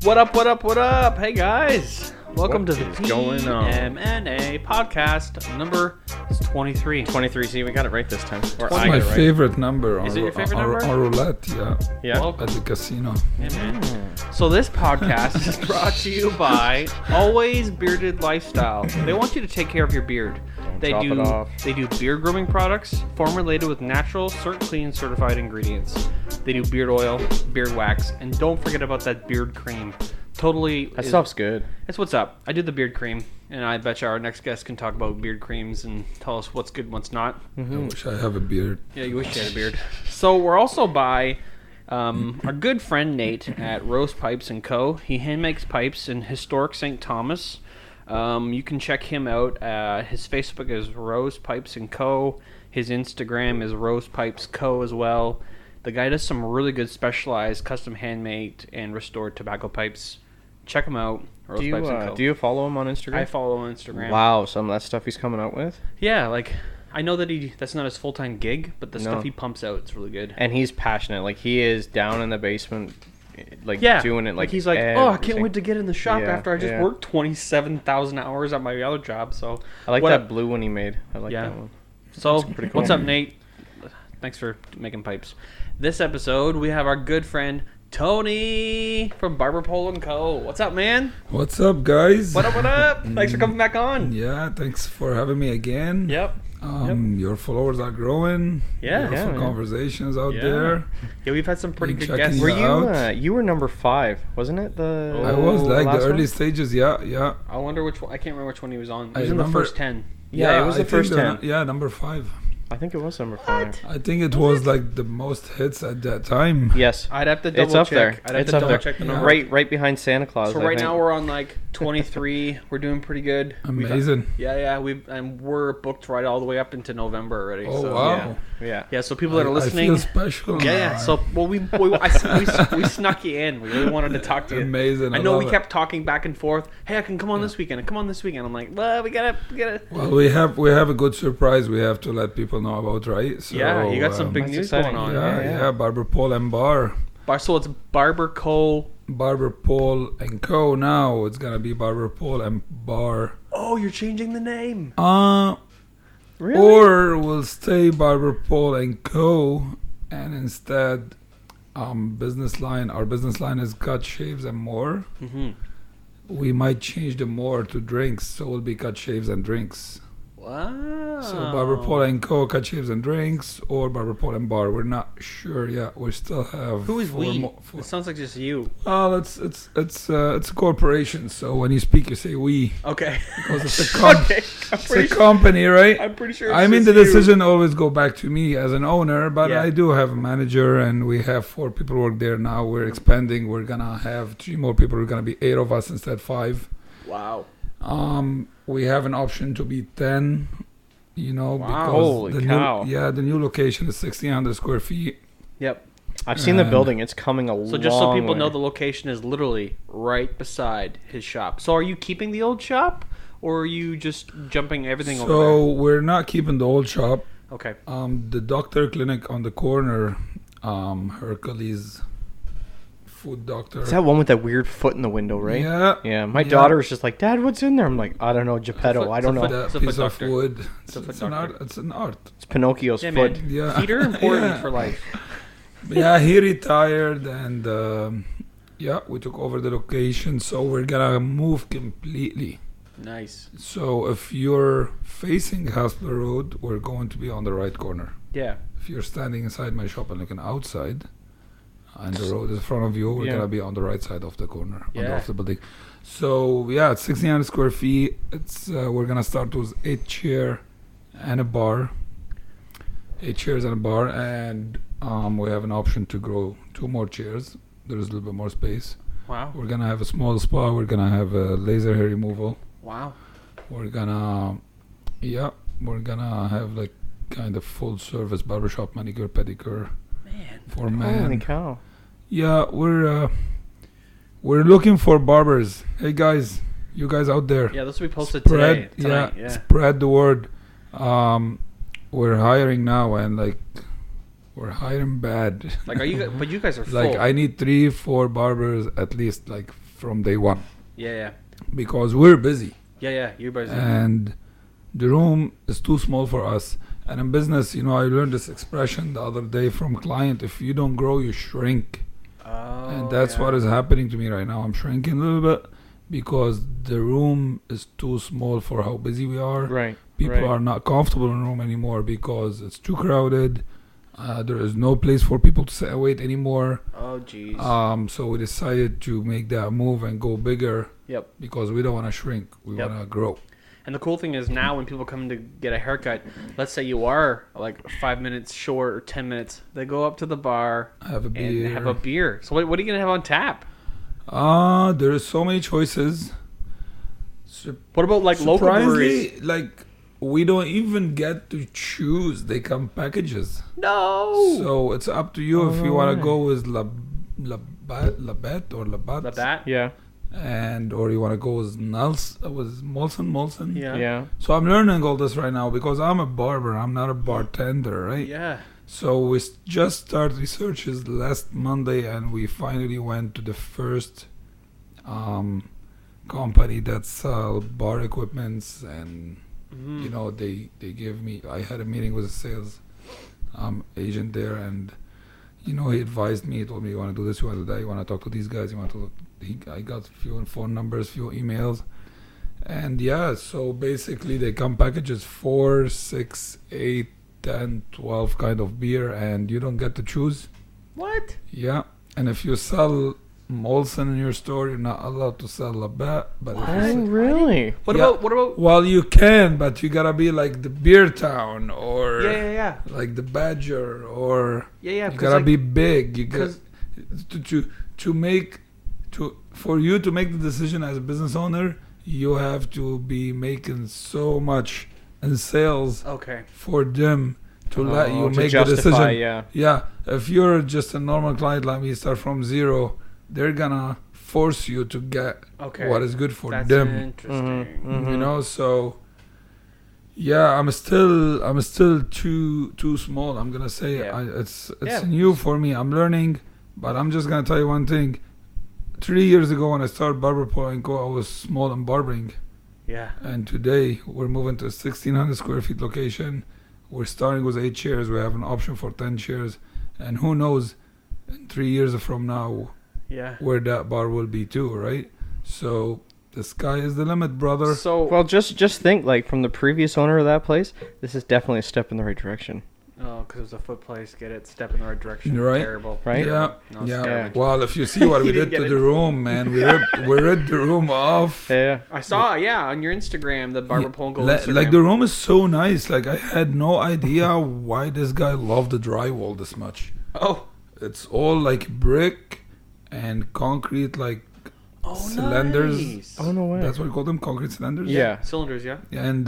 What up, what up, what up? Hey guys. Welcome What to the is going on? PM&A podcast. Number is 23. 23. See, we got it right this time. Or It's I my got it right. favorite number on, Is it your favorite number? on roulette, yeah. Yeah. Welcome. At the casino. Yeah, man. So this podcast is brought to you by Always Bearded Lifestyle. They want you to take care of your beard. They chop it off. do beard grooming products formulated with natural, clean, certified ingredients. They do beard oil, beard wax, and don't forget about that beard cream. Totally. That stuff's good. That's what's up. I do the beard cream, and I bet you our next guest can talk about beard creams and tell us what's good and what's not. I wish I have a beard. Yeah, you wish you had a beard. So we're also by our good friend Nate at Rose Pipes & Co. He hand makes pipes in historic St. Thomas. You can check him out. His Facebook is Rose Pipes & Co. His Instagram is Rose Pipes Co. as well. The guy does some really good specialized, custom handmade, and restored tobacco pipes. Check him out. Rose Do Pipes & Co. you follow him on Instagram? I follow him on Instagram. Wow, some of that stuff he's coming out with. Yeah, like I know that that's not his full-time gig, but the No. stuff he pumps out is really good. And he's passionate. Like, he is down in the basement, like, Yeah, doing it. Like, he's like, oh, I can't everything. wait to get in the shop Yeah, after I just yeah. worked 27,000 hours at my other job. So I like what that up? blue one he made. I like Yeah. that one. So pretty cool. what's up, Nate? Thanks for making pipes. This episode we have our good friend Tony from Barber & Co. What's up, man? What's up, guys? What up? What up? Thanks for coming back on. Yeah, thanks for having me again. Yep. Your followers are growing. Yeah. Beautiful man. conversations out Yeah. there. Yeah, we've had some pretty Been good checking guests. Were you you were number 5, wasn't it? I was like last the early one? stages, yeah. I wonder which one. I can't remember which one he was on. He I was in the remember- first 10. Yeah, it was I the think first 10. Yeah, number 5. I think it was number 5. I think it was like the most hits at that time. Yes. I'd have to double It's up check. there. I'd have It's to up double there. check the Yeah. number. Right behind Santa Claus. So I right think. now we're on like 23. We're doing pretty good. Amazing. Yeah. We're booked right all the way up into November already. Oh, so, wow. Yeah. Yeah. So people that are listening. I feel special. Yeah. now. So we snuck you in. We really wanted to talk to you. Amazing. I know love we it. kept talking back and forth. Hey, I can come on this weekend. I come on this weekend. I'm like, well, we gotta. Well, we have a good surprise we have to let people know about, right? So, Yeah, you got some big That's news exciting. going on. Yeah, Barber Pole and Bar. So it's Barber Co. Barber Pole and Co. Now it's gonna be Barber Pole and Bar. Oh, you're changing the name. Really? Or we'll stay Barber Pole and Co. And instead, our business line is cut, shaves, and more. Mm-hmm. We might change the more to drinks, so it'll be cut, shaves, and drinks. Wow. So Barber Pole and Co. cut, shaves, and drinks, or Barber Pole and Bar. We're not sure yet. We still have. Who is we? four- It sounds like just you. Well, it's a corporation, so when you speak, you say we Okay. because it's a Okay. I'm it's pretty a sure. company, right? I'm pretty sure. I it's mean, just the you. decision always go back to me as an owner, but Yeah. I do have a manager, and we have 4 people work there now. We're expanding. We're gonna have 3 more people. We're gonna be 8 of us instead of 5. Wow. We have an option to be 10. Wow. Because Holy the cow. the new location is 1,600 square feet. Yep. I've seen the And- building. It's coming a long So just so people way. know, the location is literally right beside his shop. So are you keeping the old shop, or are you just jumping everything over So we're not keeping the old shop. there? Okay. The doctor clinic on the corner, Hercules food doctor. It's that one with that weird foot in the window, right? Yeah. Yeah, my Yeah. daughter was just like, Dad, what's in there? I'm like, I don't know, Geppetto. I don't it's a know. foot- That it's a piece foot of doctor. wood. It's a foot It's an doctor. art. It's an art. It's Pinocchio's Yeah, foot. man. Yeah. Feet are important Yeah. for life. Yeah, he retired, and we took over the location. So we're gonna move completely. Nice. So if you're facing Haspler Road, we're going to be on the right corner. Yeah. If you're standing inside my shop and looking outside, and the road is in front of you, we're Yeah. gonna be on the right side of the corner, Yeah. of the building. So yeah, it's 1,600 square feet. It's we're gonna start with 8 chair and a bar, 8 chairs and a bar, and we have an option to grow 2 more chairs. There's a little bit more space. Wow. We're gonna have a small spa. We're gonna have a laser hair removal. Wow. We're gonna have like kind of full service barbershop, manicure, pedicure Man. for Holy men. cow. Yeah, we're looking for barbers. Hey guys, you guys out there, Yeah, this will be posted today. spread Tonight. Yeah. spread the word. We're hiring now, and like we're hiring bad. Like, are you? But you guys are full. Like I need 3-4 barbers at least, like from day one Yeah. because we're busy. Yeah. You guys. And the room is too small for us. And in business, I learned this expression the other day from a client: if you don't grow, you shrink. Oh, And that's what is happening to me right now. I'm shrinking a little bit because the room is too small for how busy we are. Right. People are not comfortable in the room anymore because it's too crowded. There is no place for people to sit and wait anymore. Oh, jeez. So we decided to make that move and go bigger. Yep. Because we don't want to shrink. We want to grow. And the cool thing is now when people come to get a haircut, let's say you are like 5 minutes short or 10 minutes, they go up to the bar Have a and beer. have a beer. So what are you going to have on tap? There's so many choices. What about like local breweries? Surprisingly, like we don't even get to choose. They come packages. No. So it's up to you if you want to right. go with Labatt or Labatt. Labatt? Yeah. Or you want to go with Molson. Yeah. Yeah. So I'm learning all this right now because I'm a barber. I'm not a bartender, right? Yeah. So we just started researches last Monday, and we finally went to the first company that sell bar equipments, and they gave me. I had a meeting with a sales agent there, and he advised me. He told me, you want to do this, you want to do that, you want to talk to these guys, you want to. I got a few phone numbers, few emails, and so basically they come packages 4, 6, 8, 10, 12 kind of beer, and you don't get to choose. What? Yeah, and if you sell Molson in your store, you're not allowed to sell Labatt. But if you Oh, sell, really? What Yeah. about? well, you can, but you gotta be like the Beer Town or Yeah. like the Badger, or Yeah. you gotta be big. You got Because for you to make the decision as a business owner, you have to be making so much in sales okay. for them to let you to make the justify, decision. Yeah, if you're just a normal client like me, start from zero, they're gonna force you to get Okay. what is good for That's them. interesting. Mhm. So I'm still too small. I'm gonna say Yeah. it's Yeah. new for me. I'm learning, but I'm just gonna tell you one thing. 3 years ago when I started Barber & Co, I was small and barbering, Yeah. and today we're moving to a 1,600 square feet location. We're starting with 8 chairs. We have an option for 10 chairs, and who knows in 3 years from now Yeah. where that bar will be too, right? So the sky is the limit, brother. So Well, just think, like, from the previous owner of that place, this is definitely a step in the right direction. because it was a foot place, get it, step in the right direction. Right. Terrible. Right? Yeah, No, it's yeah. garbage. Well, if you see what we You did didn't to get the room, man, we ripped the room off. Yeah. I saw, on your Instagram, the Barber Pongo Instagram. Like the room is so nice. Like I had no idea why this guy loved the drywall this much. Oh. It's all like brick and concrete, like cylinders. Nice. Oh, no way. That's what we call them, concrete cylinders. Yeah. Cylinders, yeah. And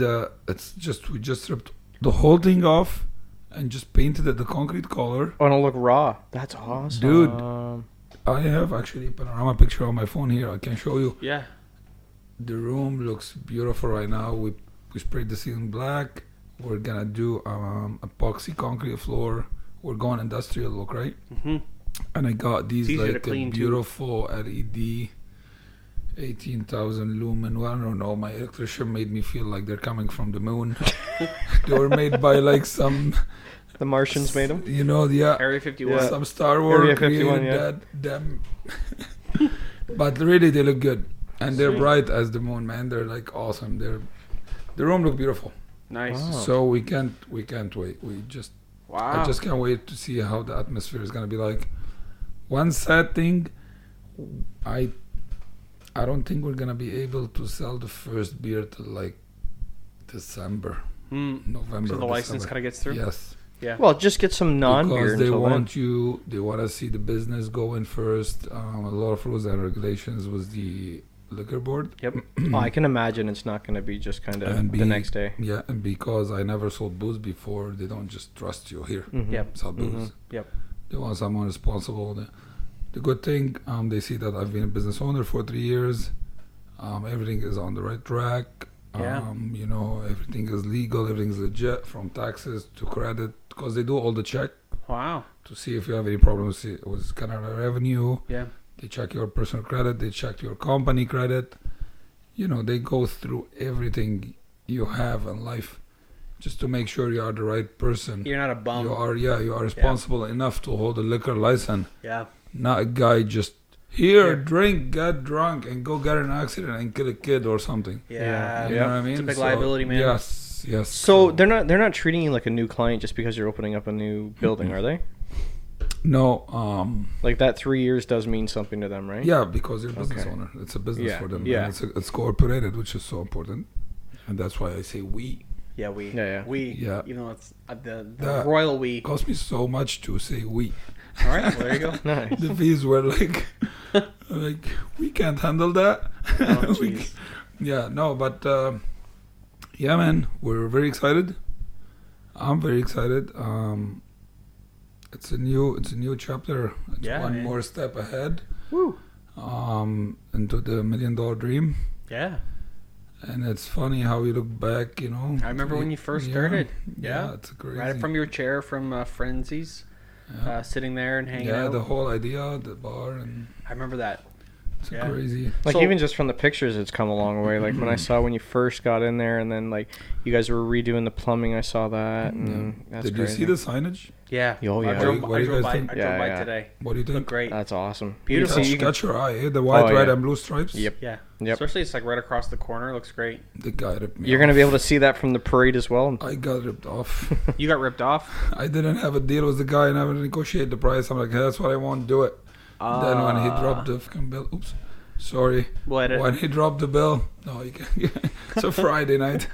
we just ripped the whole thing off and just painted it the concrete color. Oh, and it'll look raw. That's awesome. Dude. I have actually a panorama picture on my phone here. I can show you. Yeah. The room looks beautiful right now. We sprayed the ceiling black. We're gonna do epoxy concrete floor. We're going industrial look, right? Mm-hmm. And I got these It's easier to like a clean, too. beautiful LED, 18,000 lumen. Well, I don't know. My electrician made me feel like they're coming from the moon. They were made by like some, The Martians made them. Area 51. Yeah. some Star Wars Area 51, created yeah. them. But really, they look good, and they're Sweet. bright as the moon, man. They're like awesome. The room look beautiful. Nice. Wow. So we can't wait. Wow. I just can't wait to see how the atmosphere is gonna be like. One sad thing, I don't think we're gonna be able to sell the first beer till like December, November. So the or license December. kind of gets through? Yes, Yeah. Well, just get some non-beer because they until want then. they want to see the business going first. A lot of rules and regulations with the liquor board. Yep. Oh, I can imagine it's not going to be just kind of And the next day. Yeah, and because I never sold booze before, they don't just trust you here. Mhm. Yep. Sell booze. Mhm. Yep. They want someone responsible. The good thing, they see that I've been a business owner for 3 years. Everything is on the right track. Yeah. Everything is legal. Everything's legit, from taxes to credit, because they do all the check Wow. to see if you have any problems with Canada Revenue. Yeah. They check your personal credit. They check your company credit. You know, they go through everything you have in life just to make sure you are the right person. You're not a bum. You are responsible enough to hold a liquor license. Yeah. Not a guy just drink, get drunk, and go get in an accident and kill a kid or something. Yeah. You know what I mean? It's a big liability, man. Yes. So they're not treating you like a new client just because you're opening up a new building, are they? No. Like that 3 years does mean something to them, right? Yeah, because you're a business Okay. owner. It's a business Yeah, for them. yeah. And it's cooperated, which is so important. And that's why I say we. Yeah, we. Yeah. Yeah. You know, it's the That- royal we. It cost me so much to say we. All right, well, there you go. Nice. The fees were like, we can't handle that. Oh, We jeez. Yeah, no, but yeah, man, we're very excited. I'm very excited. It's a new chapter. It's Yeah, one man. more step ahead. Woo. Into the $1 million dream. Yeah. And it's funny how we look back, you know. I remember when you first started. Yeah. It's crazy. Right from your chair from Frenzies, Yeah. sitting there and hanging Yeah, out. the whole idea, the bar, and I remember that. it's Yeah. crazy. Like So- even just from the pictures, it's come a long way. Like when I saw when you first got in there, and then like you guys were redoing the plumbing, I saw that, and that's Did crazy. you see the signage? Yeah. Oh, yeah. I drove, What do you guys by. think? I drove Yeah, by yeah. today. What do you think? Looked great. That's awesome. Beautiful. You can see, Catch your eye, eh? The white, Oh, red, yeah. and blue stripes. Yep. Yeah. Yep. Especially it's like right across the corner. Looks great. The guy ripped me You're off. gonna be able to see that from the parade as well. I got ripped off. You got ripped off. I didn't have a deal with the guy and I would negotiate the price. I'm like, hey, that's what I want, do it. Then when he dropped the fucking bill, oops, sorry. We'll edit. When he dropped the bill, no, you can't. It's a Friday night.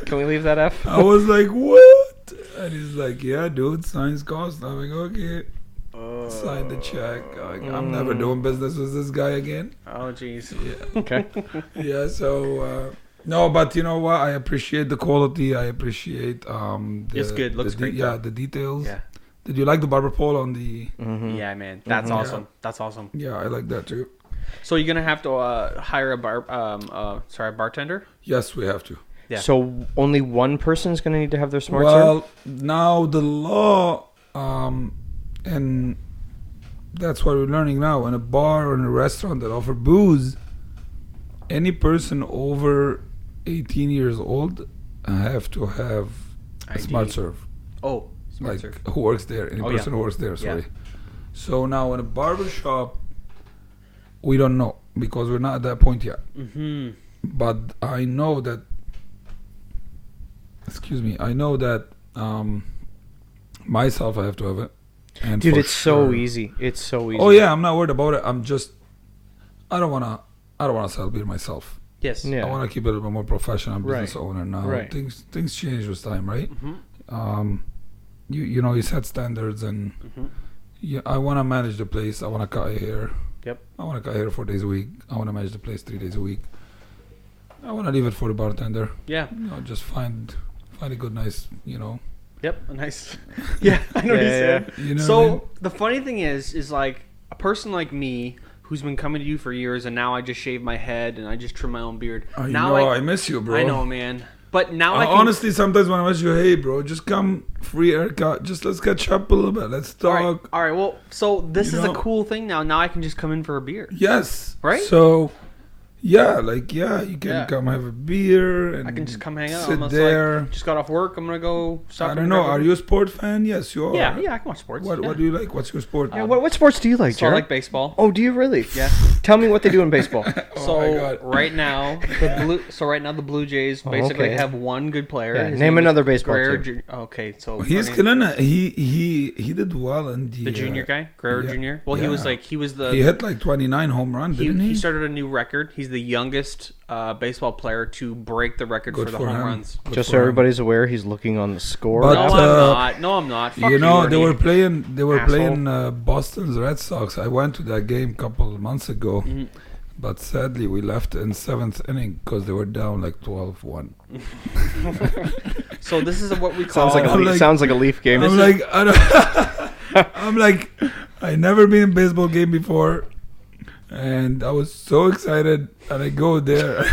Can we leave that F? I was like, what? And he's like, yeah, dude, signs cost. I'm like, okay. Sign the check. I'm never doing business with this guy again. Oh, jeez. Yeah. Okay. Yeah, so no, but you know what? I appreciate the quality. I appreciate It's good. Looks great, Yeah, though. the details. Yeah. Did you like the barber pole on the? Mm-hmm. Yeah, man. That's Mhm. awesome. That's awesome. Yeah, I like that too. So you're gonna have to hire a bartender. Yes, we have to. Yeah. So only one person is gonna need to have their smart serve. Well, now the law, and that's what we're learning now. In a bar or in a restaurant that offer booze, any person over 18 years old have to have a ID. smart serve. Oh, smart Like serve. who works there, any Oh, yeah. person who works there, Yeah. sorry. So now in a barber shop, we don't know because we're not at that point yet. Mm-hmm. But I know that, I know that myself, I have to have it. And Dude, for it's so sure- easy. It's so easy. Oh yeah, I'm not worried about it. I don't wanna sell beer myself. Yes. Yeah. I wanna keep it a little bit more professional. I'm a business Right. owner now. Right. Things change with time, right? Mm-hmm. You know, you set standards, and Mm-hmm. I wanna manage the place. I wanna cut hair. Yep. I wanna cut hair 4 days a week. I wanna manage the place 3 days a week. I wanna leave it for the bartender. Yeah. You know, just find a good, nice, you know. Yep. A nice. Yeah, I know what you Yeah, said. You know So what I mean? the funny thing is like a person like me who's been coming to you for years, and now I just shave my head and I just trim my own beard. I now know, I miss you, bro. I know, man. But now I can, Honestly, sometimes when I mess you, hey, bro, just come, free haircut. Just let's catch up a little bit. Let's talk. All right. Well, so this You is a know? cool thing now. Now I can just come in for a beer. Yes. Right? So, you can Yeah. come have a beer and I can just come hang out. sit I'm just there. like, just got off work. I'm gonna go. Stop I don't know. Are you a sport fan? Yes, you are. Yeah, yeah. I can watch sports. What yeah. do you like? What's your sport? Yeah, what sports do you like, So I Jared? like baseball. Oh, do you really? Yeah. Tell me what they do in baseball. Oh So my God. right now, the Blue Jays Oh, basically okay. have one good player. Yeah, His name name is another baseball Guerrero team. Okay, so He's I mean, killing it. He did well in the junior guy, Guerrero yeah. Jr. Well, he was Yeah. He hit like 29 home runs, he, didn't he? he started a new record. He's the youngest baseball player to break the record Good for the for home him. runs. Good Just for so him. everybody's aware, he's looking on the score. But, No, uh, I'm not. No, I'm not. Fuck You know, they Ernie. were playing. They were Asshole. playing Boston's Red Sox. I went to that game a couple of months ago, Mhm. but sadly we left in 7th inning because they were down like 12-1. So this is what we call. sounds like a Leaf game. I'm like, I don't I'm like, I never been in a baseball game before, and I was so excited, and I go there.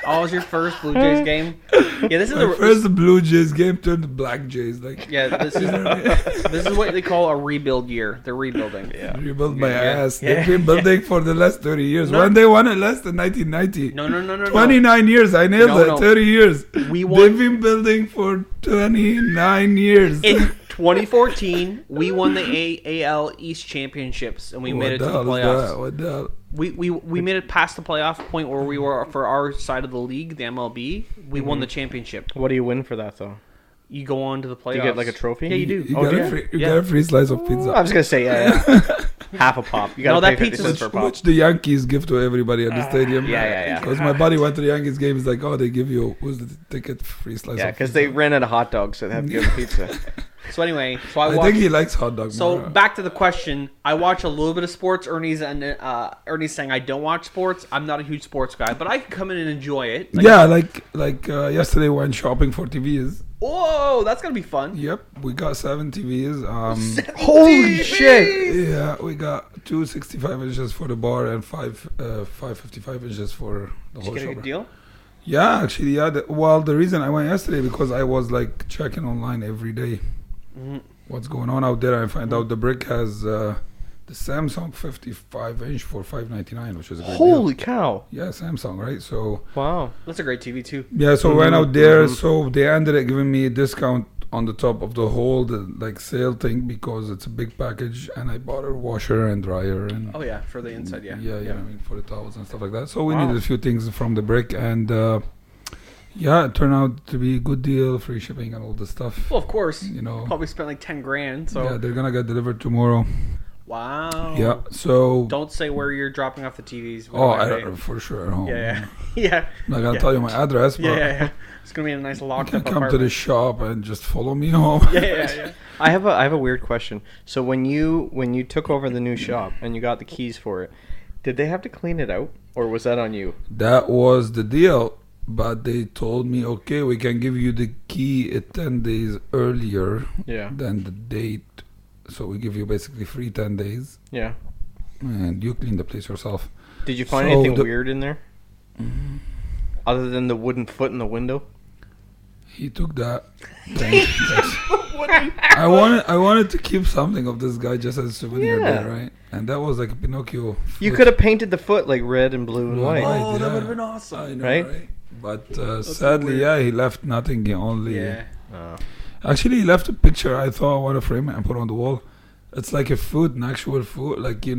Oh, it was your first Blue Jays game? Yeah, this is My first Blue Jays game turned to Black Jays. Like, yeah, this is what they call a rebuild year. They're rebuilding. Yeah. rebuild my ass. Yeah. They've been building for the last 30 years. No. When they won it less than 1990. No. 29 years. I nailed it. No. 30 years. We won They've been building for 29 years. in 2014. We won the AL East championships, and we made it to the playoffs. What the hell? We made it past the playoff point where we were for our side of the league, the MLB. We won the championship. What do you win for that though? You go on to the playoffs. Do you get like a trophy? Yeah, you do. You, Oh, got, do a you? free, you Yeah. got a free slice of pizza. I was gonna say yeah. Half a pop. You gotta No, that pay 50 pizza's- cents for a pop. Which the Yankees give to everybody at the stadium. yeah. Because my buddy went to the Yankees game. He's like, oh, they give you who's the ticket, free slice Yeah, of because pizza. they ran out of hot dogs, so they have to give a pizza. So anyway, I think he likes hot dogs. So more. back to the question, I watch a little bit of sports. Ernie's saying I don't watch sports. I'm not a huge sports guy, but I can come in and enjoy it. Like yesterday we went shopping for TVs. Whoa, that's gonna be fun. Yep, we got 7 TVs. Holy shit! Yeah, we got 2 65 inches for the bar and 5 55 inches for the Did whole you get a shop. good deal? Yeah, actually, yeah. The reason I went yesterday because I was like checking online every day what's going on out there. I find out the brick has the Samsung 55 inch for $599, which is a good deal. Holy cow! Yeah, Samsung, right? So Wow. That's a great TV too. yeah, so I went out there. So they ended up giving me a discount on the top of the whole like sale thing because it's a big package, and I bought a washer and dryer and Oh yeah, for the inside, yeah. I mean for the towels and stuff like that. So we Wow. needed a few things from the brick, and yeah, it turned out to be a good deal, free shipping and all the stuff. Well, of course. You know, Probably spent like 10 grand. So yeah, they're gonna get delivered tomorrow. wow. Yeah, so Don't say where you're dropping off the TVs. oh, by the I way. don't, for sure at home. Yeah, yeah. I'm not gonna Yeah. tell you my address, but Yeah. It's gonna be in a nice you locked can up come to the apartment. shop and just follow me home. Yeah. I have a weird question. So when you took over the new shop and you got the keys for it, did they have to clean it out, or was that on you? That was the deal. But they told me, okay, we can give you the key 10 days earlier Yeah. than the date. So we give you basically free 10 days. Yeah. And you clean the place yourself. Did you find So anything the- weird in there? Other than the wooden foot in the window? He took that. I wanted to keep something of this guy just as a souvenir Yeah. there, right? And that was like a Pinocchio. You foot. could have painted the foot like red and blue and Right. white. Oh, that yeah. would have been awesome. I know, Right? right? But sadly, yeah, he left nothing. He only Yeah. Oh. actually he left a picture. I thought I want to frame it and put it on the wall. It's like a foot, an actual foot. Like you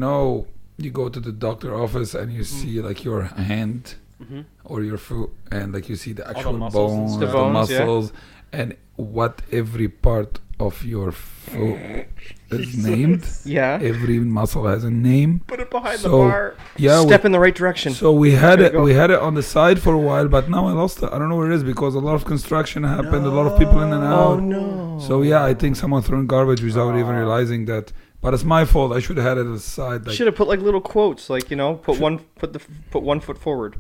go to the doctor office and you see like your hand Mhm. or your foot, and like you see the the actual muscles and bones, stuff. the The bones, yeah. muscles, and what every part of your foot is named. Yeah. Every muscle has a name. Put it behind the bar. Yeah, Step in the right direction. so we had There it. you go. We had it on the side for a while, but now I lost it. I don't know where it is because a lot of construction happened. A lot of people in and out. Oh no. So yeah, I think someone threw garbage without even Aw. realizing that. But it's my fault. I should have had it aside. Like, Should have put like little quotes, like put one foot forward,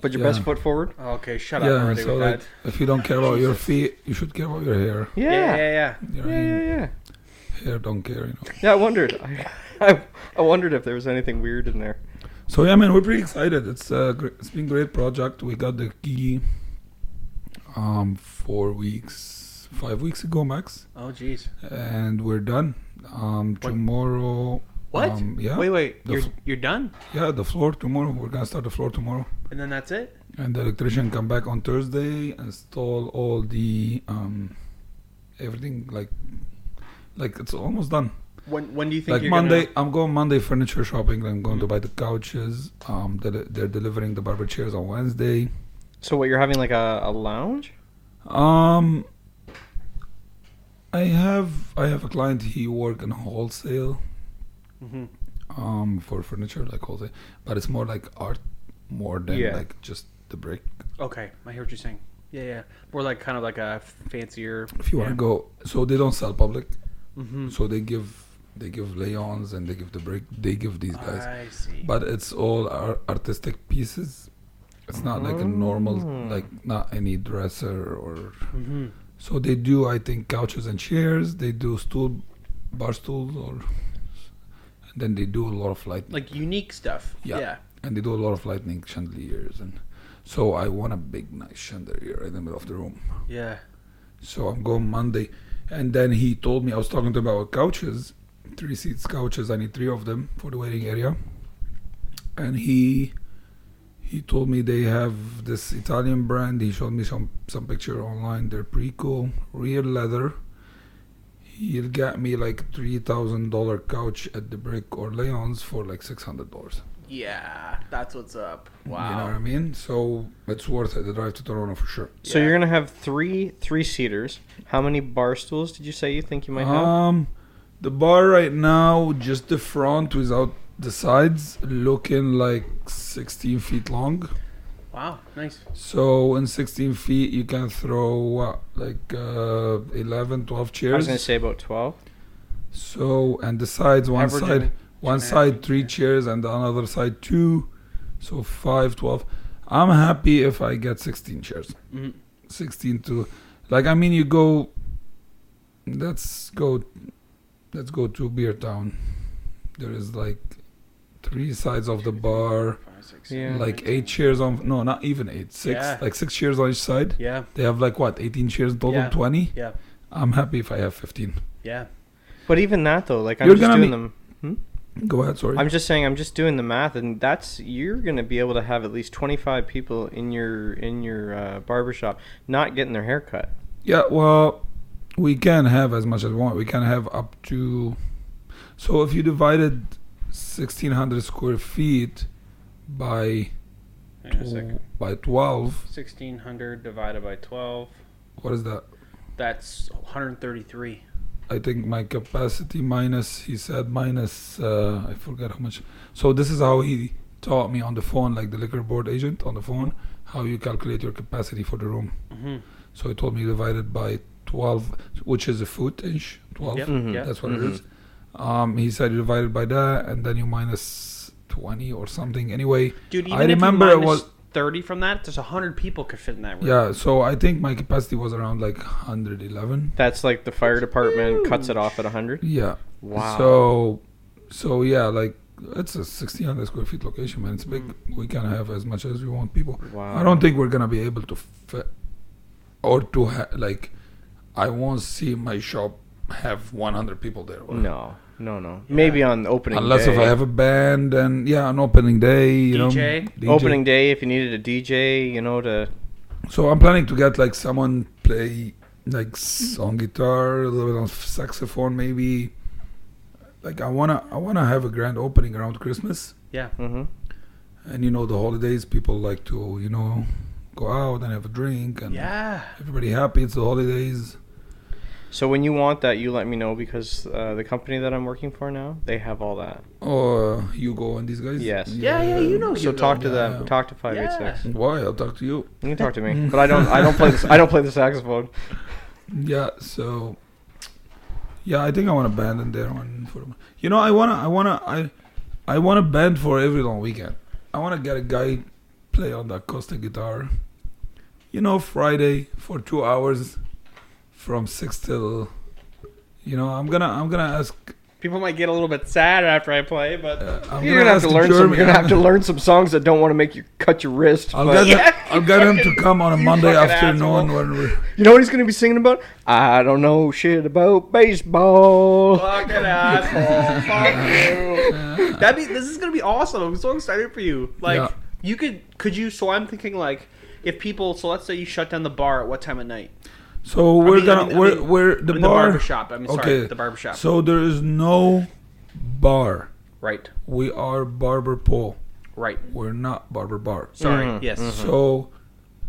put your Yeah. best foot forward. Okay, shut up yeah. already So with like, that. if you don't care about your Jesus. feet, you should care about your hair. Yeah, Yeah. Your yeah. hair don't care, Yeah, I wondered. I wondered if there was anything weird in there. So yeah, man, we're pretty excited. It's it's been a great project. We got the key 5 weeks ago max, Oh, jeez. and we're done. Tomorrow. What? Yeah. Wait. The You're done, Yeah, the floor tomorrow. We're gonna start the floor tomorrow, and then that's it. and the electrician come back on Thursday, install all the everything like it's almost done. When do you think Like you're Monday, Gonna... I'm going Monday furniture shopping. I'm going to buy the couches. They're delivering the Barber chairs on Wednesday. So what, you're having like a lounge? I have a client. He work in wholesale. Mhm. For furniture like wholesale, but it's more like art, more than Yeah. like just the brick. Okay, I hear what you're saying. Yeah. More like kind of like a fancier. If you want to go, so they don't sell public. Mm-hmm. So they give layons and they give the brick. They give these guys, I see. but it's all artistic pieces. It's not like a normal, like not any dresser or. Mm-hmm. So they do, I think, couches and chairs. They do bar stools, and then they do a lot of light. Like unique stuff. Yeah. And they do a lot of lightning chandeliers, and So I want a big nice chandelier in the middle of the room. Yeah. So I'm going Monday. And then he told me, I was talking to him about couches, 3 seats couches. I need 3 of them for the waiting area. And he told me they have this Italian brand. He showed me some picture online. They're pretty cool. Real leather. He'll get me like $3,000 couch at the Brick Orleans for like $600. Yeah, that's what's up. Wow. You know what I mean? So it's worth it, the drive to Toronto for sure. So you're gonna have three-seaters. How many bar stools did you say you think you might have? The bar right now, just the front without the sides, looking like 16 feet long. Wow, nice. So in 16 feet, you can throw what, like 11, 12 chairs. I was gonna say about 12. So and the sides, one side 3 chairs, and the other side 2. So 5, 12. I'm happy if I get 16 chairs. 16 to, like, I mean, you go. Let's go to Beer Town. There is like 3 sides of the bar. 5, 6, Yeah. Like 8 chairs on. No, not even 8. 6. Yeah. Like 6 chairs on each side. Yeah. They have like what, 18 chairs total, Yeah. 20. Yeah. I'm happy if I have 15. Yeah. But even that though, like I'm You're just gonna doing be- them. Go ahead, sorry. I'm just saying, I'm just doing the math, and you're gonna be able to have at least 25 people in your barbershop not getting their hair cut. Yeah, well, we can have as much as we want. We can have up to. So if you divided 1,600 square feet by Hang on a second. by 12, 1,600 divided by 12. what is that? That's 133. I think my capacity minus, he said minus, I forget how much. So this is how he taught me on the phone, like the liquor board agent on the phone, how you calculate your capacity for the room. Mm-hmm. So he told me divided by 12, which is a foot-ish, 12. Yep. Mhm. Yeah. That's what it is. He said you divided by that, and then you minus 20 or something. Anyway, Dude, even I remember if it you was. minus 30 from that, there's 100 people could fit in that room. Yeah, so I think my capacity was around like 111. That's like the fire department cuts it off at 100. Yeah. Wow. So yeah, like it's a 1,600 square feet location, man. It's big. We can have as much as we want people. Wow. I don't think we're gonna be able to fit, or to like, I won't see my shop have 100 people there. No. Maybe on opening Unless day. if I have a band and on opening day, you DJ? know. DJ. Opening day, if you needed a DJ, to... So I'm planning to get like someone play like on guitar, a little bit on saxophone, maybe. Like I wanna have a grand opening around Christmas, Yeah. Mm-hmm. and the holidays. People like to go out and have a drink, and Yeah. everybody happy. It's the holidays. So when you want that, you let me know, because the company that I'm working for now, they have all that. Oh, Hugo and these guys. Yes. Yeah, you know. So Hugo. talk to them. Yeah. Talk to 586. Why? I'll talk to you. You can talk to me, but I don't play this. I don't play the saxophone. Yeah. So. Yeah, I think I want a band in there. I want a band for every long weekend. I want to get a guy play on the acoustic guitar. Friday for 2 hours, from 6 till. I'm gonna ask. People might get a little bit sad after I play, but I'm you're gonna have ask to learn some. Jeremy- You're gonna have to learn some songs that don't want to make you cut your wrist. I'll but- get him to come on a Monday fucking afternoon asshole. when we're. You know what he's gonna be singing about? I don't know shit about baseball. Fucking asshole. Fuck you. This is gonna be awesome. I'm so excited for you. Like, Yeah. you could you? So I'm thinking, like, if people. So let's say you shut down the bar at what time of night? So we're we're the the bar. barbershop. Sorry, Okay. the barbershop. So there is no bar. Right. We are Barber Pole. Right. We're not Barber Bar. Sorry. Mhm, Yes. mhm. So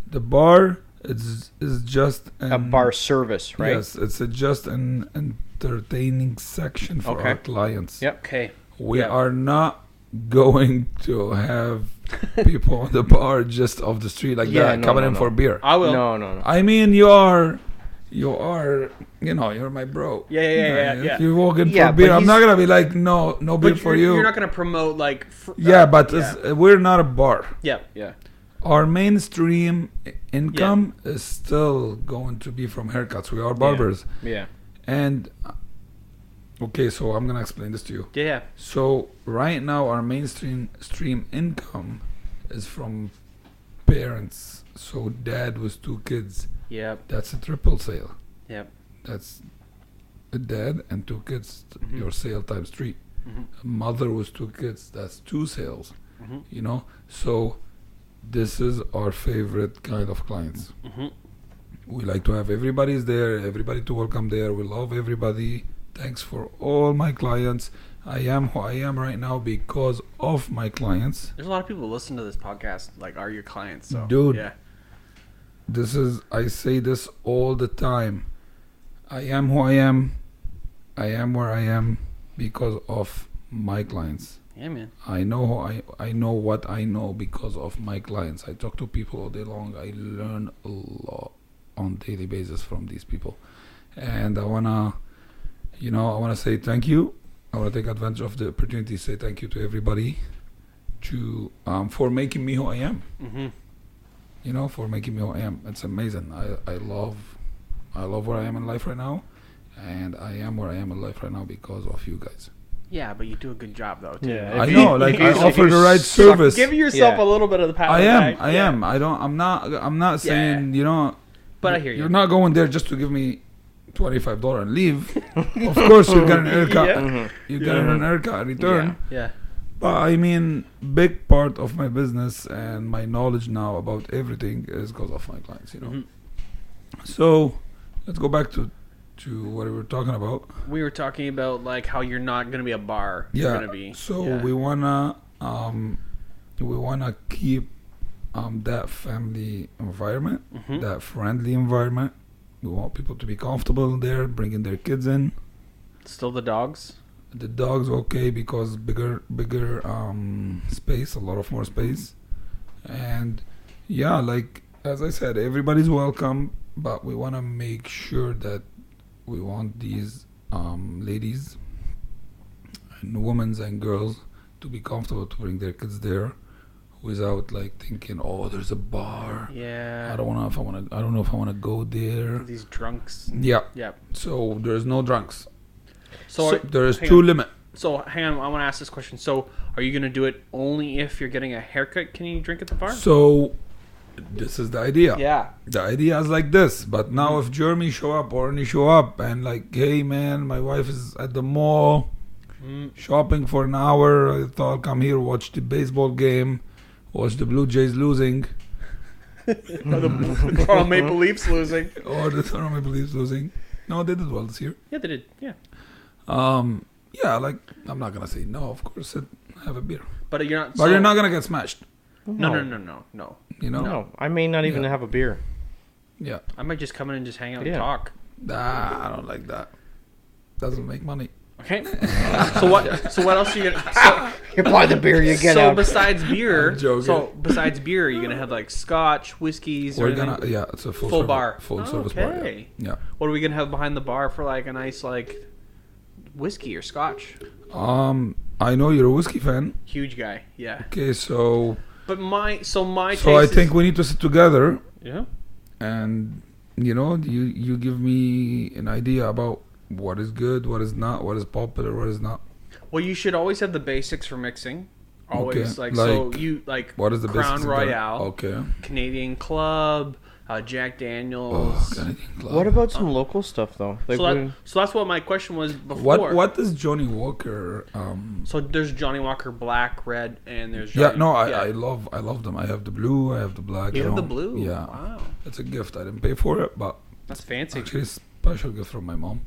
the bar is just A bar service, right? Yes, it's just an entertaining section for Okay. our clients. Yep. Okay. We Yeah. are not going to have people on the bar just off the street like Yeah, that no, coming no, in no. for beer. I will. No. I mean, you're my bro. Yeah. If you walk in Yeah, for beer, but I'm not he's- gonna be like, no beer But for you're you. not gonna promote like. Yeah, but yeah. we're not a bar. Yeah. Our mainstream income is still going to be from haircuts. We are barbers. Yeah. And okay, so I'm gonna explain this to you. Yeah. So right now, our mainstream income is from parents. So dad with 2 kids. Yep. That's a triple sale. Yep. That's a dad and 2 kids. Mhm. Your sale times 3. Mhm. A mother with 2 kids. That's 2 sales. Mhm. You know. So this is our favorite kind of clients. Mhm. We like to have everybody's there. Everybody to welcome there. We love everybody. Thanks for all my clients. I am who I am right now because of my clients. There's a lot of people who listen to this podcast, like, are your clients. So, Dude. yeah. I say this all the time. I am who I am. I am where I am because of my clients. Yeah, man. I know what I know because of my clients. I talk to people all day long. I learn a lot on daily basis from these people. And I wanna say thank you. I wanna take advantage of the opportunity to say thank you to everybody for making me who I am. Mm-hmm. For making me who I am. It's amazing. I love where I am in life right now, and I am where I am in life right now because of you guys. Yeah, but you do a good job, though, too. Yeah, I know, like I offer the right service. Give yourself Yeah. a little bit of the pat. I on the am. back. Yeah. I'm not saying, But I hear you. You're not going there just to give me $25 and leave. Of course, you get an haircut. Yeah. Mhm. You get an haircut in return. Yeah. But I mean, big part of my business and my knowledge now about everything is because of my clients. Mhm. So let's go back to what we were talking about. We were talking about, like, how you're not going to be a bar. You're Yeah. going to be. So yeah. we wanna keep that family environment, Mhm. that friendly environment. We want people to be comfortable there, bringing their kids in. Still the dogs? The dogs okay because bigger space, a lot of more space, and yeah, like as I said, everybody's welcome, but we want to make sure that we want these ladies and women and girls to be comfortable to bring their kids there without like thinking, oh, there's a bar. Yeah. I don't know if I want to go there. These drunks. Yeah. Yep. So there's no drunks. So, There is hang 2 on. limit. So hang on, I want to ask this question. So are you going to do it only if you're getting a haircut? Can you drink at the bar? So this is the idea. Yeah. The idea is like this, but now if Jeremy show up or any show up and like, hey man, my wife is at the mall shopping for an hour. I thought I'll come here, watch the baseball game, watch the Blue Jays losing, The Toronto Maple Leafs losing. or the Toronto Maple Leafs losing. No, they did well this year. Yeah, they did. Yeah. Yeah, like I'm not gonna say no. Of course, have a beer, But you're not. but you're not gonna get smashed. No. You know? No, I may not even Yeah. have a beer. Yeah. I might just come in and just hang out and Yeah. talk. Nah, I don't like that. Doesn't make money. Okay. So what else are you gonna? You buy the beer, you get So out. besides beer, I'm joking. are you gonna have like scotch, whiskeys, or We're anything? gonna it's a full Full service, bar. full service bar. Yeah. Okay. Yeah. What are we gonna have behind the bar for like a nice like whiskey or scotch? I know you're a whiskey fan. Huge guy. Yeah. Okay, so But so I taste think we need to sit together yeah. and you give me an idea about what is good, what is not, what is popular, what is not. Well, you should always have the basics for mixing. Always Okay, so like, you like What is the Crown basics of that? Royale, Okay. Canadian Club, Jack Oh, Daniels. Canadian Club. What about some local stuff though? Like So that's what my question was before. What is Johnny Walker? So there's Johnny Walker Black, Red, and there's Yeah, Johnny, no, I love them. I have the blue, I have the black. You have the know. blue. Yeah, Wow, it's a gift. I didn't pay for it, but that's fancy. actually a special gift from my mom.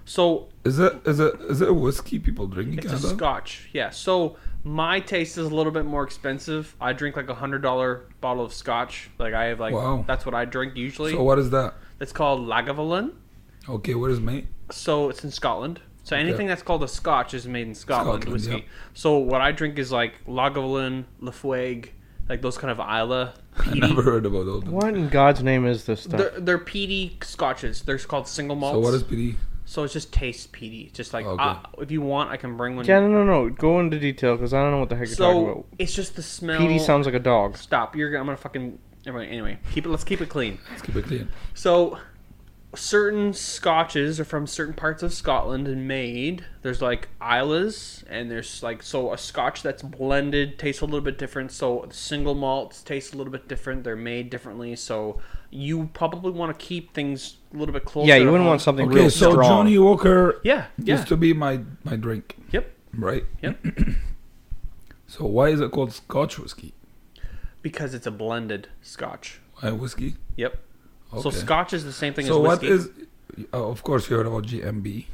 So Is it a whiskey people drink in it's a Canada? Scotch. Yeah. So my taste is a little bit more expensive. I drink like $100 bottle of Scotch. Like I have like Wow. that's what I drink usually. So what is that? It's called Lagavulin. Okay, where is mate? So it's in Scotland. So anything that's called a Scotch is made in Scotland, Scotland, whiskey. yeah. So what I drink is like Lagavulin, Lafroig, like those kind of Isla. I never heard about all that. what in God's name is this stuff? They're peaty Scotches. They're called single malts. So what is PD? So it's just taste peaty. Just like Okay. if you want, I can bring one. Yeah, no. Go into detail because I don't know what the heck you're talking So about. it's just the smell. PD sounds like a dog. Stop. I'm gonna fucking. Anyway, Let's keep it clean. Let's keep it clean. So certain scotches are from certain parts of Scotland and made. There's like Islays, and there's like, so a scotch that's blended tastes a little bit different. So single malts taste a little bit different. They're made differently. So you probably want to keep things a little bit closer. Yeah, you to wouldn't home. want something Okay, real so strong. Johnny Walker Yeah, yeah. used to be my drink, Yep, right? yep. So why is it called Scotch whiskey? Because it's a blended scotch. Why whiskey? Yep. So Okay. scotch is the same thing So as what whiskey. is? Of course, you heard about GMB.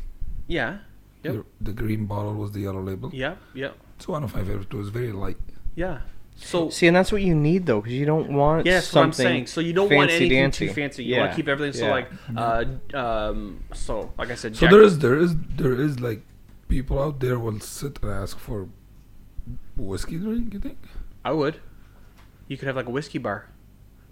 Yeah. Yep. The green bottle was the yellow label. Yep. Yep. It's one of my favorite too. It's very light. Yeah. So See, and that's what you need though, because you don't want yeah, that's what I'm something saying. So you don't want fancy anything dancy. too fancy. You want Yeah. to keep everything. So Yeah. like, so like I said, So Jack- there is like people out there will sit and ask for whiskey drink. You think? I would. You could have like a whiskey bar,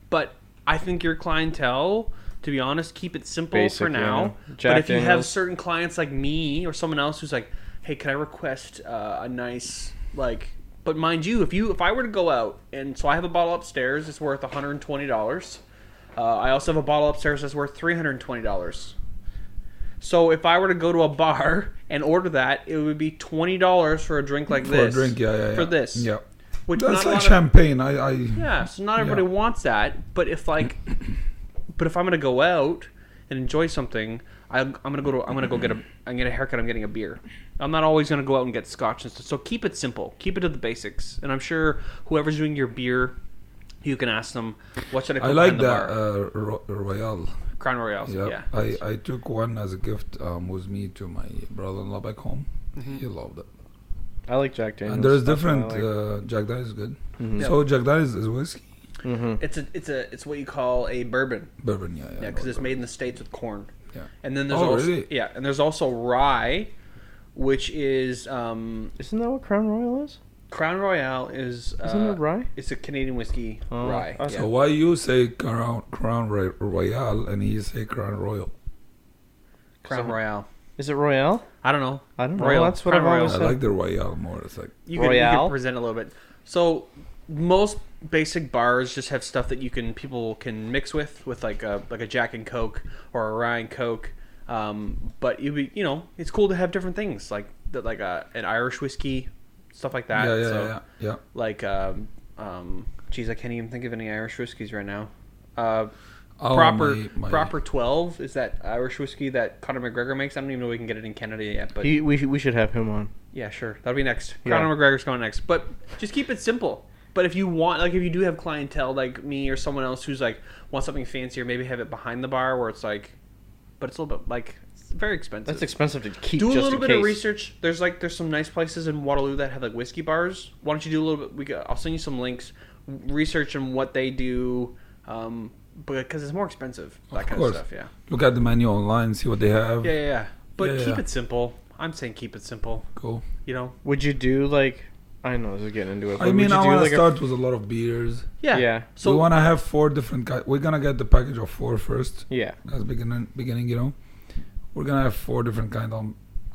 but I think your clientele, to be honest, keep it simple Basic, for now. yeah. But Jack if you have Daniels. certain clients like me or someone else who's like, hey, can I request a nice like? But mind you, if I were to go out and so I have a bottle upstairs, it's worth $120. I also have a bottle upstairs that's worth $320. So if I were to go to a bar and order that, it would be $20 for a drink like For this. a drink, yeah. For this. Yeah. Which That's not a like lot of- champagne. yeah, so not everybody Yeah. wants that. But if like, but if I'm gonna go out and enjoy something, I'm gonna get a haircut. I'm getting a beer. I'm not always gonna go out and get scotch and stuff. So keep it simple. Keep it to the basics. And I'm sure whoever's doing your beer, you can ask them, what should I put I like behind the that bar? Royale. Crown Royale. Yeah. Yeah. I took one as a gift with me to my brother-in-law back home. Mm-hmm. He loved it. I like Jack Daniels. And there's That's what I different. like. Jack Daniels is good. Mhm. So Jack Daniels is whiskey. Mhm. It's what you call a bourbon. Bourbon, yeah. Yeah, because it's made in the States with corn. Yeah. And then there's Oh, also really? yeah, and there's also rye, which is Isn't that what Crown Royal is? Crown Royale is Isn't it rye? It's a Canadian whiskey Oh, rye. that's So why you say Crown Royale and he say Crown Royal? Crown Royale. Is it Royale? I don't know. I don't know. Royal. That's what Crown I've always I said. like the Royale more. It's like You can Royale? present it a little bit. So most basic bars just have stuff that people can mix with like a Jack and Coke or a Rye and Coke. But it's cool to have different things like an Irish whiskey, stuff like that. yeah. Like geez, I can't even think of any Irish whiskeys right now. Oh, Proper 12 is that Irish whiskey that Conor McGregor makes. I don't even know if we can get it in Canada yet, but We should have him on. yeah, sure, that'll be next. Yeah. Conor McGregor's going next, but just keep it simple. But if you want, like, if you do have clientele like me or someone else who's like wants something fancier, maybe have it behind the bar where it's like, but it's a little bit like it's very expensive. That's expensive to keep. Do a just little in bit of case. research. There's some nice places in Waterloo that have like whiskey bars. Why don't you do a little bit? I'll send you some links. Research on what they do, because it's more expensive. That Of kind course. of stuff. Yeah. Look at the menu online, see what they have. Yeah. But Yeah, keep yeah. it simple. I'm saying keep it simple. Cool. You know. Would you do like? I know this is getting into it. But I mean, would you I do want to like start with a lot of beers. Yeah. Yeah. So we want to have 4 different kinds. We're gonna get the package of 4 first. Yeah. That's beginning. You know, we're gonna have 4 different kind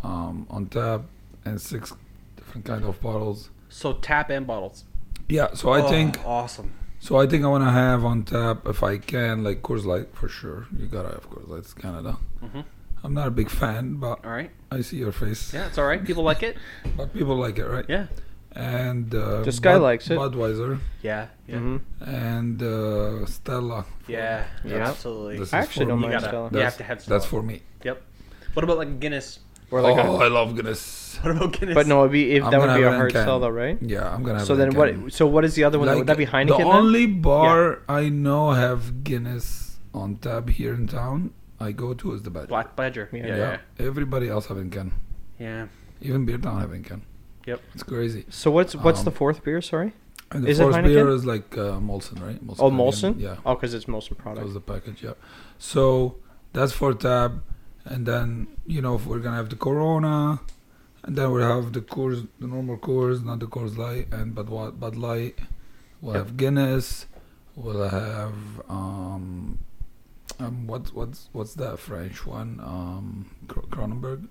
on tap and 6 different kind of bottles. So tap and bottles. Yeah. So I think awesome. I want to have on tap, if I can, like Coors Light for sure. You gotta have Coors Light. It's Canada. Mm-hmm. I'm not a big fan, but All right. I see your face. Yeah, it's all right. People like it. But people like it, right? Yeah. And This guy likes it. Budweiser Yeah. Yeah. Mm-hmm. and Stella. Yeah. Yeah. Absolutely. This I is actually for don't me. You mind gotta. Stella. You have to have. That's Stella. for me. Yep. What about like Guinness? Or like I love Guinness. What about Guinness? but no, it'd be I'm that would gonna be a have it in hard can. sell though, right? Yeah, I'm gonna have. So it then in what? can. So what is the other one? Like, Would that be Heineken? The then? only bar I know have Guinness on tap here in town I go to is the Badger. Black Badger. Yeah. Yeah. Everybody else have in can. Yeah. Even Beer Town have in can. Yep. It's crazy. So what's the Um, fourth beer? Sorry. And the Is it first beer Heineken? is like Molson, right? Molson Oh, Heineken. Molson. Yeah. Oh, because it's Molson That product. was the package, yeah. So that's for tab, and then if we're gonna have the Corona, and then we'll have the Coors, the normal Coors, not the Coors Light, and Bud Light. We'll have Guinness. We'll have what's that French one? Kronenberg.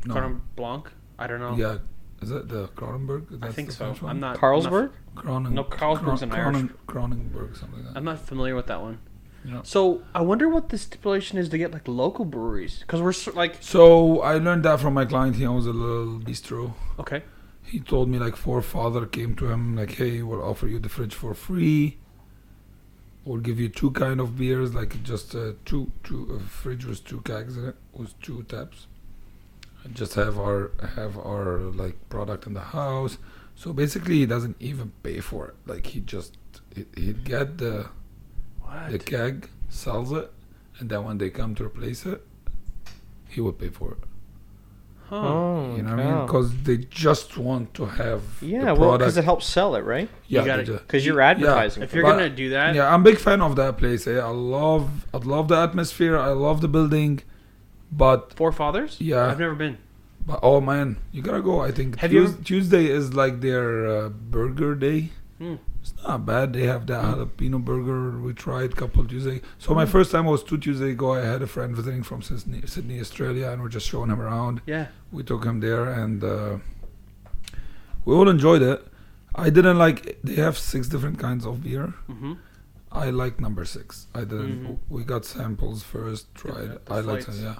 No. Cordon Blanc. I don't know. Yeah, is it the Kronenberg? I That's think the so. French one? I'm not. Carlsberg. Cronen, No, Carlsberg's an Irish. Kronenberg, something like that. I'm not familiar with that one. So I wonder what the stipulation is to get like local breweries, because we're So I learned that from my client. He owns a little bistro. okay. He told me like forefather came to him like, hey, we'll offer you the fridge for free. We'll give you 2 kind of beers, like just two fridge with 2 kegs in it, with 2 taps. And just have our like product in the house. So basically, he doesn't even pay for it. Like he'd get the keg, sells it, and then when they come to replace it, he would pay for it. Huh. Oh, You know what I mean? Because they just want to have yeah, the well, product. because it helps sell it, right? Yeah, You gotta- Because you're advertising. If for you're But- gonna do that, yeah, I'm a big fan of that place. I love the atmosphere. I love the building, but Forefathers. Yeah. I've never been. oh man, you gotta go. I think Have you ever- Tuesday is like their burger day. Hmm. It's not bad. They have the jalapeno burger. We tried couple Tuesday. So my first time was 2 Tuesday ago. I had a friend visiting from Sydney, Australia, and we're just showing him around. Yeah. We took him there, and we all enjoyed it. I didn't like. They have 6 different kinds of beer. Mm-hmm. I like number 6. I didn't. Mhm. We got samples first. Tried. Yeah, it. the I like flights. it. Yeah.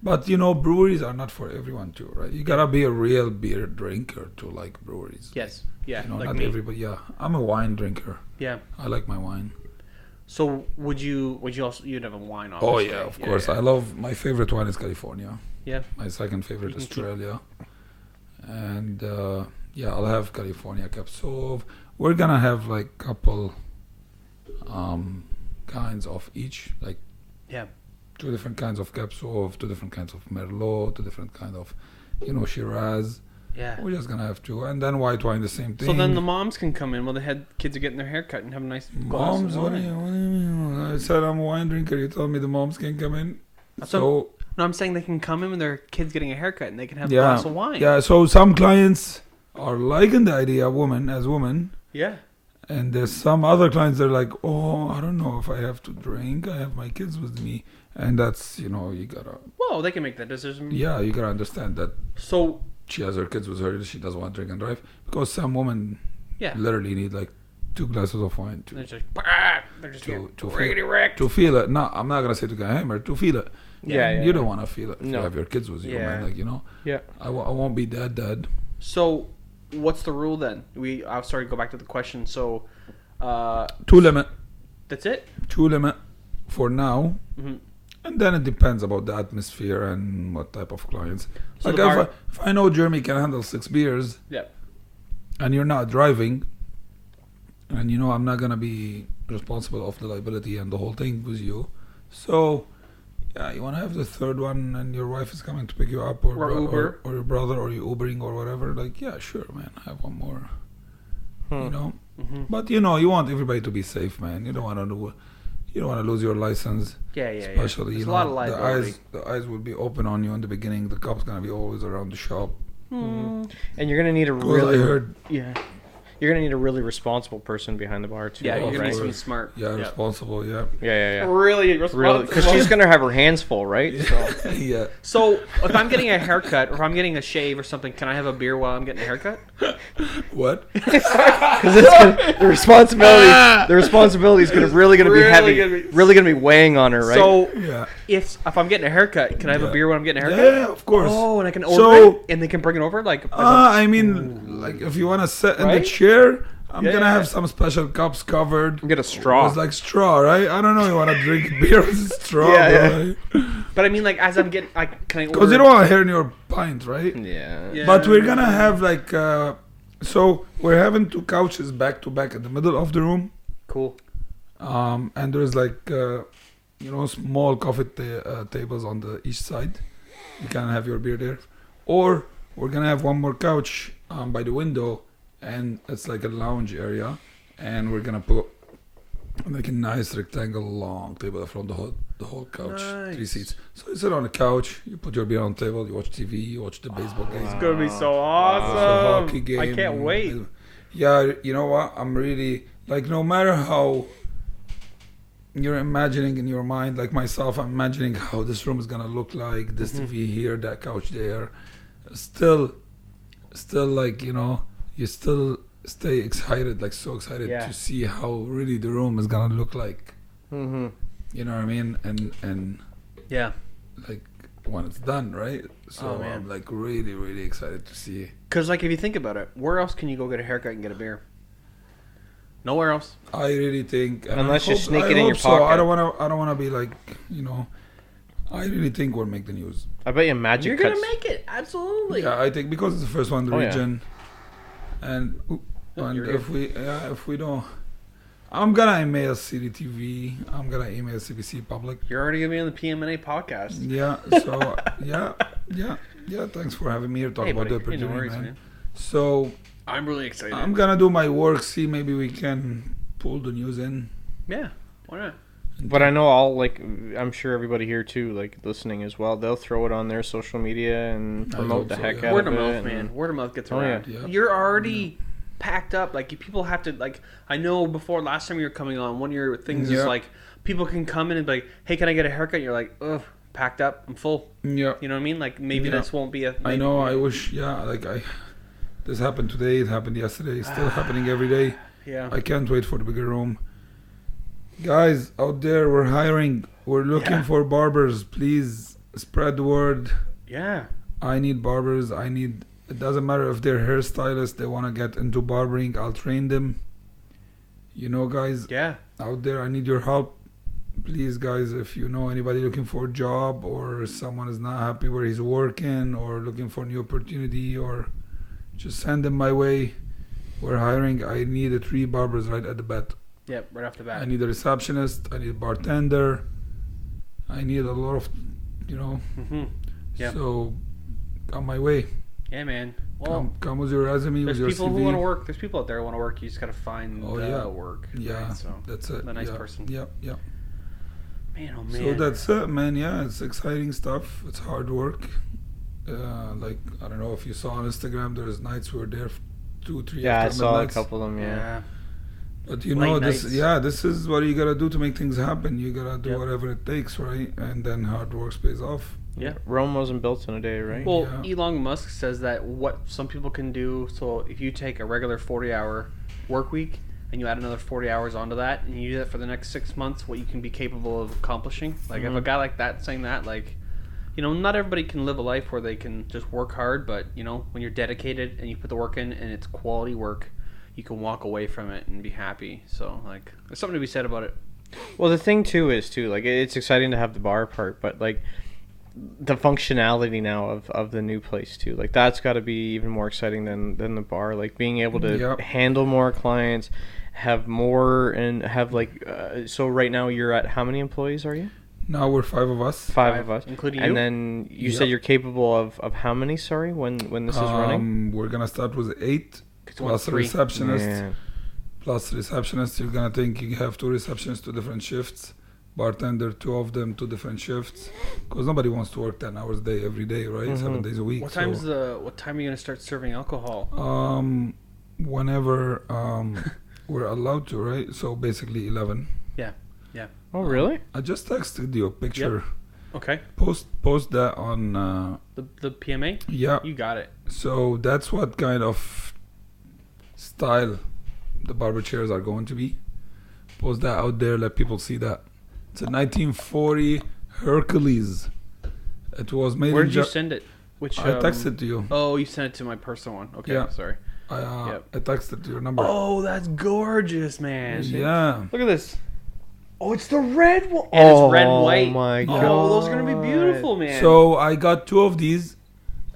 But breweries are not for everyone too, right? You gotta be a real beer drinker to like breweries. Yes. Yeah. Like not me. everybody. Yeah, I'm a wine drinker. Yeah. I like my wine. So would you also you'd have a wine on? Oh yeah, of course. I love my favorite wine is California. Yeah. My second favorite You can Australia, and I'll have California Capsov. We're gonna have like couple kinds of each, like Yeah. 2 different kinds of Capsov, 2 different kinds of Merlot, 2 different kind of Shiraz. Yeah. We're just gonna have 2, and then white wine the same thing. So then the moms can come in while the kids are getting their hair cut and have a nice glass moms. of What do wine. you mean? I said I'm a wine drinker. You told me the moms can come in. So no, I'm saying they can come in with their kids getting a haircut and they can have a Yeah. glass of wine. Yeah, so some clients are liking the idea of women, Yeah. and there's some other clients that are like, oh, I don't know if I have to drink. I have my kids with me, and that's you gotta Well, they can make that decision. you gotta understand that So she has her kids with her. She doesn't want to drink and drive because some women yeah, literally need like 2 glasses of wine they're to just bah! They're just to getting to riggedy feel, wrecked. to feel it. No, I'm not gonna say to get hammered. To feel it. Yeah, You don't want to feel it if No. you have your kids with you, Yeah. man. Like Yeah. I won't be that dead. So what's the rule then? I'm sorry, go back to the question. So 2 limit. that's it. 2 limit for now. Mm-hmm. And then it depends about the atmosphere and what type of clients. So Like the bar- if I know Jeremy can handle 6 beers Yeah. and you're not driving, and I'm not gonna be responsible of the liability and the whole thing with you. So yeah, you wanna have the 3rd one and your wife is coming to pick you up or Uber. or your brother or you Ubering or whatever, like yeah, sure man, have one more. Mm-hmm. But you want everybody to be safe, man. You don't wanna lose your license. Yeah. Especially, There's a lot of liability. the eyes will be open on you in the beginning. The cop's gonna be always around the shop. And you're gonna need a 'Cause I really heard, you're gonna need a really responsible person behind the bar too. Yeah, Oh, you're gonna right? need someone smart. responsible, yeah, Yeah. Really Really, because she's gonna have her hands full, right? So yeah. So if I'm getting a haircut or if I'm getting a shave or something, can I have a beer while I'm getting a haircut? What? because the responsibility is really gonna be Really heavy, gonna be- really gonna be weighing on her, right? So Yeah, if I'm getting a haircut, can I have a Yeah. beer when I'm getting a haircut? yeah, of course. Oh, and I can order So- it, and they can bring it over like. I mean, like if you wanna sit in the Right? chair, I'm Yeah, gonna yeah. have some special cups covered. get a straw. It's like straw, right? I don't know. You wanna drink beer with straw, Yeah, right? But I mean, like as I'm getting, like, can I order? Because you don't want hair in your pint, right? yeah. Yeah. But we're gonna have like, so we're having 2 couches back to back in the middle of the room. Cool. And there's like small coffee tables on the each side. You can have your beer there, or we're gonna have one more couch by the window, and it's like a lounge area, and we're gonna put like a nice rectangle long table from the whole couch, 3 Nice. seats. So you sit on the couch, you put your beer on the table, you watch TV, you watch the baseball games, It's gonna be so watch the awesome. hockey game. I can't wait. Yeah, you know what? I'm really like, no matter how you're imagining in your mind, like myself, I'm imagining how this room is gonna look like, this TV here, that couch there. Still like, you still stay excited, like so excited Yeah. to see how really the room is gonna look like. Mm-hmm. You know what I mean? And Yeah. like when it's done, right? So Oh, man. I'm like really, really excited to see. Because, like, if you think about it, where else can you go get a haircut and get a beer? Nowhere else. I really think, and Unless I you hope- sneak I it in hope your so. I pocket. don't wanna be like, you know. I really think we'll make the news. I bet you Magic You're cuts. going to make it. Absolutely. Yeah, I think because it's the first one in the Oh, yeah. region, and you're if we don't, I'm gonna email CDTV. I'm gonna email CBC Public. You're already going to be on the PM&A podcast. Yeah. So yeah. Thanks for having me here to talk Hey, about buddy. the Hey, no opportunity, worries, man. man. So I'm really excited. I'm gonna do my work. See, maybe we can pull the news in. Yeah. Why not? But I know I'm sure everybody here too, like listening as well, they'll throw it on their social media and I promote hope the so, heck yeah. out Word of of it. mouth, and- man. Word of mouth gets Oh, around. yeah. You're already packed up. Like, people have to, like, I know before last time you were coming on, one of your things is Yeah. like, people can come in and be like, hey, can I get a haircut? And you're like, ugh, packed up. I'm full. Yeah. You know what I mean? Like, maybe Yeah. this won't be a. I know. I wish. Yeah. This happened today. It happened yesterday. It's still happening every day. Yeah. I can't wait for the bigger room. Guys out there, we're hiring. We're looking Yeah. for barbers. Please spread the word. Yeah. I need barbers. It doesn't matter if they're hairstylists. They want to get into barbering. I'll train them. You know, guys Yeah. out there, I need your help. Please, guys, if you know anybody looking for a job or someone is not happy where he's working or looking for a new opportunity, or just send them my way. We're hiring. I need 3 barbers right at the bat. Yep. Right off the bat. I need a receptionist. I need a bartender. I need a lot of, you know. Mm-hmm. Yeah. So, come my way. Yeah, man. Well, Come with your resume, there's with your people CV. who want to work. There's people out there who want to work. You just got to find Oh, the yeah. work. Yeah, Right? So, that's it. the nice yeah. person. Yeah, yeah. man, oh, man. So that's it, man. Yeah, it's exciting stuff. It's hard work. Like, I don't know if you saw on Instagram, there's nights we were there 2-3 Yeah, I after saw a midnights. couple of them, yeah. Yeah. But you Late know, nights. this is what you gotta do to make things happen. You gotta do Yep. whatever it takes, right? And then hard work pays off. Yeah. Rome wasn't built in a day, right? Well, Yeah. Elon Musk says that what some people can do. So if you take a regular 40-hour work week and you add another 40 hours onto that, and you do that for the next 6 months, what you can be capable of accomplishing. Like, if a Mhm. guy like that saying that, like, you know, not everybody can live a life where they can just work hard, but, you know, when you're dedicated and you put the work in and it's quality work, you can walk away from it and be happy. So, like, there's something to be said about it. Well, the thing too is like it's exciting to have the bar part, but like the functionality now of the new place too, like that's got to be even more exciting than the bar. Like being able to Yep. handle more clients, have more, and have like so right now you're at how many employees are you? Now we're 5 of us. Five of us, including you. and then you Yep. said you're capable of how many? Sorry, when this is running. We're gonna start with 8 'Cause you want plus a 3. receptionist. Man. Plus receptionist, you're gonna think you have 2 receptionists, 2 different shifts. Bartender, 2 of them, 2 different shifts. Because nobody wants to work 10 hours a day every day, right? Mhm. 7 days a week. What so, time are you gonna start serving alcohol? whenever we're allowed to, right? So basically 11. Oh really? I just texted you a picture. Okay. Post that on. The PMA? Yeah. You got it. So that's what kind of style the barber chairs are going to be. Post that out there. Let people see that. It's a 1940 Hercules. It was made Where in did you send it? Which I texted to you. Oh, you sent it to my personal one. Okay, Yeah. sorry. I texted to your number. Oh, that's gorgeous, man. Yeah. Look at this. Oh, it's the red one. And it's red and white. Oh my god. Oh, those are gonna be beautiful, man. So I got 2 of these,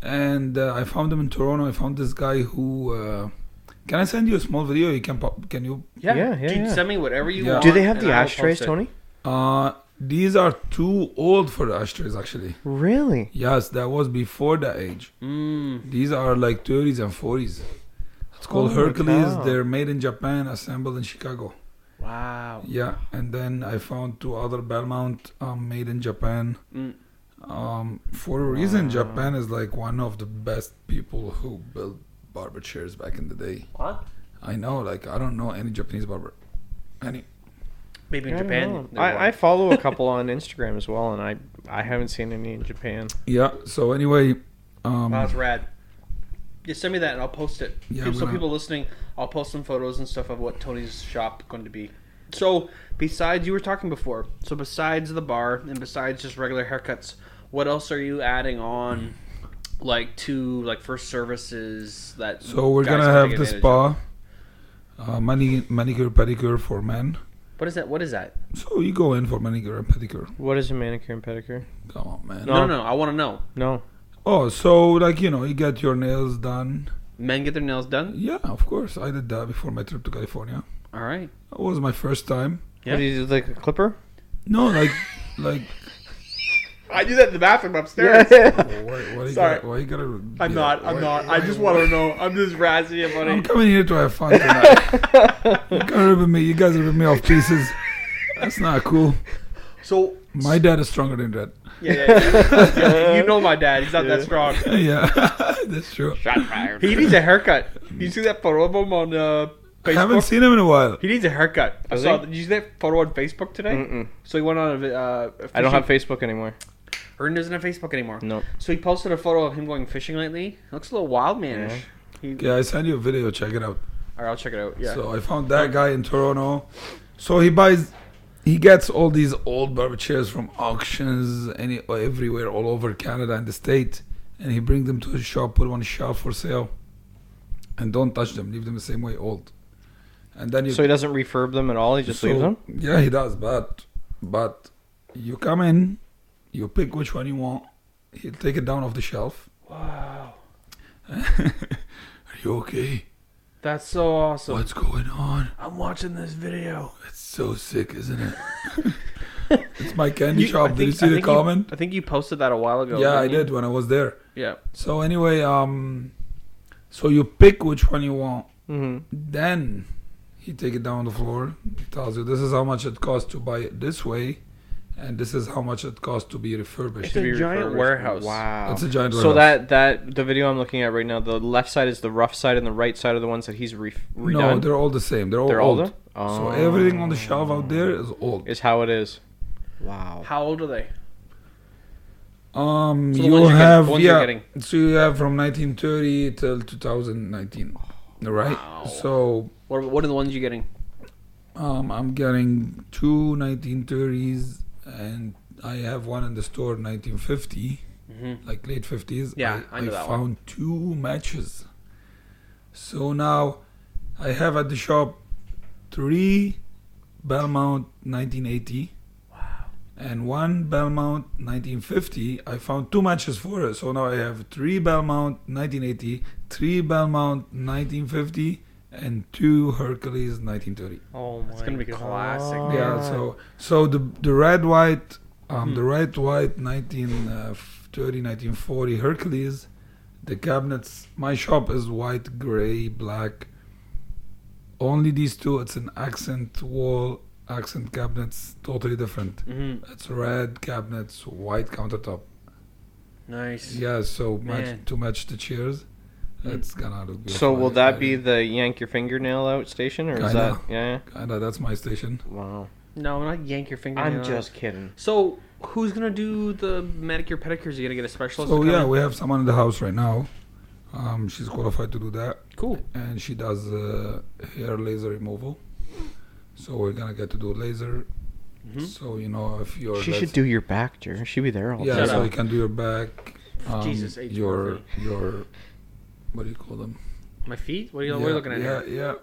and I found them in Toronto. I found this guy who. Can I send you a small video? You can pop. Can you? Yeah, Dude, yeah. send me whatever you Yeah. want. Do they have and the I will ashtrays, post it. Tony? These are too old for the ashtrays, actually. Really? Yes, that was before that age. These are like 30s and 40s. It's called Holy Hercules. cow. They're made in Japan, assembled in Chicago. Wow. Yeah, and then I found 2 other Belmont made in Japan. For a reason, Wow. Japan is like one of the best people who built barber chairs back in the day. What? I know, like I don't know any Japanese barber. Any. Maybe in I don't Japan. know. they're I one. follow a couple on Instagram as well, and I haven't seen any in Japan. Yeah. So anyway, Wow, that's rad. Yeah, send me that and I'll post it. Yeah, so I'm gonna- people listening, I'll post some photos and stuff of what Tony's shop going to be. So, besides, you were talking before, so besides the bar and besides just regular haircuts, what else are you adding on, like, for services that So we're guys gonna can have take the advantage spa, manicure, pedicure for men. of? What is that? So you go in for manicure and pedicure. What is a manicure and pedicure? Come on, man. No, I want to know. No. Oh, so like you get your nails done. Men get their nails done? Yeah, of course. I did that before my trip to California. All right. That was my first time. Yeah. What do you do, like a clipper? No, like. I do that in the bathroom upstairs. Why Sorry. Why you gotta? I'm not. I just want to know. I'm just razzing it, buddy. I'm coming here to have fun tonight. You can't rip me. You guys are ripping me off pieces. That's not cool. So My dad is stronger than that. yeah, you know my dad. He's not that strong. Yeah, that's true. Shot fired. He needs a haircut. Did you see that photo of him on Facebook? I haven't seen him in a while. He needs a haircut. Does Did you see that photo on Facebook today? Mm-mm. So he went on a I don't have Facebook anymore. Ernie doesn't have Facebook anymore. Nope. So he posted a photo of him going fishing lately. Looks a little wild manish. Yeah, I sent you a video. Check it out. All right, I'll check it out. Yeah. So I found that guy in Toronto. So he gets all these old barber chairs from auctions everywhere, all over Canada and the state, and he brings them to his shop, put them on his shelf for sale, and don't touch them. Leave them the same way, old. And then So he doesn't refurb them at all. He just leaves them. Yeah, he does. But you come in, you pick which one you want. He'll take it down off the shelf. Wow. Are you okay? That's so awesome. What's going on? I'm watching this video. It's so sick, isn't it? It's my candy shop. Did you see the comment? I think you posted that a while ago. Yeah, I didn't you? did when I was there. Yeah. So anyway, so you pick which one you want. Mm-hmm. Then he take it down on the floor. He tells you this is how much it costs to buy it this way, and this is how much it costs to be refurbished. It's a giant warehouse. Wow. It's a giant So warehouse. that the video I'm looking at right now, the left side is the rough side, and the right side are the ones that he's redone. No, they're all the same. They're all They're old. older? So Oh. everything on the shelf out there is old. Is how it is. Wow. How old are they? So the you ones you're have getting- the ones you're getting. So you have from 1930 till 2019, right? Wow. So What are the ones you're getting? I'm getting two 1930s, and I have one in the store 1950, like late 50s. Yeah, I know that one. found two matches. So now I have at the shop 3 Belmont 1980. And one Belmont 1950, I found two matches for it. So now I have 3 Belmont 1980, 3 Belmont 1950, and 2 Hercules 1930. Oh my! It's gonna be classic. Yeah. So the red white, the red white 1930 1940 Hercules, the cabinets. My shop is white, gray, black. Only these two. It's an accent wall. Accent cabinets, totally different. It's red cabinets, white countertop. Nice. Yeah, so Man. to match the chairs, it's gonna look good. So will that be the yank your fingernail out station, or is Kinda. that? Yeah. Kinda, that's my station. Wow. No, not yank your finger. I'm just kidding. So who's gonna do the manicure pedicures? You gonna get a specialist? So to come yeah, in? we have someone in the house right now. She's qualified to do that, Cool. and she does hair laser removal. So we're gonna get to do laser. So if you're She should do your back, Jer. She'd be there all Yeah, day. so you can do your back. Jesus, H. your Murphy. what do you call them? My feet? What are you looking at Yeah, here? yeah.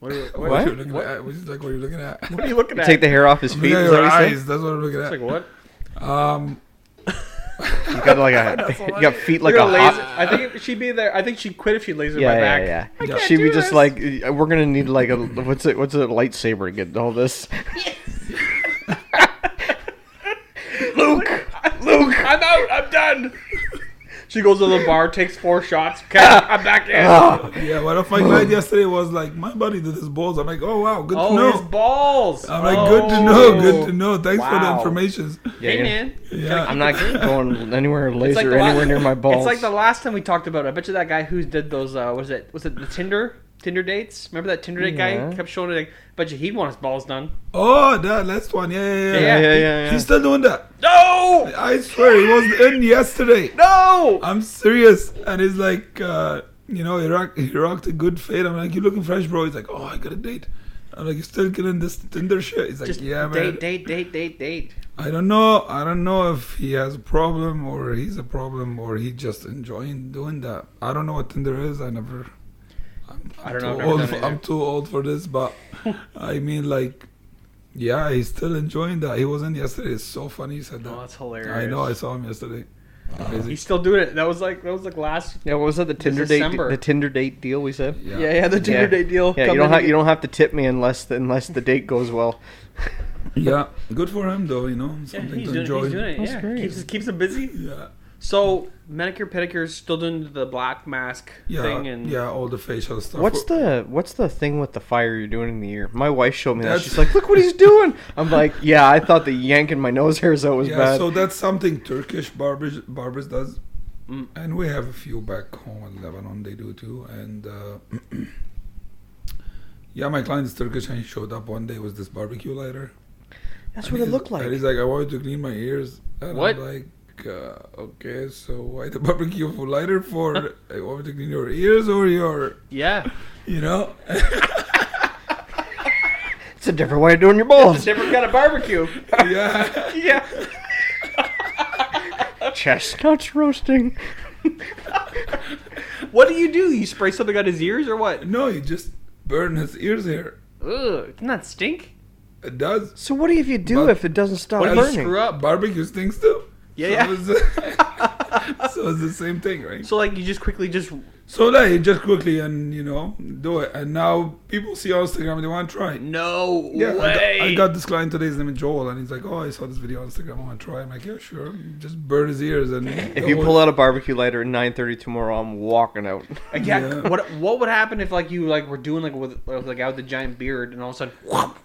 What are you, What? What? You're looking at? What is like what you're looking at? what are you looking at? Take the hair off his feet. Look at Is that your what you're saying? eyes. That's what I'm looking It's at. like what? You got like you got feet like You're a gonna laser. hot. I think she'd be there. I think she'd quit if she lasered Yeah, my yeah, back. yeah. I can't She'd be do just this. like, we're gonna need like a what's a lightsaber to get all this. Luke, I'm out. I'm done. She goes to the bar, takes 4 shots. Okay, I'm back in. Yeah, one of my clients yesterday was like, my buddy did his balls. I'm like, oh wow, good to Oh, his know. balls. I'm like, good to know, good to know. Thanks for the Wow. information. Yeah, Hey, yeah. man. Yeah. I'm not going anywhere It's like laser the anywhere near my balls. It's like the last time we talked about it. I bet you that guy who did those, was it the Tinder dates? Remember that Tinder date guy? Yeah. He kept showing it. Like, bet you he'd want his balls done. Oh, that last one. Yeah. Yeah. He's still doing that. No! I swear, he was in yesterday. No! I'm serious. And he's like, he rocked a good fade. I'm like, you looking fresh, bro. He's like, oh, I got a date. I'm like, you still killing this Tinder shit? He's like, Just yeah, man. date. I don't know if he has a problem or he's a problem or he just enjoying doing that. I don't know what Tinder is. I don't know. I've never done it either. I'm too old for this, but I mean, like, yeah, he's still enjoying that. He was in yesterday. It's so funny he said that. Oh, that's hilarious. I know. I saw him yesterday. Crazy. He's still doing it. That was like last. Yeah, what was that? The Tinder date. December. The Tinder date deal we said. Yeah, the Tinder date deal. Yeah, you don't have to tip me unless the date goes well. Yeah, good for him though. You know, Yeah, something he's to enjoy. doing it. That's Yeah, great. keeps him busy. Yeah. So manicure pedicure still doing the black mask thing and all the facial stuff. What's the thing with the fire you're doing in the ear? My wife showed me that. That's- She's like, look what he's doing. I'm like, yeah, I thought the yanking my nose hairs out was yeah, bad. so that's something Turkish barbers does, Mm. and we have a few back home in Lebanon. They do too, and yeah, my client is Turkish, and he showed up one day with this barbecue lighter. That's And what it he's- looked like. And he's like, I wanted to clean my ears. And What? I'm like, okay, so why the barbecue lighter for? I want to clean your ears or your, yeah. you know? It's a different way of doing your It's a balls. different kind of barbecue. Yeah. Yeah. Chestnuts roasting. What do? You spray something on his ears or what? No, you just burn his ears here. Ugh, doesn't that stink? It does. So what if you do But- if it doesn't stop What if you burning? screw up? Barbecue stinks too. Yeah, so It's, so it's the same thing, right? So like you just quickly just So like, just quickly and, you know, do it. And now people see on Instagram and they want to try it. no Yeah, way. I got this client today. His name is Joel, and he's like, "Oh, I saw this video on Instagram. I want to try." I'm like, "Yeah, sure." Just burn his ears, and If you pull out a barbecue lighter at 9:30 tomorrow, I'm walking out. Yeah. Yeah. What would happen if like you like were doing like with like out with the giant beard and all of a sudden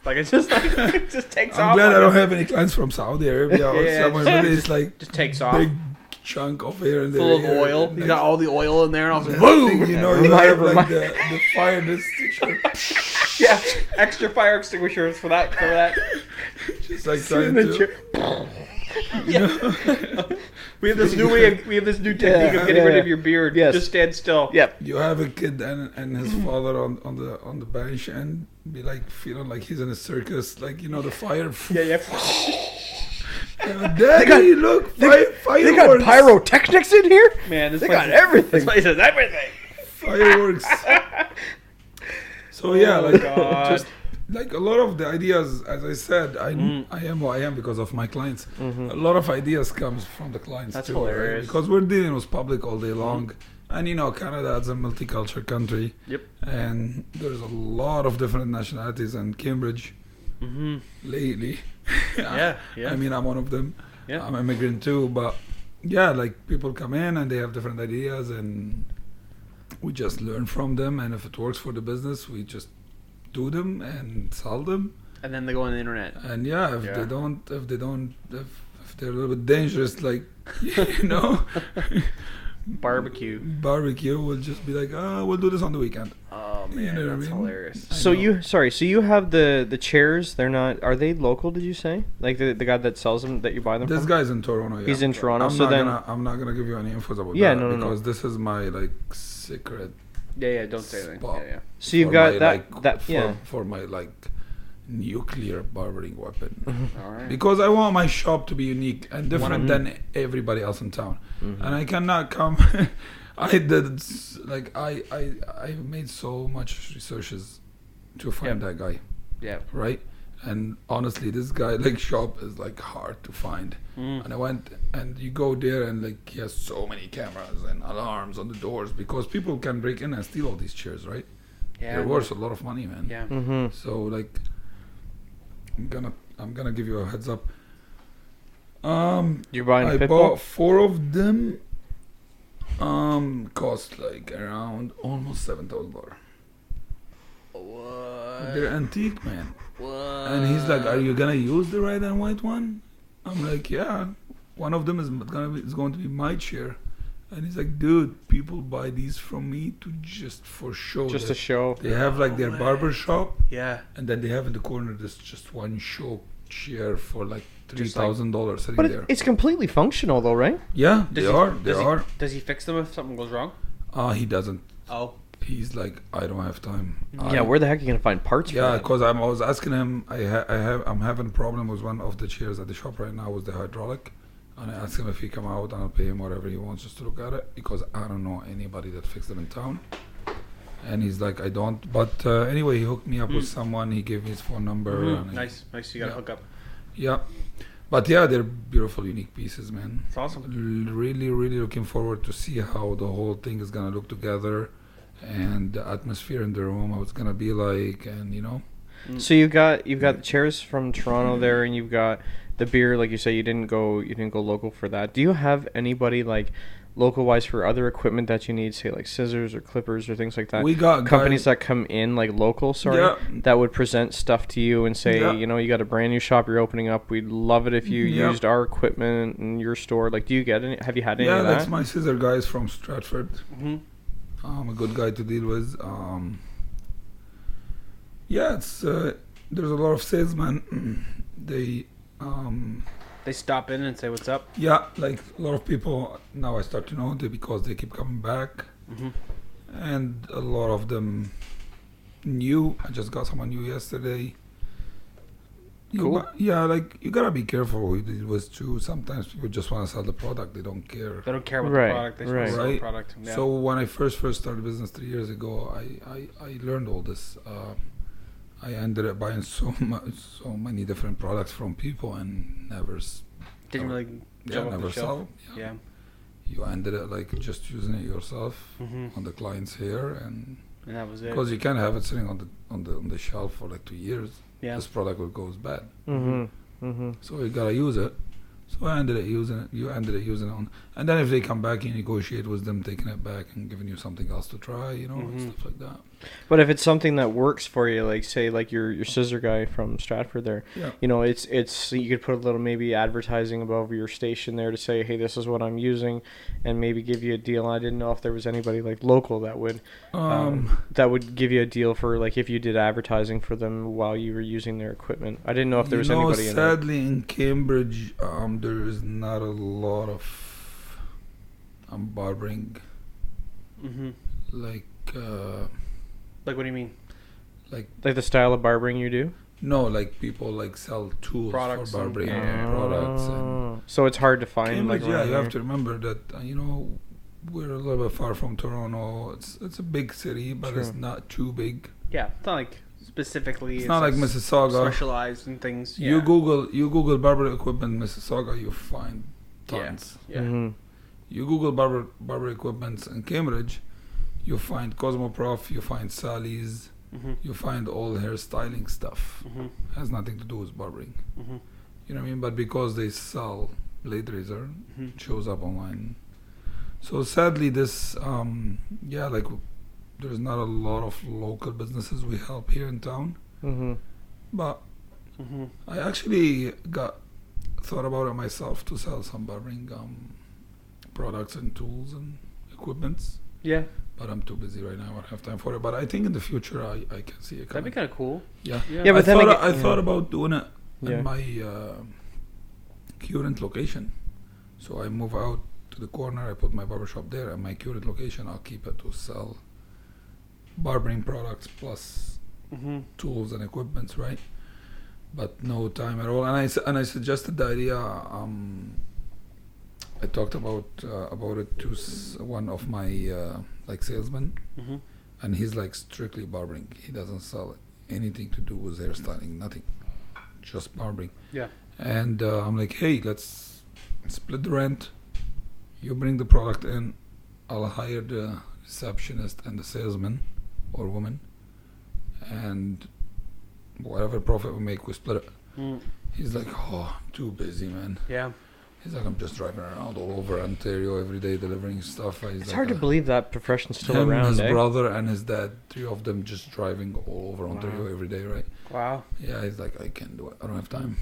like it's just like it just takes off. I'm glad on I don't you. have any clients from Saudi Arabia or Yeah, somewhere, but it's like Just takes off. big chunk of hair in Full of their ear. oil. And You next got all the oil in there and all of a thing, sudden boom. you know, you Remind- have like remind- the fire extinguisher, Yeah, extra fire extinguishers for that. just like Sit in trying the to. chair. We have this new way. We have this new technique of getting rid of your beard. Yes. Just stand still. Yep. You have a kid and his father on the bench and be like feeling like he's in a circus, like, you know, the fire. Yeah. Daddy, look, They got fireworks. pyrotechnics in here? Man, this They place got is- everything. This place is everything. Fireworks. So yeah, Oh, like God. just like a lot of the ideas, as I said, I Mm. am who I am because of my clients. Mm-hmm. A lot of ideas comes from the clients That's too, hilarious. right? Because we're dealing with public all day long, and you know Canada is a multicultural country. Yep. And there's a lot of different nationalities in Cambridge Mm-hmm. lately. Yeah. I mean, I'm one of them. Yeah. I'm immigrant too, but yeah, like people come in and they have different ideas, and we just learn from them. And if it works for the business, we just do them and sell them. And then they go on the internet. And yeah, if Yeah. they don't, if they're a little bit dangerous, like you know, Barbecue. barbecue, we'll just be like, we'll do this on the weekend. Oh You man, know what I that's mean? hilarious. I So know. you have the chairs, they're not, are they local, did you say? Like the guy that sells them, that you buy them This from? guy's in Toronto. Yeah. He's in Toronto, I'm so not then, I'm not gonna give you any info about Yeah, that no, no, no. because this is my like secret. Yeah. Don't say anything. Spot. Yeah. so you've for got my, that, like, that, for, yeah. for my like nuclear barbering weapon. All right. Because I want my shop to be unique and different Wanna- than everybody else in town, Mhm. and I cannot come. I did like I made so much researches to find Yep. that guy, Yeah. right? And honestly, this guy like shop is like hard to find. Mm. And I went and you go there and like he has so many cameras and alarms on the doors because people can break in and steal all these chairs, right? Yeah. They're worth a lot of money, man. Yeah. Mm-hmm. So like, I'm gonna give you a heads up. You're buying I Pitbull? bought 4 of them. Cost like around almost $7,000. What? They're antique, man. What? And he's like, "Are you gonna use the red and white one?" I'm like, "Yeah." One of them is going to be my chair. And he's like, "Dude, people buy these from me to just for show. Just They- a show. They have like their No way. barber shop, Yeah. and then they have in the corner this just one show chair for like Just like- $3,000 sitting But there. it's completely functional though, right? Yeah, Does they he- are. They does he- are. Does he fix them if something goes wrong? He doesn't. Oh. he's like, I don't have time. Yeah, where the heck are you gonna find parts for Yeah, that? because I was asking him. I'm having a problem with one of the chairs at the shop right now with the hydraulic, and I asked him if he come out and I'll pay him whatever he wants just to look at it because I don't know anybody that fixed them in town. And he's like, I don't. But anyway, he hooked me up with someone. He gave me his phone number. And Nice. You got to hook up. Yeah. But yeah, they're beautiful, unique pieces, man. It's awesome. Really, really looking forward to see how the whole thing is gonna look together, and the atmosphere in the room, how it's gonna be like, and you know. So you've got the chairs from Toronto there, and you've got the beer. Like you say, you didn't go local for that. Do you have anybody like local wise for other equipment that you need, say like scissors or clippers or things like that? We got companies that come in like local, that would present stuff to you and say, you know, you got a brand new shop you're opening up. We'd love it if you used our equipment in your store. Like, do you get any? Have you had any of that? Yeah, that's my scissor guys from Stratford. A good guy to deal with. Yeah, it's there's a lot of salesmen. They stop in and say what's up. Yeah, like a lot of people now I start to know because they keep coming back, and a lot of them new. I just got someone new yesterday. Cool. Yeah, like you gotta be careful who you deal with too. Sometimes people just want to sell the product; they don't care. They don't care about the product. They just want to sell the product. Yeah. So when I first started business 3 years ago, I learned all this. I ended up buying so many different products from people and never sell. Yeah. You ended up like just using it yourself on the client's hair, and that was it. Because you can't have it sitting on the shelf for like 2 years. Yeah. This product will goes bad. So you gotta use it. So I ended up using it. You ended up using it on, and then if they come back, you negotiate with them, taking it back and giving you something else to try, you know, and stuff like that. But if it's something that works for you, like say like your scissor guy from Stratford there, you know, it's you could put a little maybe advertising above your station there to say, hey, this is what I'm using, and maybe give you a deal. I didn't know if there was anybody like local that would give you a deal for like if you did advertising for them while you were using their equipment. I didn't know if there was anybody. Sadly, in Cambridge, there is not a lot of barbering. Like what do you mean? Like the style of barbering you do? No, like people like sell tools products for barbering products. And so it's hard to find. Cambridge, like you have to remember that you know we're a little bit far from Toronto. It's a big city, but it's not too big. Yeah, it's not like specifically. It's not like Mississauga. Specialized in things. You Google barber equipment Mississauga, you find tons. Yeah. You Google barber equipment in Cambridge, you find Cosmoprof, you find Sally's, you find all hairstyling stuff. Has nothing to do with barbering. You know what I mean? But because they sell blade razor, it shows up online. So sadly, this like there's not a lot of local businesses we help here in town. But I actually thought about it myself to sell some barbering products and tools and equipments. Yeah. But I'm too busy right now. I don't have time for it. But I think in the future I can see it coming. That'd be kind of cool. Yeah. But I thought about doing it in my current location. So I move out to the corner. I put my barbershop there, and my current location I'll keep it to sell barbering products plus tools and equipments, right? But no time at all. And I suggested the idea. I talked about it to one of my salesmen, and he's like strictly barbering. He doesn't sell anything to do with hairstyling, nothing, just barbering. Yeah. And I'm like, hey, let's split the rent. You bring the product in. I'll hire the receptionist and the salesman or woman, and whatever profit we make, we split it. He's like, oh, I'm too busy, man. Yeah. He's like, I'm just driving around all over Ontario every day delivering stuff. It's hard to believe that profession's still him, around. His brother and his dad, 3 of them just driving all over Ontario every day, right? Wow. Yeah, he's like, I can't do it. I don't have time.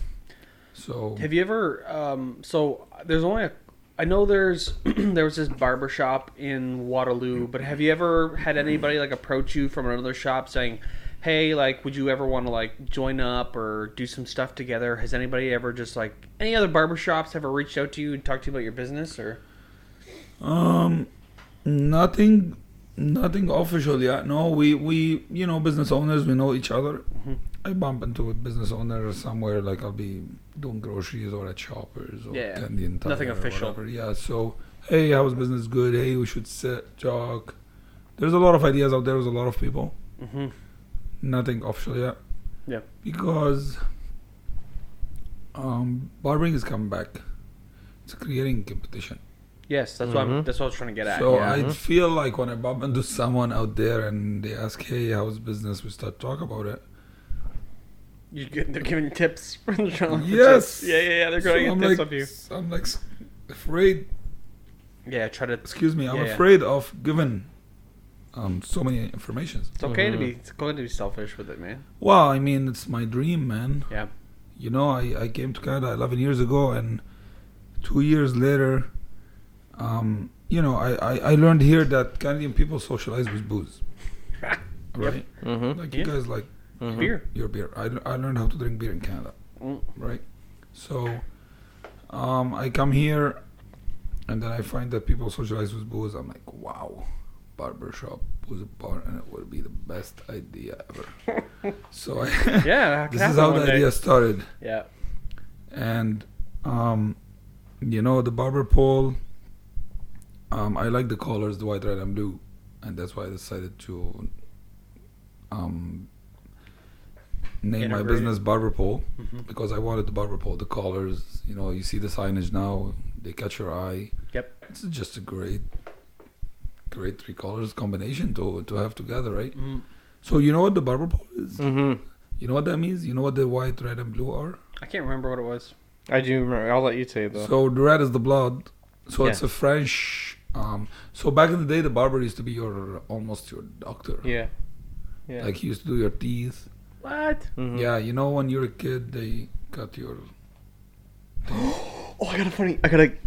So. Have you ever? So there's only I know there was this barber shop in Waterloo, but have you ever had anybody like approach you from another shop saying, hey, like, would you ever want to like join up or do some stuff together? Has anybody ever just like any other barbershops ever reached out to you and talked to you about your business or? Nothing Nothing official yet. No, we business owners, we know each other. Mm-hmm. I bump into a business owner somewhere, like I'll be doing groceries or at Shoppers or Yeah. Candy and Tire Nothing or official. whatever. Yeah, so, hey, how's business? Good. Hey, we should sit, talk. There's a lot of ideas out there. There's a lot of people. Mm-hmm. Nothing official yet. Yeah. Because barbering is coming back. It's creating competition. Yes, that's that's what I was trying to get at. So yeah. I feel like when I bump into someone out there and they ask, hey, how's business? We start talk about it. They're giving tips. Yes. Yeah. They're going to get tips off you. I'm like afraid. Yeah, try to. Excuse me. I'm Yeah. afraid of giving so many informations. It's okay to be. It's going to be selfish with it, man. Well, I mean, it's my dream, man. Yeah. You know, I came to Canada 11 years ago, and 2 years later, I learned here that Canadian people socialize with booze. Right? Mm-hmm. Like you guys like Beer. your beer. I learned how to drink beer in Canada. Right? So, I come here, and then I find that people socialize with booze. I'm like, wow, barbershop was a bar, and it would be the best idea ever. So Yeah. this is how the idea started. Yeah. And the barber pole, I like the colors, the white, red, and blue, and that's why I decided to name my Integrate business Barber Pole, Mm-hmm. because I wanted the barber pole, the colors. You see the signage now, they catch your eye. Yep. It's just a great three colors combination to have together, right? Mm-hmm. So you know what the barber pole is? Mm-hmm. You know what that means? You know what the white, red, and blue are? I can't remember what it was. I do remember. I'll let you say it though. So the red is the blood. So it's Yeah. a French. So back in the day, the barber used to be almost your doctor. Yeah. Yeah. Like he used to do your teeth. What? Mhm. Yeah, when you're a kid, they cut your. Oh, I got a funny.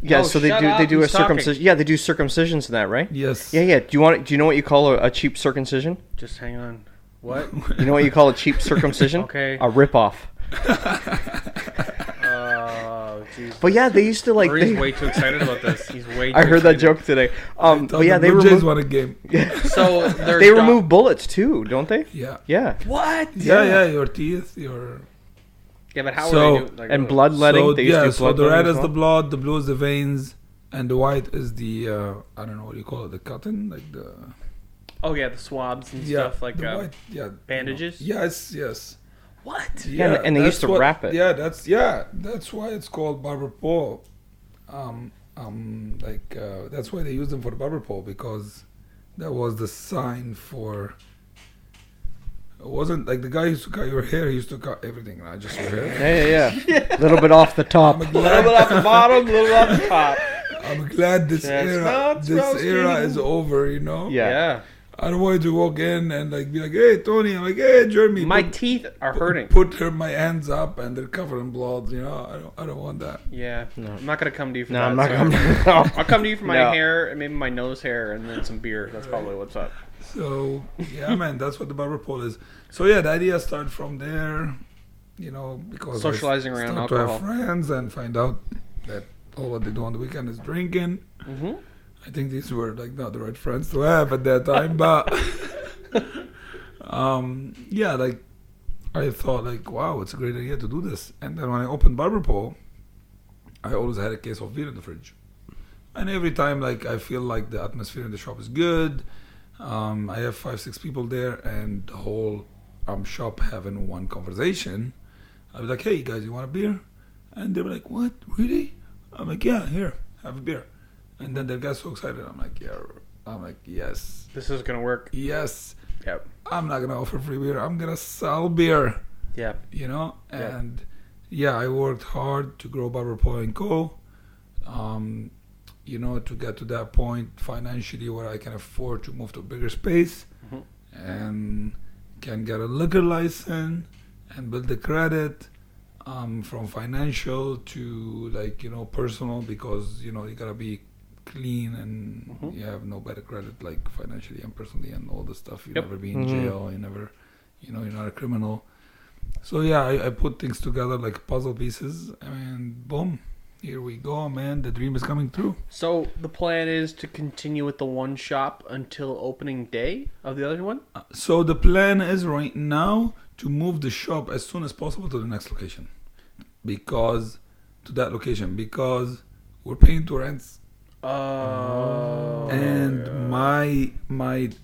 Yeah. Oh, so they shut do. up, They do a he's talking. circumcision. Yeah, they do circumcisions in that, right? Yes. Yeah, yeah. Do you know what you call a cheap circumcision? Just hang on. What? You know what you call a cheap circumcision? Okay. A rip-off. Oh, jeez. But yeah, they used to like. He's They, way too excited about this. He's way. Too I heard that excited. joke today. Thought But yeah, the they Blue Jays remove. won a game. So there's They remove bullets too, don't they? Yeah. Yeah. What? Yeah, your teeth, your. Yeah, but how So- would they do? Like, And bloodletting. So They used to do so the red bloodletting is as the well? blood, the blue is the veins, and the white is the I don't know what you call it, the cotton, like the. Oh yeah, the swabs and Yeah, stuff like the white, yeah. bandages? Yes. What? Yeah, and they used that's to wrap it. Yeah, that's why it's called barber pole. That's why they used them for the barber pole, because that was the sign for. It wasn't like the guy who used to cut your hair. He used to cut everything, not just your hair. Yeah. A little bit off the top. I'm A little bit glad, off the bottom, a little off the top. I'm glad this Chestnuts era roasting. is over. Yeah. I don't want you to walk in and be like, "Hey, Tony." I'm like, "Hey, Jeremy." My teeth are hurting. Put my hands up and they're covered in blood. I don't want that. Yeah. No. I'm not gonna come to you for No, that. I'm not so- coming. I'll come to you for my No. hair and maybe my nose hair and then some beer. That's probably what's up. So yeah, man, that's what the barber pole is. So yeah, the idea started from there, because Socializing I around start to alcohol. have friends and find out that all what they do on the weekend is drinking. Mm-hmm. I think these were not the right friends to have at that time, but I thought wow, it's a great idea to do this. And then when I opened barber pole, I always had a case of beer in the fridge. And every time, I feel like the atmosphere in the shop is good. I have 5-6 people there, and the whole shop having one conversation. I'll be like, "Hey guys, you want a beer?" And they're like, "What? Really?" I'm like, "Yeah, here, have a beer." And then they get so excited. I'm like, "Yeah." I'm like, "Yes, This is gonna work. yes." Yep. I'm not gonna offer free beer. I'm gonna sell beer. Yep. And I worked hard to grow Barber Pole & Co. To get to that point financially where I can afford to move to a bigger space and can get a liquor license and build the credit from financial to personal, because you gotta be clean and you have no better credit financially and personally and all the stuff. You never be in jail. You never, you're not a criminal. So I put things together like puzzle pieces and boom, here we go, man. The dream is coming true. So the plan is to continue with the one shop until opening day of the other one? So the plan is right now to move the shop as soon as possible to the next location. Because we're paying two rents. Oh. And my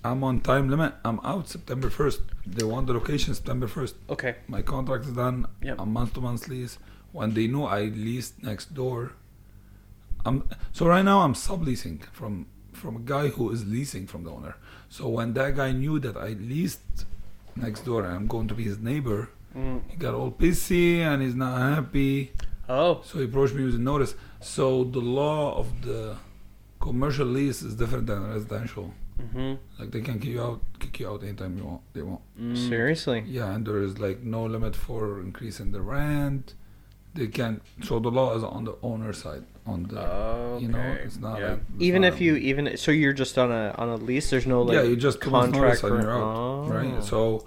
I'm on time limit. I'm out September 1st. They want the location September 1st. Okay. My contract is done. Yep. I'm month-to-month lease. When they know I leased next door, so right now I'm subleasing from a guy who is leasing from the owner. So when that guy knew that I leased next door and I'm going to be his neighbor, he got all pissy and he's not happy. Oh. So he approached me with a notice. So the law of the commercial lease is different than residential. Mm-hmm. Like they can kick you out anytime you want. They won't. Seriously? Yeah, and there is like no limit for increasing the rent. They can't. So the law is on the owner side. On the you know, it's not like it's so you're just on a lease. There's no like you just 2 months notice contract and you're out, right? So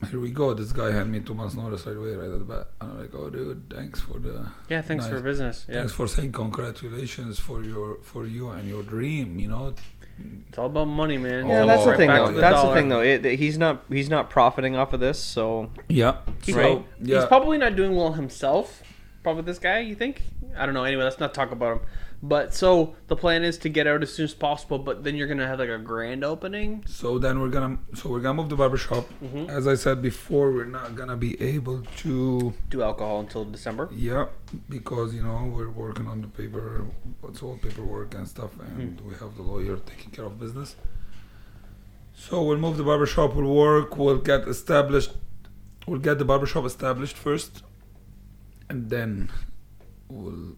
here we go. This guy had me 2 months notice right away, right at the bat. I'm like, oh dude, thanks for the thanks for business. Yeah, thanks for saying congratulations for you and your dream. You know, it's all about money, man. Yeah, Oh, that's the right thing back though. to the That's the dollar. thing though. He's not profiting off of this. So yeah. He's, So yeah, he's probably not doing well himself. Probably this guy, you think? I don't know. Anyway, let's not talk about him. But so the plan is to get out as soon as possible. But then you're gonna have like a grand opening. So then we're gonna move the barbershop. Mm-hmm. As I said before, we're not gonna be able to Do alcohol until December. Yeah, because you know we're working on the paper, what's all paperwork and stuff, and we have the lawyer taking care of business. So we'll move the barbershop. We'll work. We'll get established. We'll get the barbershop established first, and then we'll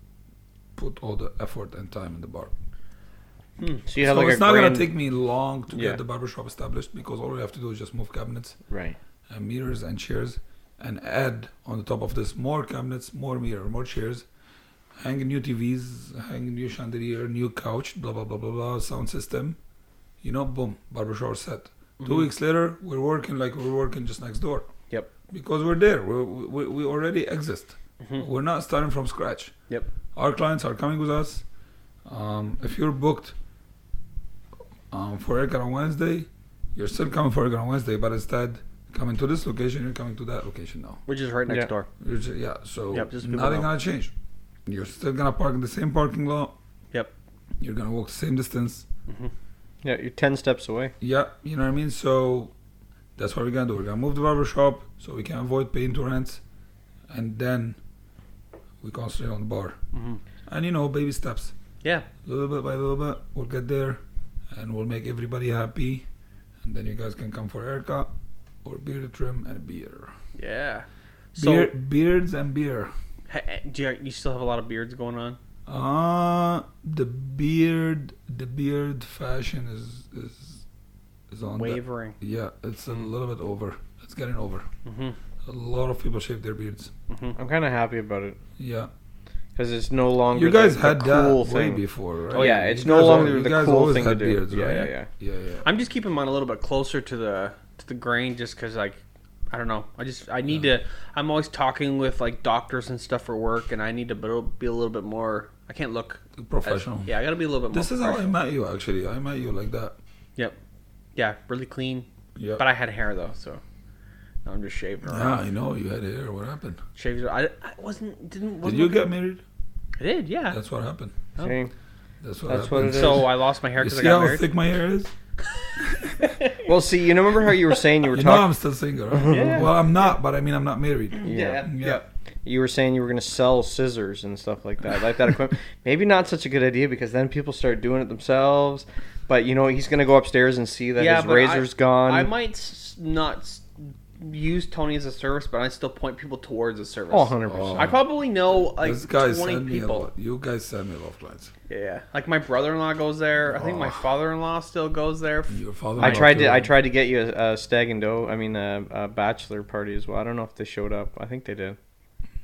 put all the effort and time in the bar. you have So like it's a not grand, gonna take me long to Yeah. get the barbershop established because all we have to do is just move cabinets right. and mirrors and chairs and add on the top of this more cabinets, more mirror, more chairs, hang new TVs, hang new chandelier, new couch, blah blah blah blah blah, sound system. You know, boom, barbershop set. 2 weeks later, we're working like we're working just next door. Yep. Because we're there. We already exist. We're not starting from scratch. Yep. Our clients are coming with us. If you're booked for haircut on Wednesday, you're still coming for haircut on Wednesday, but instead coming to this location, you're coming to that location now. Which is right next Yeah. door. So Yep, just people nothing know. gonna change. You're still gonna park in the same parking lot. Yep. You're gonna walk the same distance. Yeah, you're 10 steps away. Yeah, you know what I mean? So that's what we're gonna do. We're gonna move the barber shop so we can avoid paying two rents, and then we concentrate on the bar. And you know, baby steps. Yeah. Little bit by little bit, we'll get there, and we'll make everybody happy, and then you guys can come for a haircut, or beard trim and beer. Yeah. So Beards and beer. do you still have a lot of beards going on? The beard fashion is on Wavering. Yeah, it's a little bit over. It's getting over. A lot of people shave their beards. I'm kind of happy about it Yeah, because it's no longer you guys the had cool that way thing. before, right? Oh yeah, it's You no guys longer you the guys cool always thing to had do. beards, Yeah, right? yeah. I'm just keeping mine a little bit closer to the grain, just because like I don't know. I need to. I'm always talking with like doctors and stuff for work, and I need to be a little bit more. I can't look Professional. Yeah, I got to be a little bit more. This is how I professional. met you. Actually, I met you like that. Yep. Yeah, really clean. Yeah. But I had hair though, so now I'm just shaving around. Yeah, I know you had hair. What happened? Shaved. I wasn't. Did you get married? I did. Yeah. That's what happened. See? That's what That's happened. what it is. So I lost my hair You because I see got how married. thick my hair is? Well, see, you remember how you were saying you were You know talking. I'm still single, right? Yeah. Well, I'm not, but I mean I'm not married. Yeah. Yeah. You were saying you were going to sell scissors and stuff like that equipment. Maybe not such a good idea because then people start doing it themselves. But you know, he's going to go upstairs and see that his but razor's gone. I might not use Tony as a service, but I still point people towards a service. Oh, 100%. I probably know like This guy 20 sent me a people. lot. You guys send me a lot of clients. Yeah, like my brother-in-law goes there. I think my father-in-law still goes there. Your father. I tried to get you a stag and doe. I mean, a bachelor party as well. I don't know if they showed up. I think they did.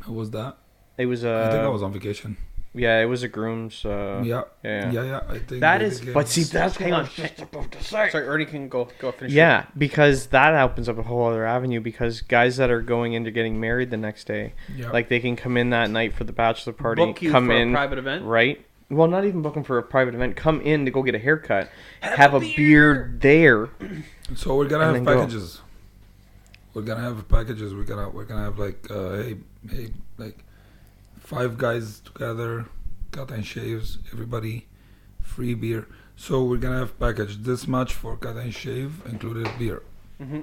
How was that? It was I think I was on vacation. Yeah, it was a groom's. Yeah. I think That they is- became- But see, that's Hang what on. I'm just about to say. Sorry, Ernie can go finish. Yeah, because that opens up a whole other avenue. Because guys that are going into getting married the next day, Yeah. like they can come in that night for the bachelor party, Book you come for in, a private event. right? Well, not even booking for a private event. Come in to go get a haircut, have a beer there. So we're gonna And have then go. packages. We're gonna have packages. We're gonna have like hey, like 5 guys together, cut and shaves, everybody, free beer. So we're gonna have package this much for cut and shave, included beer. Mm-hmm.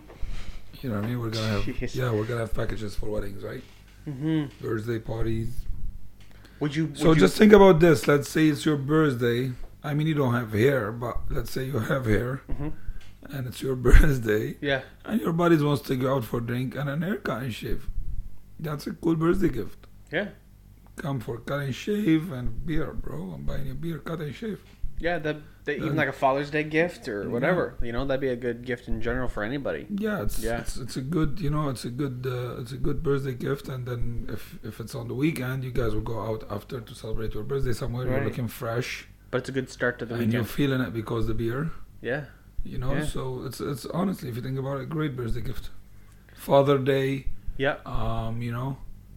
You know what I mean? We're gonna have Jeez. we're gonna have packages for weddings, right? Mm-hmm. Birthday parties. Would Just think about this. Let's say it's your birthday. I mean, you don't have hair, but let's say you have hair, Mhm. and it's your birthday, Yeah. and your buddies wants to go out for a drink and an haircut and shave. That's a cool birthday gift. Yeah. Come for cut and shave and beer, bro. I'm buying you beer, cut and shave. Yeah, that even like a Father's Day gift or whatever. You know, that'd be a good gift in general for anybody. Yeah, it's a good, it's a good birthday gift. And then if it's on the weekend, you guys will go out after to celebrate your birthday somewhere. Right. You're looking fresh, But it's a good start to the and you're weekend. feeling it because the beer. Yeah. Yeah. So it's honestly, if you think about it, a great birthday gift. Father Day, Yeah.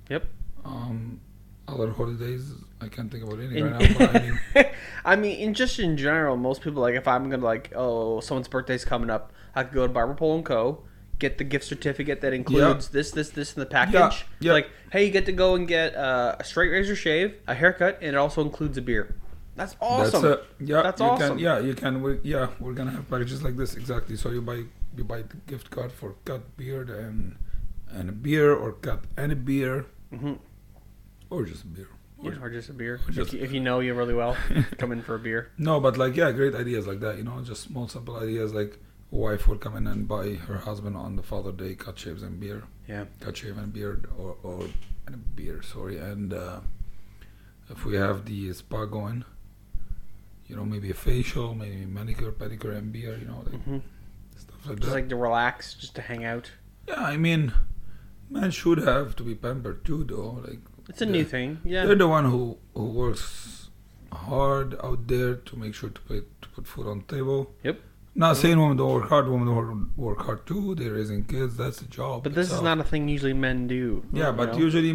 Yep. Other holidays, I can't think about any In- right now. But I mean, I mean, in general, most people, like, if I'm gonna, like, oh, someone's birthday's coming up, I could go to Barber Pole & Co., get the gift certificate that includes this in the package. Yeah. Like, hey, you get to go and get a straight razor shave, a haircut, and it also includes a beer. That's awesome. that's it. Yeah, That's you awesome. You can. We're gonna have packages like this exactly. So you buy the gift card for cut beard and a beer, or cut and a beer, Mm-hmm. or just a beer. Yeah, or just a beer. or just- If you know you really well, come in for a beer. No, but like great ideas like that. Just small simple ideas like a wife will come in and buy her husband on the Father Day cut shaves and beer. Yeah. Cut shave and beard or and a beer. Sorry, and if we have the spa going. Maybe a facial, maybe manicure, pedicure, and beer, like Mm-hmm. stuff like Just that. like to relax, just to hang out. Yeah, I mean, man should have to be pampered too, though. Like It's a new thing. Yeah. they're the one who works hard out there to make sure to put food on the table. Yep. Not saying women don't work hard. Women don't work hard too. They're raising kids. That's a job. But this is itself. not a thing usually men do. Yeah, you but know? usually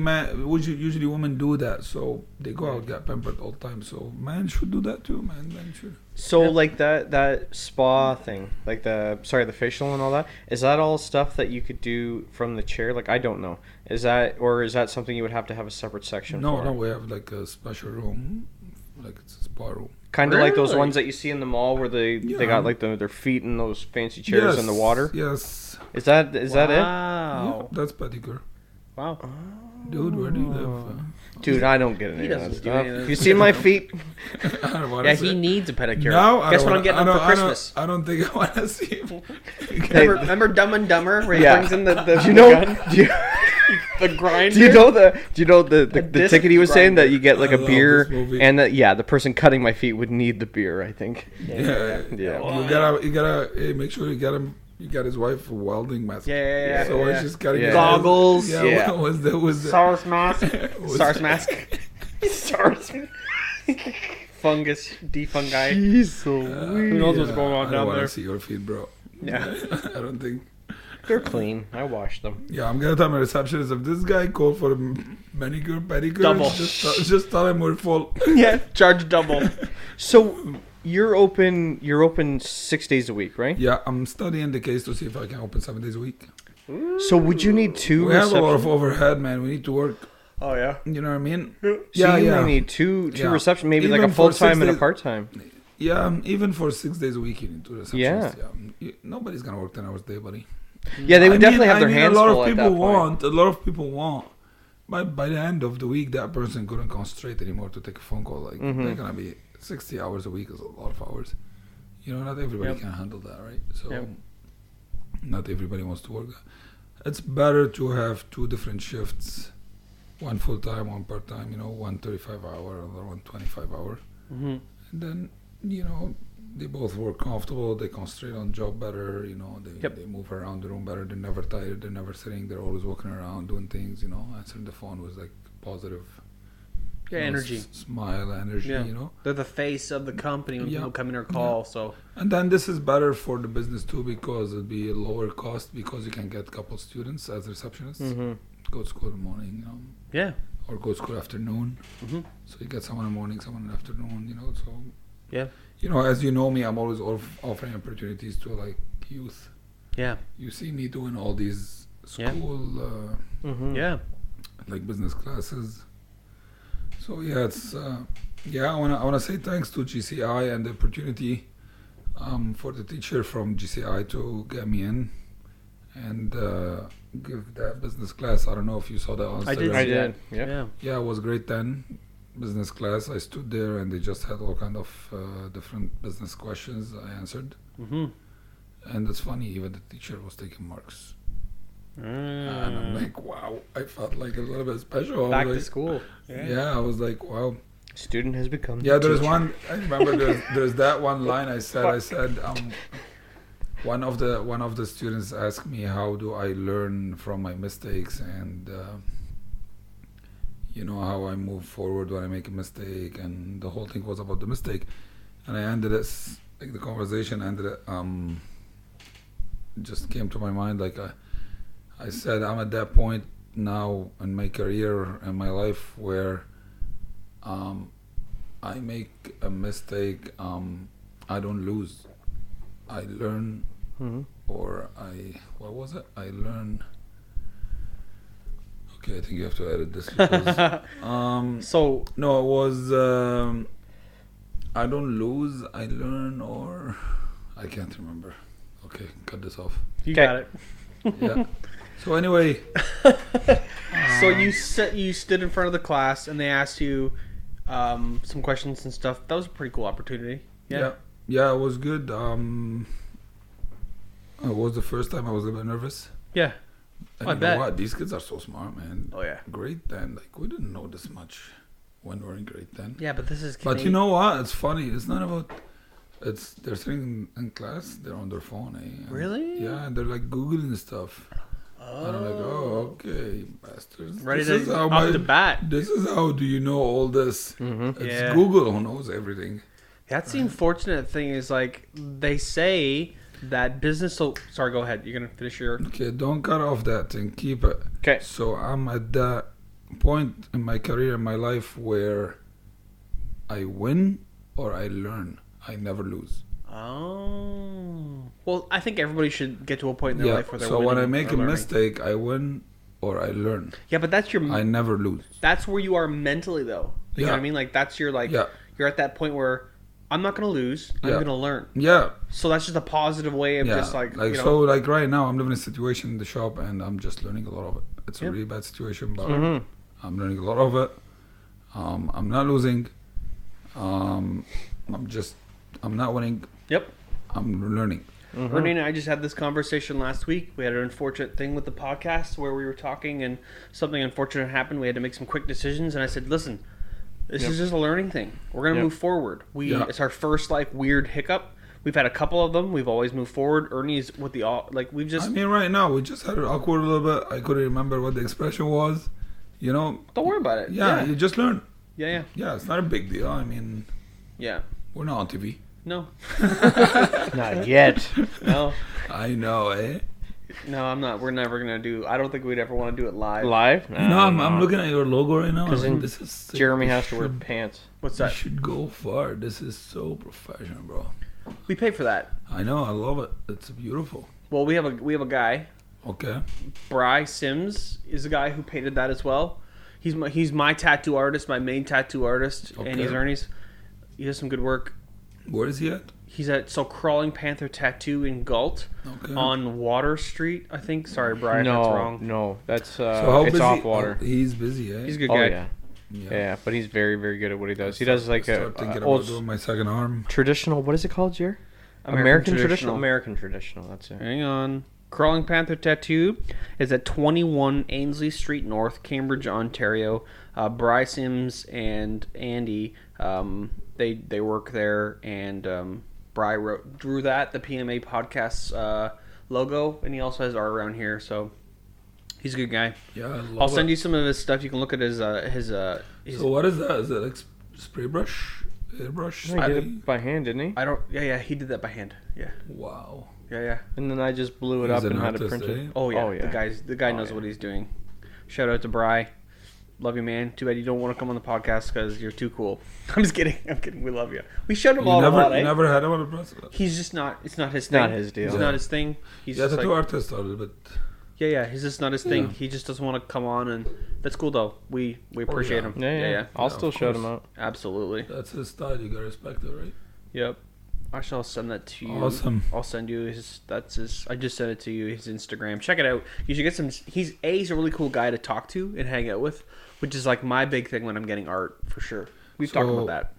women do that, so they go out get pampered all the time. So men should do that too, man. Men should. So Yeah. like that spa thing, like the facial and all that, is that all stuff that you could do from the chair? Like I don't know. Is that something you would have to have a separate section for? No, we have like a special room, like it's a spa room. Kind of like those Really? ones that you see in the mall where they Yeah. got like their feet in those fancy chairs in the water. Yes. Is that it? Yeah, Wow. that's pedicure. Wow. Dude, where do you live? Dude, I don't get any He of that doesn't do stuff. any of that You see my feet? I don't wanna Yeah, say- he needs a pedicure. No, I Guess don't what I'm wanna- getting I him for don't- Christmas? I don't think I want to see him. Remember Dumb and Dumber where he Yeah. brings in the Do you know? gun? Do you, The grinder? do you know the disc ticket he was saying that you get like I a love beer this movie. and that the person cutting my feet would need the beer, I think. Yeah. Yeah. You gotta hey, make sure you get him. You got his wife a welding mask. Yeah. So it's just cutting Yeah. his Goggles. Yeah. Yeah. What was that? Was that? SARS mask. was SARS that- mask. SARS. Fungus. Defungi. Jeez, Who knows what's going on I down don't wanna there? see your feet, bro. Yeah. I don't think. they're clean. I washed them. Yeah, I'm gonna tell my receptionist if this guy called for a manicure, pedicure, Double. just tell him we're full. Yeah. Charge double. So you're open 6 days a week, right? Yeah, I'm studying the case to see if I can open 7 days a week. So would you need two We have a lot of reception? overhead, man. We need to work. Oh, yeah. You know what I mean? So you may need two Yeah. reception, maybe like Even a for full time 6 and a days- part time. Yeah, even for 6 days a week, you need to receptionist. Yeah. Nobody's gonna work 10 hours a day, buddy. Yeah, they would definitely have their I mean, hands a lot full of at that people point. want. A lot of people want. By the end of the week, that person couldn't concentrate anymore to take a phone call. Like Mhm. they're gonna be 60 hours a week is a lot of hours. Not everybody Yep. can handle that, right? So Yep. not everybody wants to work that. It's better to have 2 different shifts, one full time, one part time. 1 35-hour, other 1 25-hour, Mm-hmm. and then they both work comfortable. They concentrate on job better. Yep. They move around the room better. They're never tired. They're never sitting. They're always walking around doing things. Answering the phone was like positive. Yeah, energy. Smile, energy, Yeah. you know. They're the face of the company when people come in or call. So And then this is better for the business too because it'll be a lower cost because you can get a couple students as receptionists. Mm-hmm. Go to school in the morning, yeah. or go to school afternoon. Mm-hmm. So you get someone in the morning, someone in the afternoon, you know. So Yeah. you know, as you know me, I'm always offering opportunities to like youth. Yeah. You see me doing all these school, Mm-hmm. Yeah. like business classes. So yeah, it's I wanna say thanks to GCI and the opportunity for the teacher from GCI to get me in and give that business class. I don't know if you saw that on I did. Instagram. I did. Yeah. Yeah. Yeah, it was great then. Business class. I stood there and they just had all kind of different business questions I answered. Mm-hmm. And it's funny, even the teacher was taking marks. And I'm like, wow, I felt like a little bit special. I Back was to like, school. yeah, I was like, wow. Student has become. Yeah, the there's teacher. one. I remember there's that one line I said. One of the students asked me how do I learn from my mistakes and you know how I move forward when I make a mistake, and the whole thing was about the mistake, and I ended it like the conversation ended it just came to my mind like I said I'm at that point now in my career and my life where I make a mistake, I don't lose. I learn, Mm-hmm. or what was it? I learn. Okay, I think you have to edit this because, So no, it was, I don't lose, I learn, or I can't remember. Okay, cut this off. you Okay. got it. Yeah. So anyway, So you stood in front of the class and they asked you some questions and stuff. That was a pretty cool opportunity. yeah, it was good. It was the first time I was a bit nervous. Yeah. And I you bet. know what? These kids are so smart, man. Oh yeah. Grade 10, like we didn't know this much when we were in grade 10. Yeah, but this is. But you know what? It's funny. It's not about. It's they're sitting in class. They're on their phone. And Really? Yeah, and they're like googling stuff. Oh. And I'm like, oh, okay, bastards. Ready This is to how off the bat. This is how do you know all this? Mm-hmm. It's Yeah. Google who knows everything. That's the unfortunate thing is like they say that business. So sorry, go ahead. You're gonna finish your. Okay, don't cut off that thing. Keep it. Okay. So I'm at that point in my career, in my life, where I win or I learn. I never lose. Oh. Well, I think everybody should get to a point in their life where they're so when I winning make or a learning. mistake, I win or I learn. Yeah, but that's your. I never lose. That's where you are mentally, though. You know Yeah. what I mean? Like that's your like. Yeah. You're at that point where I'm not gonna lose. I'm Yeah. gonna learn. Yeah, So that's just a positive way of yeah. just like you know. so like right now, I'm living in a situation in the shop, and I'm just learning a lot of it. It's Yeah. a really bad situation, but Mm-hmm. I'm learning a lot of it. I'm not losing. I'm not winning. Yep. I'm learning. Mm-hmm. Ernie and I just had this conversation last week. We had an unfortunate thing with the podcast where we were talking and something unfortunate happened. We had to make some quick decisions, and I said, "Listen, this Yep. is just a learning thing. We're gonna Yep. move forward. Yeah. It's our first like weird hiccup. We've had a couple of them. We've always moved forward. Ernie's with the like we've just I mean, right now we just had it awkward a little bit. I couldn't remember what the expression was. You know, don't worry about it. yeah, you just learn. yeah. Yeah, it's not a big deal. I mean, Yeah. we're not on TV. No, Not yet. no, I know, eh? no. I'm not. We're never gonna do. I don't think we'd ever want to do it live. Live? You know, I'm looking at your logo right now. 'Cause I mean, then this is sick. Jeremy You has to wear should- pants. What's You that? should go far. This is so professional, bro. We pay for that. I know. I love it. It's beautiful. Well, we have a guy. Okay. Bry Sims is a guy who painted that as well. He's my tattoo artist, my main tattoo artist, and he's Okay. Ernie's. He does some good work. Where is he at? He's at Crawling Panther Tattoo in Galt Okay. on Water Street, I think. Sorry, Brian, no, that's wrong. no, that's So how it's busy? off water. Oh, he's busy, eh? He's a good Oh guy. yeah. Yeah, but he's very, very good at what he does. He does like Start a thinking old about doing my second arm. traditional. What is it called, Jer? American traditional. American traditional. That's it. Hang on. Crawling Panther Tattoo is at 21 Ainsley Street North, Cambridge, Ontario. Bry Sims and Andy, they work there, and Bry drew that, the PMA podcast logo, and he also has art around here. So He's a good guy. Yeah, I love I'll send it. you some of his stuff. You can look at his So what is that? Is that like spray brush, airbrush? I did it by hand, didn't he? I don't. Yeah. He did that by hand. Yeah. Wow. Yeah. And then I just blew it He's up an and had it artist, printed. eh? Oh yeah. Oh, yeah. The guy knows what he's doing. Shout out to Bry. Love you, man. Too bad you don't want to come on the podcast because you're too cool. I'm just kidding. We love you. We showed him all a lot. You never had him on the press? He's just not. It's not his It's thing. not his deal. It's Yeah. not his thing. He's Yeah, just tattoo like, artist are a little bit. yeah. He's just not his thing. Yeah. He just doesn't want to come on, and that's cool though. We appreciate yeah. him. Yeah. I'll Yeah, still of shout him course. out. Absolutely. That's his style. You gotta respect it, right? Yep. Actually, I'll send that to you. Awesome. I'll send you his. That's his. I just sent it to you. His Instagram. Check it out. You should get some. He's a really cool guy to talk to and hang out with, which is like my big thing when I'm getting art for sure. We've talked about that.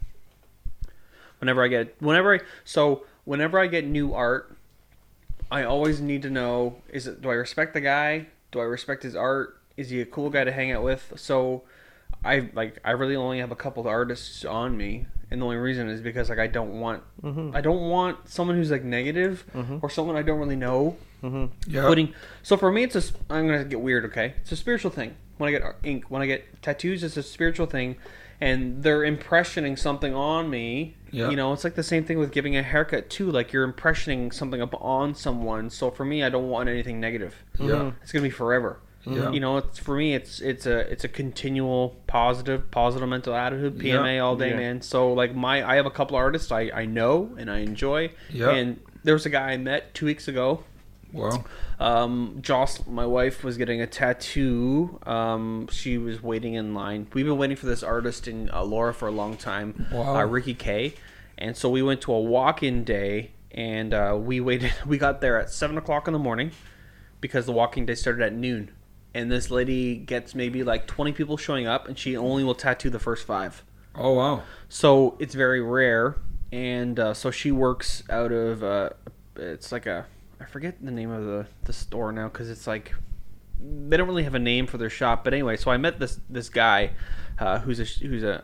Whenever I get new art, I always need to know: do I respect the guy? Do I respect his art? Is he a cool guy to hang out with? So, I really only have a couple of artists on me. And the only reason is because like I don't want someone who's like negative or someone I don't really know. Yeah. So for me, I'm gonna get weird. Okay, it's a spiritual thing. When I get ink, when I get tattoos, it's a spiritual thing, and they're impressioning something on me. Yeah. You know, it's like the same thing with giving a haircut too. Like you're impressioning something up on someone. So for me, I don't want anything negative. Yeah. It's gonna be forever. Yeah. You know, it's for me. It's a continual positive mental attitude. PMA all day, man. So like I have a couple artists I know and I enjoy. Yeah. And there was a guy I met 2 weeks ago. Wow. Joss, my wife, was getting a tattoo. She was waiting in line. We've been waiting for this artist in Laura for a long time. Wow. Ricky K. And so we went to a walk-in day, and we waited. We got there at 7:00 in the morning because the walking day started at noon. And this lady gets maybe like 20 people showing up, and she only will tattoo the first 5. Oh wow. So it's very rare. And so she works out of it's like I forget the name of the store now because it's like they don't really have a name for their shop. But anyway, so I met this guy who's a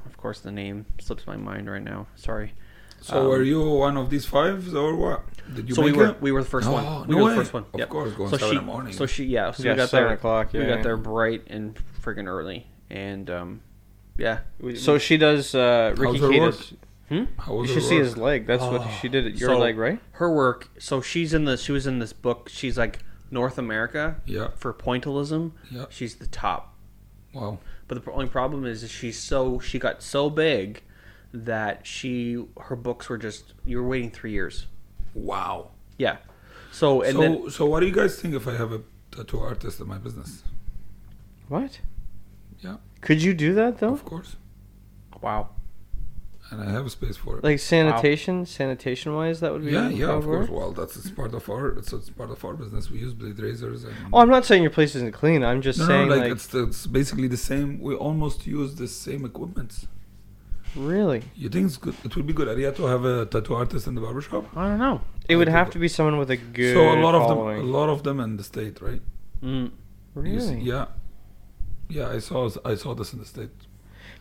of course the name slips my mind right now. Sorry. So were you one of these 5s or what? Did you So make it? we were the first one. No We were way. the first one. Of Yep. course, going So 7 in the morning. So we got 7 there. o'clock. We Yeah, got yeah. there bright and friggin' early, and yeah. So she does. Ricky her K work? does. How You was should her see work? his leg. That's what she did at your So- leg, right? Her work. So she was in this book. She's like North America Yeah. for pointillism. Yeah. She's the top. Wow. But the only problem is she got so big that her books were just you were waiting 3 years. Wow. Yeah. So what do you guys think if I have a tattoo artist in my business? What? Yeah. Could you do that though? Of course. wow. And I have a space for it. Like sanitation wise, that would be. yeah, how of it course. works? Well, it's part of our business. We use blade razors and. Oh, I'm not saying your place isn't clean. I'm just saying like it's basically the same. We almost use the same equipment. really. You think it's good? It would be a good idea to have a tattoo artist in the barbershop. I don't know. It would Okay, have but- to be someone with a good. So a following. lot of them in the state, right? Mm. Really? Yeah. I saw this in the state.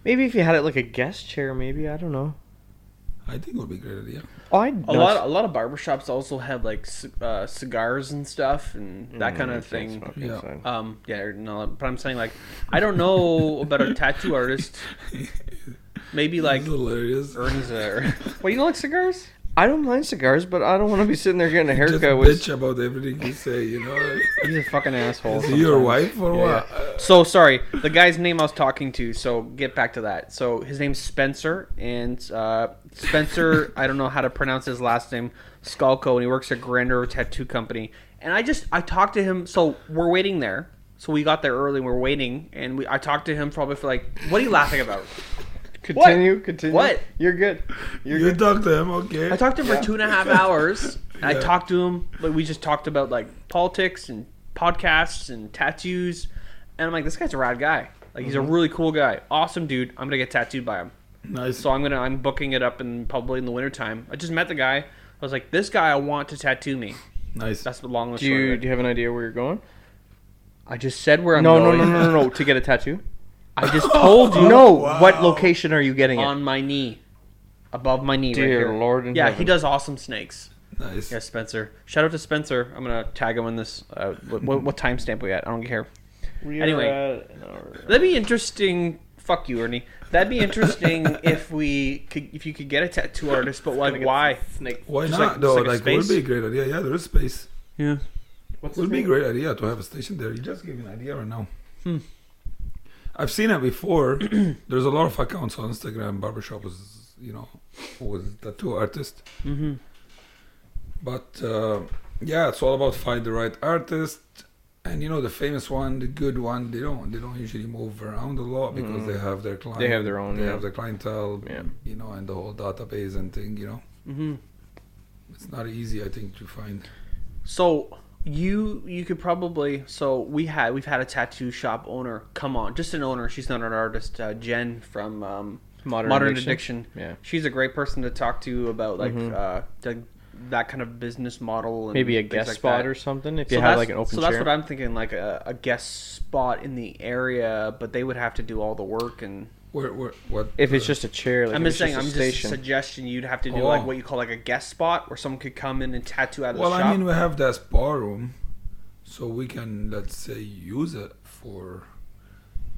Maybe if you had it like a guest chair, maybe I don't know. I think it would be a great idea. Oh, A lot of barbershops also have like cigars and stuff and that kind of thing. Yeah. No, but I'm saying like I don't know about a tattoo artist. Maybe like It's hilarious. Ernie's a. Well, you don't like cigars? I don't mind cigars, but I don't want to be sitting there getting a Just haircut with. bitch about everything you say, you know. He's a fucking asshole. Is he your sometimes. wife or Yeah. what? So sorry, the guy's name I was talking to. So get back to that. So his name's Spencer, and Spencer, I don't know how to pronounce his last name, Skalko, and he works at Grandeur Tattoo Company. And I talked to him. So we're waiting there. So we got there early. And we're waiting, and I talked to him probably for like, what are you laughing about? Continue. What? You're good. You talk to him, okay? I talked to him for 2.5 hours. And I Yeah. talked to him, like we just talked about like politics and podcasts and tattoos. And I'm like, this guy's a rad guy. Like he's a really cool guy. Awesome dude. I'm gonna get tattooed by him. Nice. So I'm booking it up in probably in the wintertime. I just met the guy. I was like, this guy I want to tattoo me. Nice. That's the long and Do short of you it. do you have an idea where you're going? I just said where I'm No, going. no. To get a tattoo. I just told you. No. Wow. What location are you getting it? On my knee. Above my knee right Dear here. Lord in Yeah, heaven. he does awesome snakes. Nice. Yeah, Spencer. Shout out to Spencer. I'm gonna tag him in this. What timestamp we at? I don't care. Anyway, that'd be interesting. Fuck you, Ernie. That'd be interesting if you could get a tattoo artist, but like, why? Why Just not? Though, like it would be a great idea. Yeah, there is space. Yeah. It would be a great idea to have a station there. You just gave me an idea right now. I've seen it before. There's a lot of accounts on Instagram. Barbershop is, who is tattoo artist. Mm-hmm. But yeah, it's all about find the right artist. And the famous one, the good one, they don't usually move around a lot because they have their client. They have their own. They have their clientele. Yeah. And the whole database and thing. Mm-hmm. It's not easy, I think, to find. So you could probably we've had a tattoo shop owner come on, just an owner. She's not an artist. Jen from Modern Addiction. Yeah, she's a great person to talk to about that kind of business model. And maybe a guest like spot that. or something if you have like an open chair. So that's what I'm thinking, like a guest spot in the area, but they would have to do all the work and. What? If it's just a chair, like I'm just saying, I'm just a station. suggestion. You'd have to do like what you call like a guest spot, where someone could come in and tattoo out of the shop. Well, I mean, we have that spa room, so we can, let's say, use it for,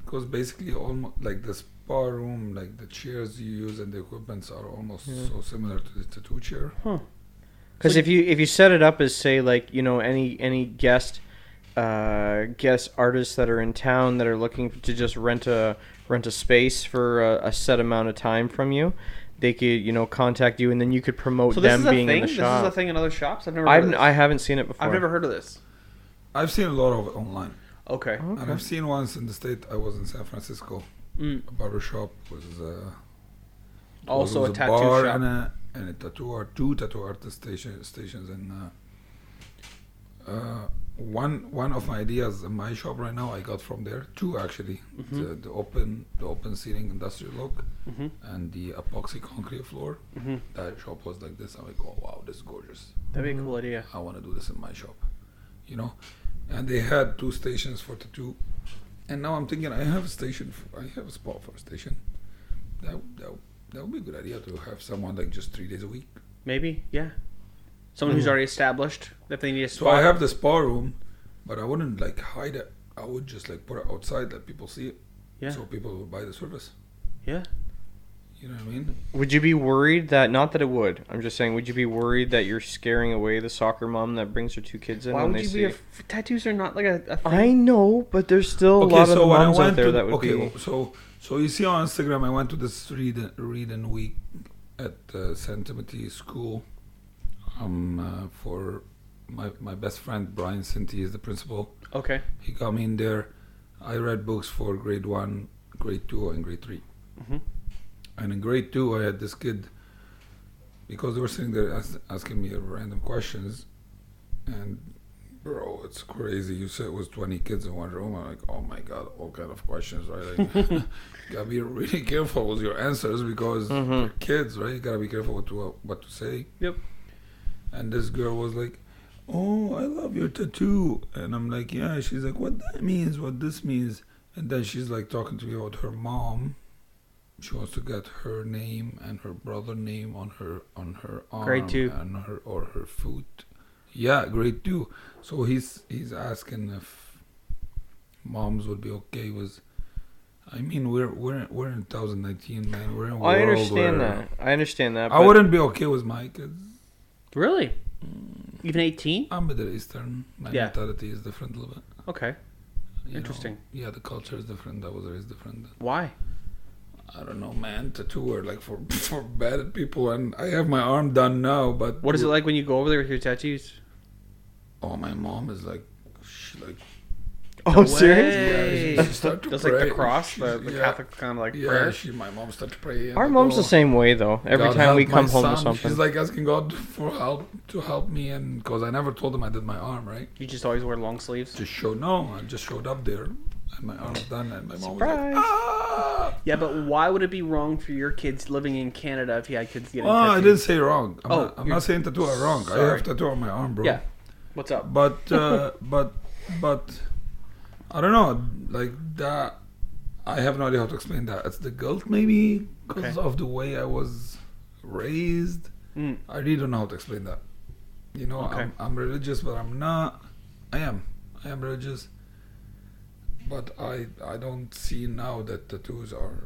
because basically almost like the spa room, like the chairs you use and the equipments are almost so similar to the tattoo chair. Because if you set it up as, say, like, any guest artists that are in town that are looking to just rent a space for a set amount of time from you, they could contact you, and then you could promote them being in the shop. This is a thing in other shops. I haven't seen it before. I've never heard of this. I've seen a lot of it online. Okay. And I've seen once in the state. I was in San Francisco. A barbershop was also was a tattoo bar shop. and a two tattoo artist stations. And one of my ideas in my shop right now I got from there. Two actually. The open seating industrial look and the epoxy concrete floor. That shop was like this. I'm like, oh wow, this is gorgeous. That'd be a cool idea. I want to do this in my shop, And they had 2 stations for tattoo, and now I'm thinking I have a spot for a station. That would be a good idea to have someone like just 3 days a week. Maybe, yeah. Someone who's already established, if they need a spot. So I have the spa room, but I wouldn't like hide it. I would just like put it outside, let people see it. Yeah. So people would buy the service. Yeah. You know what I mean? Would you be worried that, not that it would, I'm just saying, would you be worried that you're scaring away the soccer mom that brings her 2 kids in? Why when would they you see be tattoos are not like a thing. I know, but there's still a lot of the moms out there that would be... So you see on Instagram, I went to this reading week at St. Timothy School. For my best friend Brian Sinti is the principal. Okay. He got me in there. I read books for grade 1, grade 2, and grade 3. And in grade 2, I had this kid, because they were sitting there asking me random questions, and bro, it's crazy. You said it was 20 kids in one room. I'm like, oh my god, all kind of questions, right? Like, you gotta be really careful with your answers because they're kids, right? You gotta be careful what to say. Yep. And this girl was like, oh, I love your tattoo. And I'm like, yeah. She's like, what that means, what this means. And then she's like talking to me about her mom. She wants to get her name and her brother name on her arm. Grade 2. And her foot. Yeah, grade 2. So he's asking if moms would be okay with. I mean, we're in 2019, man. We're in a world I understand that. I wouldn't be okay with my kids. Really? Even 18? I'm Middle Eastern. My mentality is different a little bit. Okay. Interesting. Yeah, the culture is different. I was raised different. Why? I don't know, man. Tattoo are like for bad people, and I have my arm done now. But what is it like when you go over there with your tattoos? Oh, my mom is like, oh, serious? Yeah, she started to does pray. like the cross, the Catholic kind of like prayer. My mom started to pray. Our mom's the same way though. Every time we come home to something, she's like asking God for help me, and because I never told him I did my arm, right? You just always wear long sleeves. I just showed up there, and my arm's done, and my mom Surprise. was like, ah! Yeah, but why would it be wrong for your kids living in Canada if you had kids getting tattoos? tattoos? I didn't say wrong. I'm not saying tattoo are wrong. Sorry. I have tattoo on my arm, bro. Yeah. What's up? But I don't know, like that. I have no idea how to explain that. It's the guilt, maybe, because of the way I was raised. I really don't know how to explain that. You know, Okay. I'm religious, but I'm not. I am religious, but I don't see now that tattoos are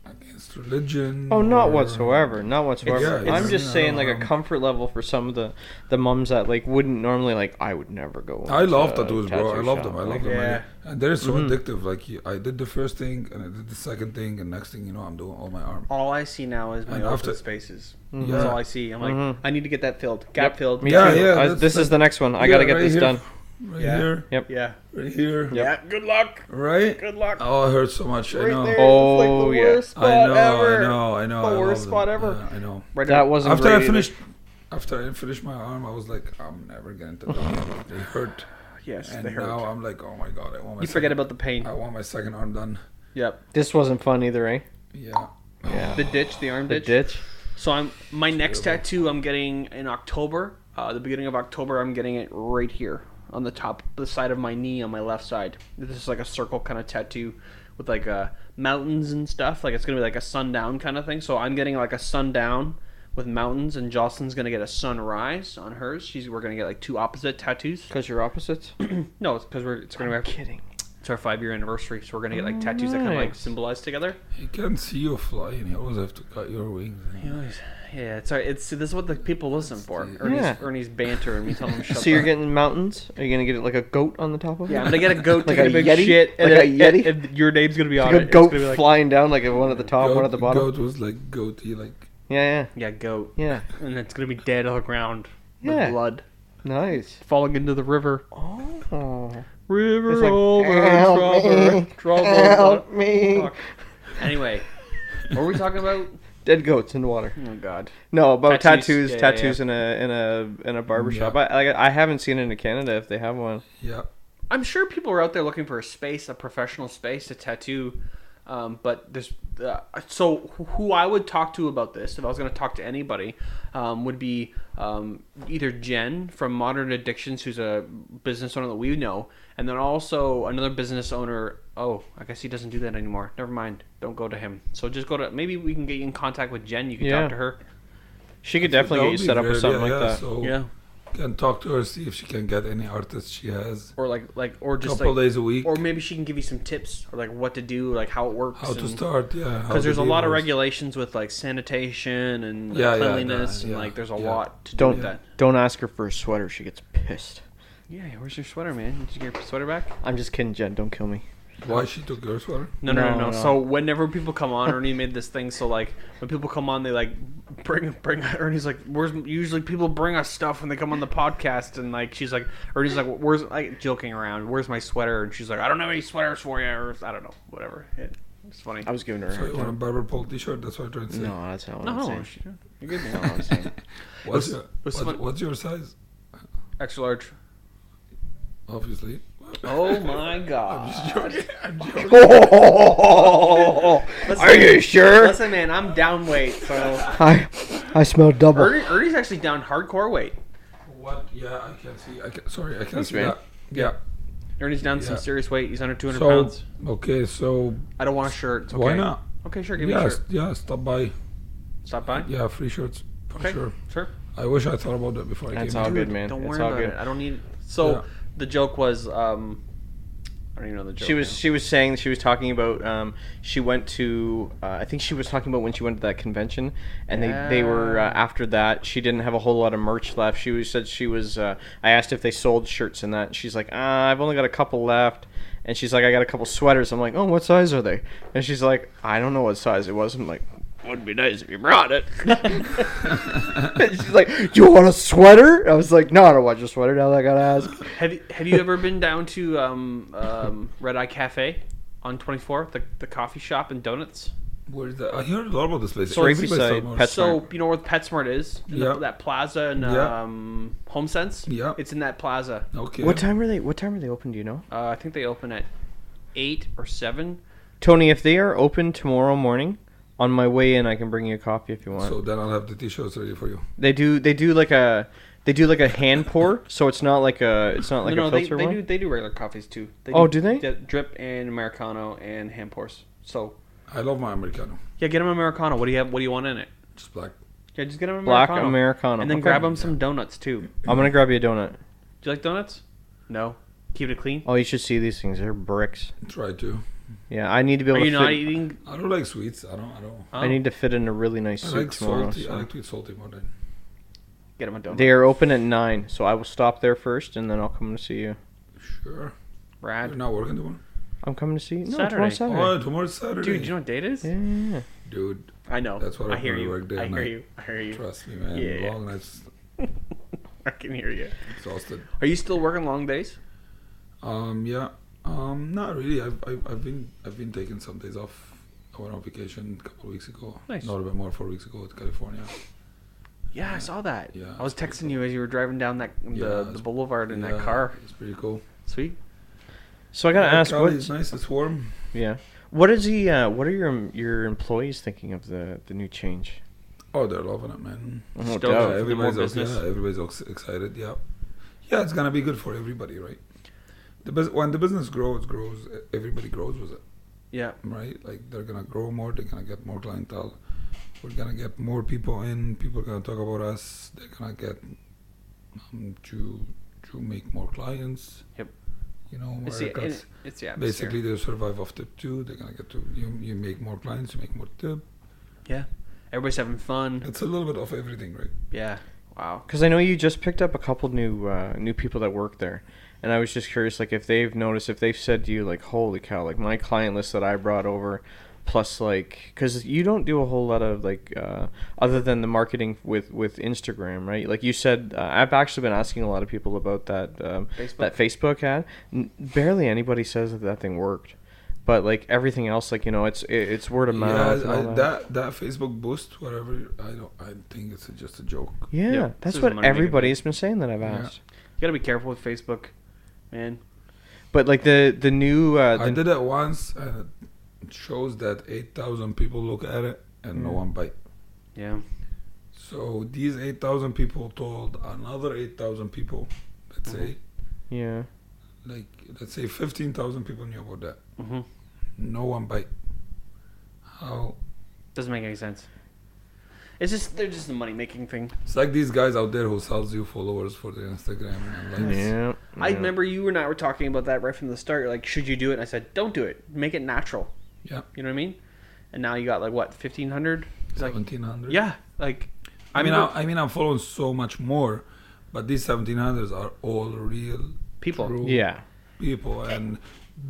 against religion. Oh, not or- whatsoever. Not whatsoever. Yeah, I'm it's- just I saying, don't like, a know. comfort level for some of the mums that, like, wouldn't normally, like, I would never go. I love into a tattoos, bro. I tattoo love shop. them. I love Like, them. Yeah. And they're so Mhm. addictive. Like I did the first thing, and I did the second thing, and next thing you know, I'm doing all my arm. All I see now is my And open after- spaces. Mhm. That's Yeah. all I see. I'm like, Mhm. I need to get that filled. Gap filled. Me Yeah, too. yeah, I- that's this is like- the next one. I Yeah, gotta get right this here. done. Right Yeah. here, Yep. Yeah. right here, Yeah. Good luck. right. Good luck. Oh, it hurts so much. I Right know. there. Oh, It's like the yeah. worst spot I know. ever. I know. The I worst love spot them. ever. Yeah, I know. Right That there. wasn't After great I either. finished my arm, I was like, I'm never getting to do again. They hurt, Yes, and they hurt. now I'm like, oh my god, I want my. You forget second- about the pain. I want my second arm done. Yep. This wasn't fun either, eh? Yeah. Yeah. The ditch, the arm The ditch. ditch. So my next terrible. tattoo I'm getting in October. The beginning of October, I'm getting it right here on the top, the side of my knee on my left side. This is like a circle kind of tattoo with like mountains and stuff. Like it's gonna be like a sundown kind of thing. So I'm getting like a sundown with mountains, and Jocelyn's gonna get a sunrise on hers. We're gonna get like two opposite tattoos. Because you're opposites? No, it's because it's gonna I'm be kidding. it's our 5-year anniversary, so we're gonna get like tattoos that kind of like Nice. symbolize together. You can't see you flying. You always have to cut your wings. Yeah, it's this is what the people listen for. Yeah. Ernie's banter and me telling him shut So you're the- getting mountains? Are you gonna get it like a goat on the top of it? Yeah, I'm gonna get a goat Like taking a a big Yeti? shit, and Like a then- Yeti? and your name's gonna be on Like a it. goat It's gonna be like, flying down, like one at the top, one at the bottom. Goat was like goatee, like Yeah, yeah, goat, yeah, and it's gonna be dead on the ground with Yeah. blood yeah. Nice. falling into the river. Oh. River It's like, over "Help me, trouble. help me. Fuck. Anyway, what were we talking about? Dead goats in the water. Oh God. No, about Tattoos. tattoos, Yeah, in a barber Yeah. shop. I haven't seen it in Canada if they have one. yeah. I'm sure people are out there looking for a professional space to tattoo. But there's so who I would talk to about this if I was going to talk to anybody would be either Jen from Modern Addictions, who's a business owner that we know, and then also another business owner. Oh, I guess he doesn't do that anymore. Never mind. Don't go to him. So just go to. Maybe we can get you in contact with Jen. You can Yeah. talk to her. She could That definitely would get you be set up with great, something yeah, like that. So Yeah. can talk to her, see if she can get any artists she has. Or or just Couple like, days a week. or maybe she can give you some tips or like what to do, like how it works. How to and- start, yeah. how Because there's the a lot of deal is. regulations with like sanitation and Yeah, yeah, cleanliness, and yeah, like there's a yeah. lot to do Don't with that. don't ask her for a sweater. She gets pissed. Yeah, where's your sweater, man? Did you get your sweater back? I'm just kidding, Jen. Don't kill me. Why she took your sweater? No. No. So whenever people come on, Ernie made this thing. So like when people come on, they like bring. Ernie's like, where's usually people bring us stuff when they come on the podcast, and like she's like, Ernie's like, where's like joking around, where's my sweater? And she's like, I don't have any sweaters for you, or I don't know, whatever. It's funny. I was giving her a So hard you want a time. Barber pole t-shirt? That's what I'm trying to say. No, that's not what I'm No, saying. you're good. That's not what I'm saying. What's, your, what's what's your size? Extra large. Obviously. Oh my god. I'm joking. I'm joking. Are you sure? Listen, man, I'm down weight, so I smell double. Ernie's actually down hardcore weight. What? Yeah, I can see. Sorry, I can Thanks, see man. that. Yeah. Ernie's down some Yeah. serious weight. He's under 200 So, pounds. okay, so I don't want a shirt. It's okay. why not? Okay, sure. Give me a Yeah, shirt. yeah, stop by. Stop by. Yeah, free shirts. For Okay, sure. sure. I wish I thought about that before I That's came all here. good, man. Don't It's worry all about good. it. I don't need. So Yeah. the joke was, I don't even know the joke. She was saying, she was talking about she went to I think she was talking about when she went to that convention, and they were after that she didn't have a whole lot of merch left. Said she was I asked if they sold shirts and that, and she's like, I've only got a couple left, and she's like, I got a couple sweaters. I'm like, oh, what size are they? And she's like, I don't know what size it was. I'm like, would be nice if you brought it. And she's like, do you want a sweater? I was like, no, I don't want your sweater. Now that I gotta ask. Have you ever been down to Red Eye Cafe on 24th, the coffee shop and donuts? Where's that? I heard a lot about this place. So right Every place beside almost. Pet So Smart. you know where PetSmart is? In Yeah. that plaza in Yeah. HomeSense. Yeah. It's in that plaza. Okay. What time are they open? Do you know? I think they open at 8 or 7. Tony, if they are open tomorrow morning, on my way in, I can bring you a coffee if you want. So then I'll have the t-shirts ready for you. They do like a hand pour, so it's not like a a filter one. they do regular coffees too. Do they? Drip and Americano and hand pours. So I love my Americano. yeah, get them Americano. What do you have? What do you want in it? Just black. Yeah, just get him an Black Americano. Americano. And then Okay. grab him some donuts, too. I'm going to grab you a donut. Do you like donuts? No. Keep it clean? Oh, you should see these things. They're bricks. Try to. Yeah, I need to be able Are to you fit. not eating? I don't like sweets. I don't. Oh. I need to fit in a really nice I suit like tomorrow. salty. so. I like to eat salty more than. Get him a donut. They are open at 9, so I will stop there first, and then I'll come to see you. Sure. Brad. You're not working tomorrow? I'm coming to see you. No, Saturday. tomorrow's Saturday. Oh, tomorrow's Saturday. Dude, do you know what date it is? Yeah. Dude, I know. That's what I I hear do you. work day I and hear night. you. I hear you. trust me, man. Yeah. Long nights, I can hear you. exhausted. Are you still working long days? Yeah. Not really. I've been taking some days off. I went on vacation a couple of weeks ago. Nice. Not a bit more, 4 weeks ago to California. Yeah, I saw that. Yeah, I was it's pretty texting you as you were driving down the it's- boulevard in that Yeah, car. It's pretty cool. Sweet. So I gotta ask, Cali what's is nice. It's warm. yeah? What is the what are your employees thinking of the new change? Oh, they're loving it, man. Oh, Stoked doubt. for Yeah, the more everybody's business. okay. Yeah, everybody's excited. Yeah, yeah, it's gonna be good for everybody, right? When the business grows, everybody grows with it, Yeah. right? Like they're gonna grow more, they're gonna get more clientele. We're gonna get more people in. People are gonna talk about us. They're gonna get to make more clients. Yep. You know, more It's the, haircuts. it's the atmosphere. Basically, they survive off tip too. They're gonna get to you make more clients, you make more tip. Yeah. Everybody's having fun. It's a little bit of everything, right? Yeah. Wow. Because I know you just picked up a couple new people that work there, and I was just curious, like if they've noticed, if they've said to you, like, holy cow, like my client list that I brought over, plus like, because you don't do a whole lot of like, other than the marketing with Instagram, right? Like you said, I've actually been asking a lot of people about that that Facebook ad. Barely anybody says that thing worked. But like everything else, like it's word of mouth. Yeah, and all that. that Facebook boost, whatever. I think it's just a joke. Yeah, Yeah, that's this is what money-making everybody's been saying that I've Yeah. asked. You gotta be careful with Facebook, man. But like the new I did it once, and it shows that 8,000 people look at it and no one bite. Yeah. So these 8,000 people told another 8,000 people, let's say, yeah. like let's say 15,000 people knew about that. Mm-hmm. No one bite. How? Doesn't make any sense. They're just a money making thing. It's like these guys out there who sells you followers for their Instagram and likes. Yeah. I remember you and I were talking about that right from the start. Like, should you do it? And I said, don't do it. Make it natural. Yeah. You know what I mean? And now you got like what, 1,500? Like, 1,700. yeah. Like, I mean, I'm following so much more, but these 1,700s are all real people. true Yeah. people, and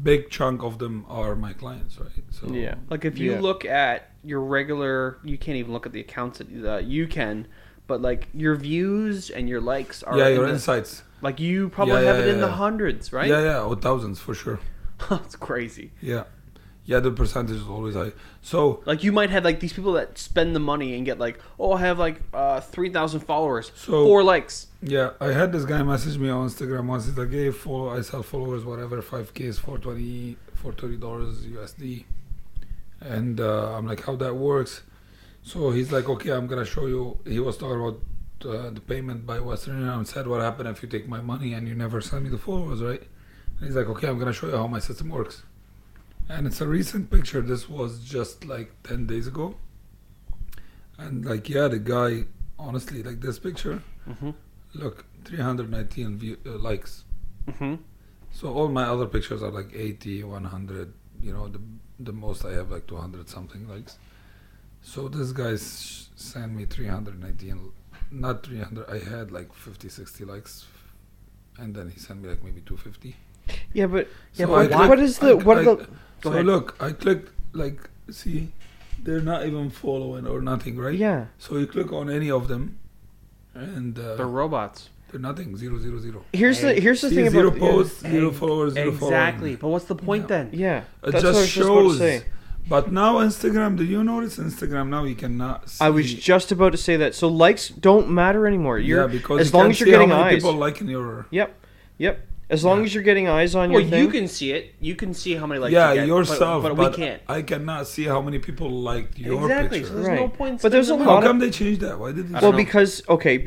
big chunk of them are my clients, right? So Yeah. Like if you Yeah. look at your regular, you can't even look at the accounts that you can, but like your views and your likes are yeah, in your the- insights. like you probably Yeah, have yeah, it in the yeah. hundreds, right? Yeah, or thousands for sure. It's crazy. Yeah, the percentage is always high. So Like you might have like these people that spend the money and get like, oh, I have like 3,000 followers, So- 4 likes. yeah, I had this guy message me on Instagram once. He's like, "Hey, I sell followers, whatever, 5Ks for $30 USD," and I'm like, "How that works?" So he's like, "Okay, I'm gonna show you." He was talking about the payment by Western Union, and said, "What happened if you take my money and you never send me the followers, right?" And he's like, "Okay, I'm gonna show you how my system works." And it's a recent picture. This was just like 10 days ago, and like, yeah, the guy, honestly, like this picture. Mm-hmm. Look, 319 likes. Mm-hmm. So all my other pictures are like 80, 100. You know, the most I have like 200 something likes. So this guy sent me 319, not 300. I had like 50, 60 likes, and then he sent me like maybe 250. Yeah, but So but I what is the what are the Go so ahead. look, I clicked like, see, they're not even following or nothing, right? yeah. So you click on any of them, and They're robots. they're nothing. 000. Here's the See, thing zero about posts, yeah. zero followers, zero Exactly. following. But what's the point Yeah. then? Yeah. It That's what I just was just about to shows. say. But now Instagram, do you notice Instagram now you cannot see? I was just about to say that. So likes don't matter anymore. You're yeah, because as you long can as you're see getting how many eyes. people liking your. Yep. As long Yeah. as you're getting eyes on Well, your thing. you can see it. You can see how many likes yeah, you get. yourself, but, but we can't. I cannot see how many people liked your Exactly. picture. So there's no Right. point. But there's a spending How lot money. come they changed that? Why did they? I Well, don't know.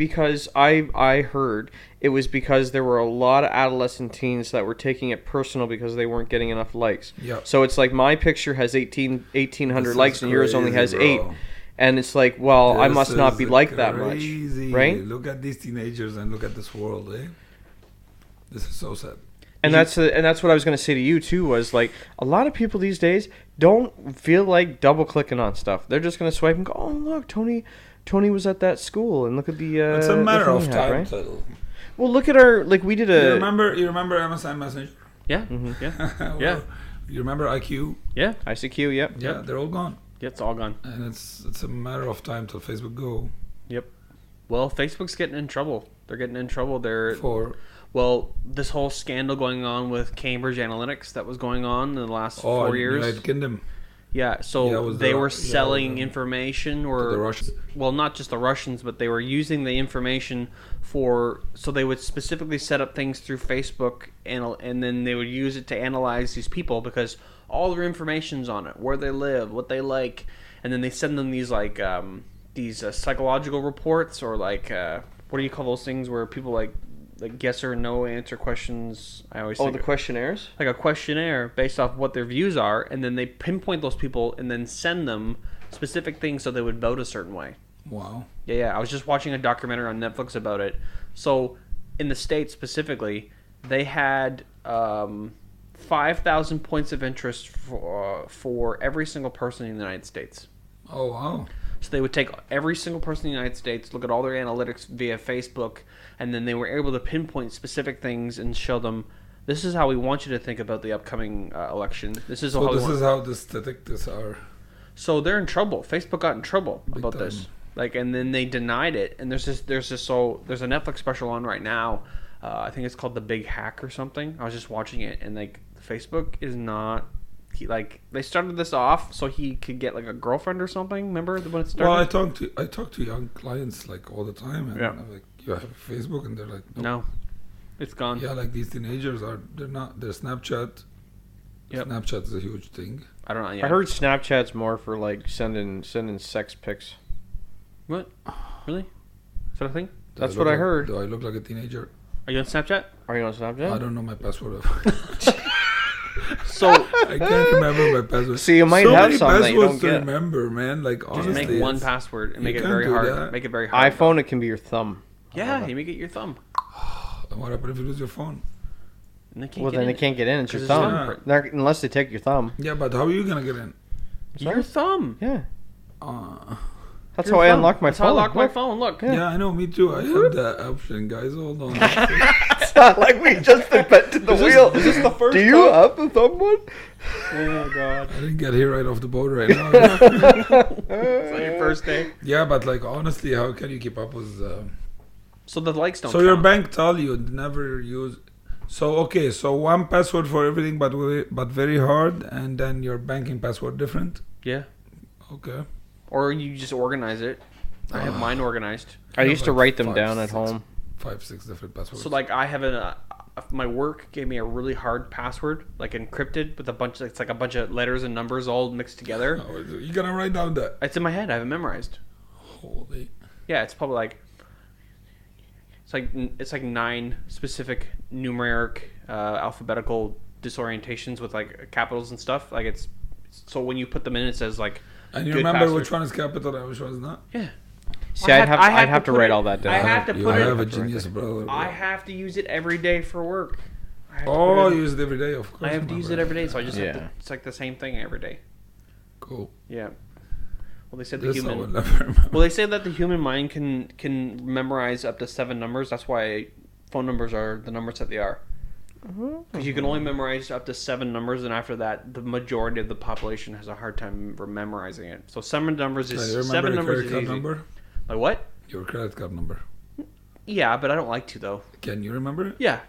because I heard it was because there were a lot of adolescent teens that were taking it personal because they weren't getting enough likes. Yeah. So it's like my picture has 1,800 This likes is and yours only has crazy, 8. bro. And it's like, well, I This must not is be like that crazy. much, right? Look at these teenagers and look at this world, eh? This is so sad. And that's what I was going to say to you too, was like a lot of people these days don't feel like double clicking on stuff. They're just going to swipe and go, oh look, Tony was at that school, and look at the. It's a matter the of thing he time. had, right? Title. Well, look at our we did a. You remember MSN Messenger? Yeah. Mm-hmm. Yeah. Well, Yeah. You remember IQ? Yeah. ICQ, yep. Yeah, they're all gone, Yeah. It's all gone. and it's a matter of time till Facebook go Yep. Well, Facebook's getting in trouble. They're getting in trouble. for. Well, this whole scandal going on with Cambridge Analytics that was going on in the last 4 years. United Kingdom. Yeah, so they were selling the information, The or Russians. well, not just the Russians, but they were using the information so they would specifically set up things through Facebook, and then they would use it to analyze these people because all their information's on it, where they live, what they like, and then they send them these psychological reports, or what do you call those things where people like yes or no answer questions. I always think the questionnaires? like a questionnaire based off what their views are, and then they pinpoint those people and then send them specific things so they would vote a certain way. Wow. Yeah. I was just watching a documentary on Netflix about it. So in the States specifically, they had 5,000 points of interest for every single person in the United States. Oh wow. So they would take every single person in the United States, look at all their analytics via Facebook, and then they were able to pinpoint specific things and show them, this is how we want you to think about the upcoming election. This is So how this is how the statistics are. So they're in trouble. Facebook got in trouble Big about time. this. And then they denied it. And there's a Netflix special on right now. I think it's called The Big Hack or something. I was just watching it, and Facebook is not. They started this off so he could get a girlfriend or something. Remember when it started? Well, I talk to young clients all the time, and I'm like, you have Facebook, and they're like, nope. No, it's gone. Yeah, these teenagers they're Snapchat. Yep. Snapchat is a huge thing. I don't know. Yeah. I heard Snapchat's more for sending sex pics. What? Really? Is that a thing? That's what I heard. Do I look like a teenager? Are you on Snapchat? Are you on Snapchat? I don't know my password. So I can't remember my password. See, you might so have many some that you passwords don't to get. remember, man. just Honestly, make one password and you make it can't very do hard. that. Make it very hard. iPhone, it can be your thumb. Yeah, you make it your thumb. What happens if you lose your phone? And they can't Well, get then in they can't get in. It's your 'Cause thumb. it's not- They're- unless they take your thumb. Yeah, but how are you gonna get in? Your thumb. Yeah. Uh, That's Your how I thumb. unlock my That's phone. how I lock my Look. phone. Look. Yeah. yeah, I know. Me too. I have that option, guys. Hold on. It's not like we just invented the wheel. Is this the first Do you thumb? have the thumb one? Oh God. I didn't get here right off the boat right now. It's on your first day. Yeah, but honestly, how can you keep up with? So the likes don't. So your count. bank tell you never use. So okay, so one password for everything, but very hard, and then your banking password different. Yeah. Okay. Or you just organize it. I have mine organized. I used to write them 5, down at 6 home. 5, 6 different passwords. So I have my work gave me a really hard password, encrypted with a bunch. It's a bunch of letters and numbers all mixed together. Oh, you gonna write down that? It's in my head. I have it memorized. Holy. Yeah, it's probably it's 9 specific numeric alphabetical disorientations with capitals and stuff. So when you put them in, it says And you good remember password. which one is capital and which one is not? Yeah. See, I'd have to put write it- all that down. I have to You put have it. a genius brother. I have to use it every day for work. I have to Oh, put it- you use it every day, of course. I have to my use brother. it every day, so I just have Yeah. to, it's the same thing every day. Cool. Yeah. Well, they said the This I human. will never remember. Well, they say that the human mind can memorize up to 7 numbers. That's why phone numbers are the numbers that they are. Because you can only memorize up to 7 numbers, and after that, the majority of the population has a hard time memorizing it. So 7 numbers Do you is remember 7 your numbers credit is card easy. number? Like what? Your credit card number. Yeah, but I don't like to though. Can you remember it? Yeah.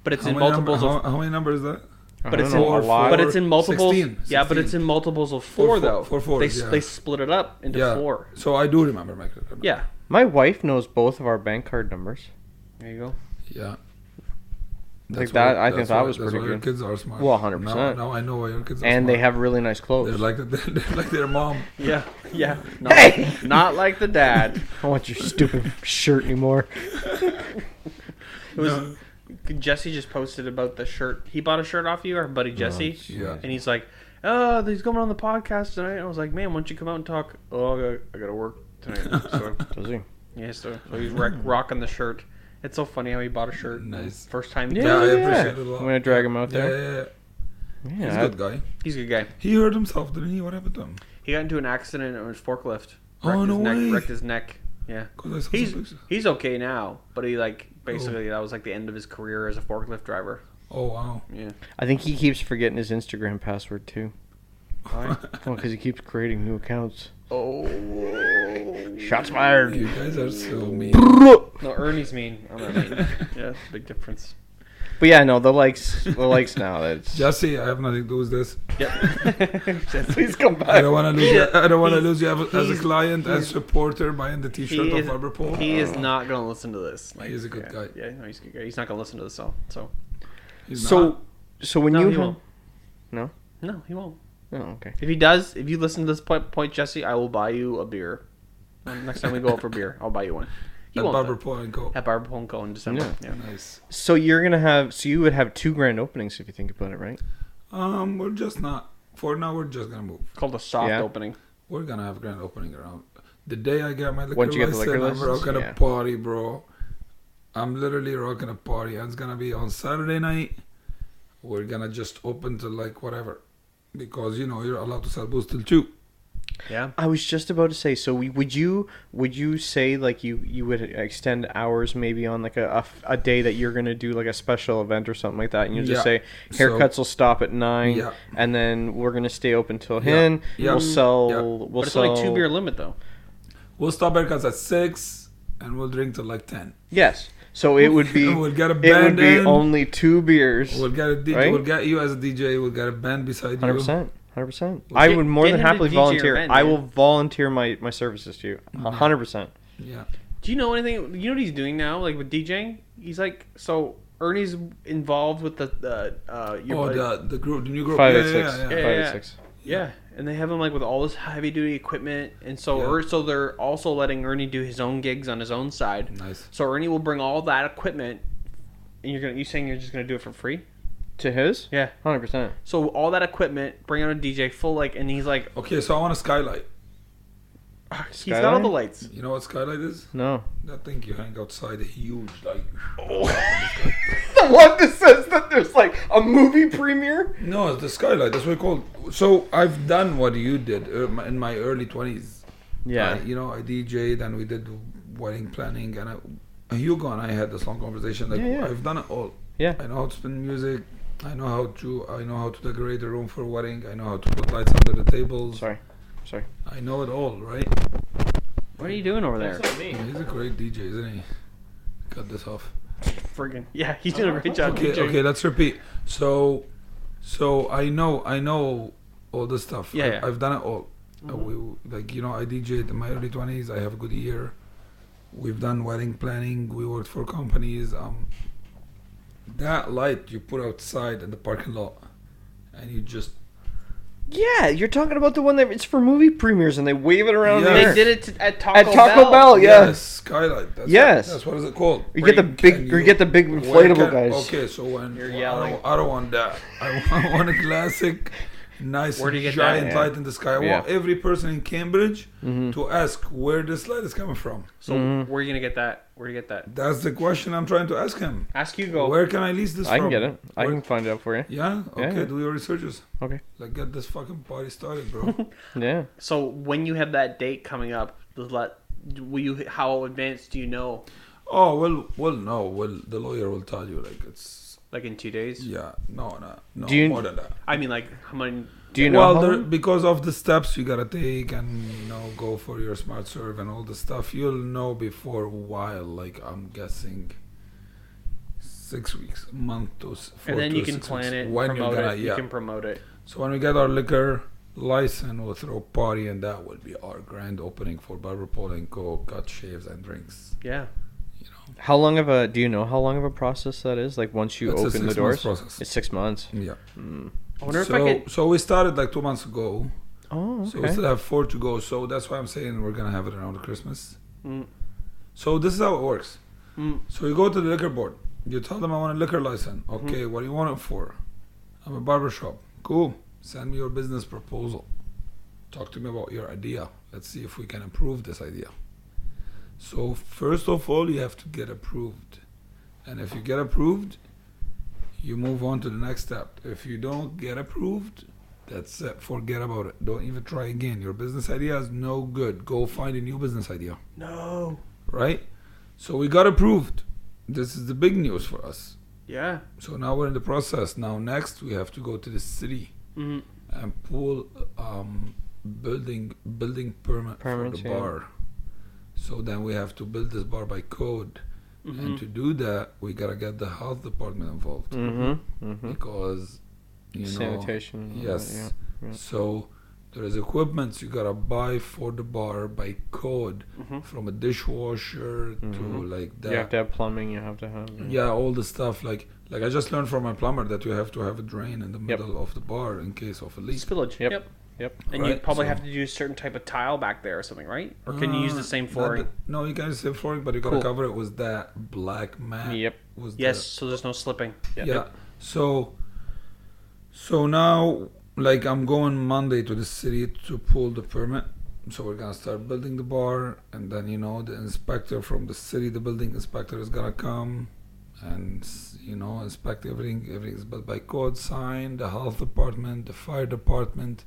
But it's How in many multiples number, of. how many numbers is that? But it's I in don't know, a lot. but it's in multiples. 16, Yeah, but it's 16. in multiples of 4 Four- though. four fours, they yeah. they split it up into Yeah. 4. So I do remember my credit card number. Yeah. My wife knows both of our bank card numbers. There you go. Yeah. I think that was that's pretty why your good. kids are smart. Well, 100%. Now I know why your kids are And smart. they have really nice clothes. They're like their mom. Yeah. Yeah. Not, Hey! not like the dad. I don't want your stupid shirt anymore. It was Jesse just posted about the shirt. He bought a shirt off you, our buddy Jesse, Yeah. and he's like, he's coming on the podcast tonight. I was like, man, why don't you come out and talk? Oh, I gotta work tonight. So, Does he? yeah, so he's rocking the shirt. It's so funny how he bought a shirt. Nice. First time. Yeah, I appreciate it a lot. I'm gonna drag him out Yeah, there. yeah. Yeah, He's a good guy. He's a good guy. He hurt himself, didn't he? What happened to him? He got into an accident on his forklift. Oh, no way. Wrecked his neck. Yeah. 'Cause I saw some pictures. He's okay now, but he basically that was like the end of his career as a forklift driver. Oh, wow. Yeah. I think he keeps forgetting his Instagram password too. Well, because he keeps creating new accounts. Oh. Shots fired. You guys are so mean. No, Ernie's mean. I'm not mean. Yeah, big difference. But yeah, no, the likes now. That's Jesse, I have nothing to do with this. please come back. I don't want to lose you. I don't want to lose you as a client, as supporter, buying the T-shirt of Barber Pole. He is not going to listen to this. He's a good guy. Yeah, no, he's a good guy. He's not going to listen to this, so. He's not. So when No, you he won't. no, No, he won't. oh okay. If he does, if you listen to this point, Jesse, I will buy you a beer. Next time we go out for beer, I'll buy you one. He At won't. Barber Pole and Co. At Barber Pole and Co. in December. Yeah. Nice. So you would have 2 grand openings if you think about it, right? We're just not. For now, we're just gonna move. Called a soft Yeah. opening. We're gonna have grand opening around the day I get my liquor Once you get the license. liquor I'm license, rocking yeah. a party, bro. I'm literally rocking a party. And it's gonna be on Saturday night. We're gonna just open to like whatever, because you're allowed to sell booze till 2. Yeah. I was just about to say. So would you say like you would extend hours maybe on like a day that you're gonna do like a special event or something like that, and you just Yeah. say haircuts will stop at 9, Yeah. and then we're gonna stay open till Yeah. hen. Yeah. We'll sell. Yeah. We'll But it's sell. only 2 beer limit though. We'll stop haircuts at 6, and we'll drink till like 10. Yes. So it would be. We'll get a It band would be in. only 2 beers. We'll get a DJ. Right? We'll get you as a DJ. We'll get a band beside you. 100%. 100%. Well, I would more get than him to happily DJ your volunteer. event, I man. will volunteer my services to you. 100%. Yeah. Do you know anything? You know what he's doing now, like with DJing? He's like, so Ernie's involved with the The group, the new group. 586. Yeah. 586. Yeah, and they have him like with all this heavy duty equipment, and so Yeah. so they're also letting Ernie do his own gigs on his own side. Nice. So Ernie will bring all that equipment, and you saying you're just gonna do it for free? To his? Yeah. 100%. So all that equipment, bring out a DJ full and he's like, Okay, so I want a skylight. he's got all the Skyline? lights. You know what skylight is? No. That thing you hang outside, a huge light. The one that says that there's like a movie premiere? No, it's the skylight. That's what it's called. So I've done what you did in my early 20s. Yeah. I DJ'd and we did wedding planning, and Hugo and I had this long conversation. Like, Yeah. I've done it all. Yeah. I know how to spin music. I know how to decorate a room for a wedding. I know how to put lights under the tables. Sorry. I know it all, right? What are you doing over there? He's a great DJ, isn't he? Cut this off. Friggin' yeah, he's doing a great job. Okay, DJing. okay, let's repeat. So I know all this stuff. Yeah. I've done it all. I DJ'd in my early 20s. I have a good year. We've done wedding planning. We worked for companies. That light you put outside in the parking lot, and you just Yeah, you're talking about the one that it's for movie premieres and they wave it around Yeah. the They air. did it at Taco Bell. At Taco Bell, yeah. yes, skylight. That's Yes. that's what is it called? You get the big inflatable guys. Okay, so when You're I yelling. don't want that. I want a classic, nice, Where do you get giant that? light in the sky. I want every person in Cambridge to ask where this light is coming from. So where are you gonna get that? Where do you get that? That's the question I'm trying to ask him. Ask Hugo. Where can I lease this I from? can get it. I Where- can find it out for you. Yeah? Okay, Yeah. do your researches. Okay. Like, get this fucking party started, bro. Yeah. So when you have that date coming up, how advanced do you know? Oh, well, the lawyer will tell you, like, it's, Like in 2 days? yeah, no, Do you- more than that. I mean, like how many? Do you know Well, how there, long? because of the steps you gotta take and go for your smart serve and all the stuff, you'll know before a while. Like, I'm guessing 6 weeks, a month to 4 And then to you can 6 plan weeks. it, When promote you're gonna, it. yeah. You can promote it. So when we get our liquor license, we'll throw a party, and that will be our grand opening for Barber Pole and Co. Cut, shaves, and drinks. Yeah. How long of a do you know how long of a process that is? Like once you It's a open the 6 doors, months process. it's 6 months. Yeah. I wonder if I could. So we started like 2 months ago. Oh, So we okay. still have 4 to go. So that's why I'm saying we're gonna have it around Christmas. Mm. So this is how it works. Mm. So you go to the liquor board. You tell them I want a liquor license. Okay, what do you want it for? I'm a barber shop. Cool. Send me your business proposal. Talk to me about your idea. Let's see if we can improve this idea. So first of all, you have to get approved. And if you get approved, you move on to the next step. If you don't get approved, that's it. Forget about it. Don't even try again. Your business idea is no good. Go find a new business idea. No. Right? So we got approved. This is the big news for us. Yeah. So now we're in the process. Now next we have to go to the city and pull building permit for the bar. So then we have to build this bar by code. And to do that, we gotta get the health department involved because sanitation. Yes. Yeah. So there is equipment you gotta buy for the bar by code, from a dishwasher to like that. You have to have plumbing. You have to have all the stuff like I just learned from my plumber that you have to have a drain in the middle of the bar in case of a leak. Spillage. Yep. And you probably have to use a certain type of tile back there or something, right? Or can you use the same flooring? No, you can use the same flooring, but you gotta cover it with that black mat. So there's no slipping. Yeah. So now, like, I'm going Monday to the city to pull the permit. So we're gonna start building the bar, and then the inspector from the city, the building inspector, is gonna come and inspect everything. Everything is built by code, signed. The health department, the fire department,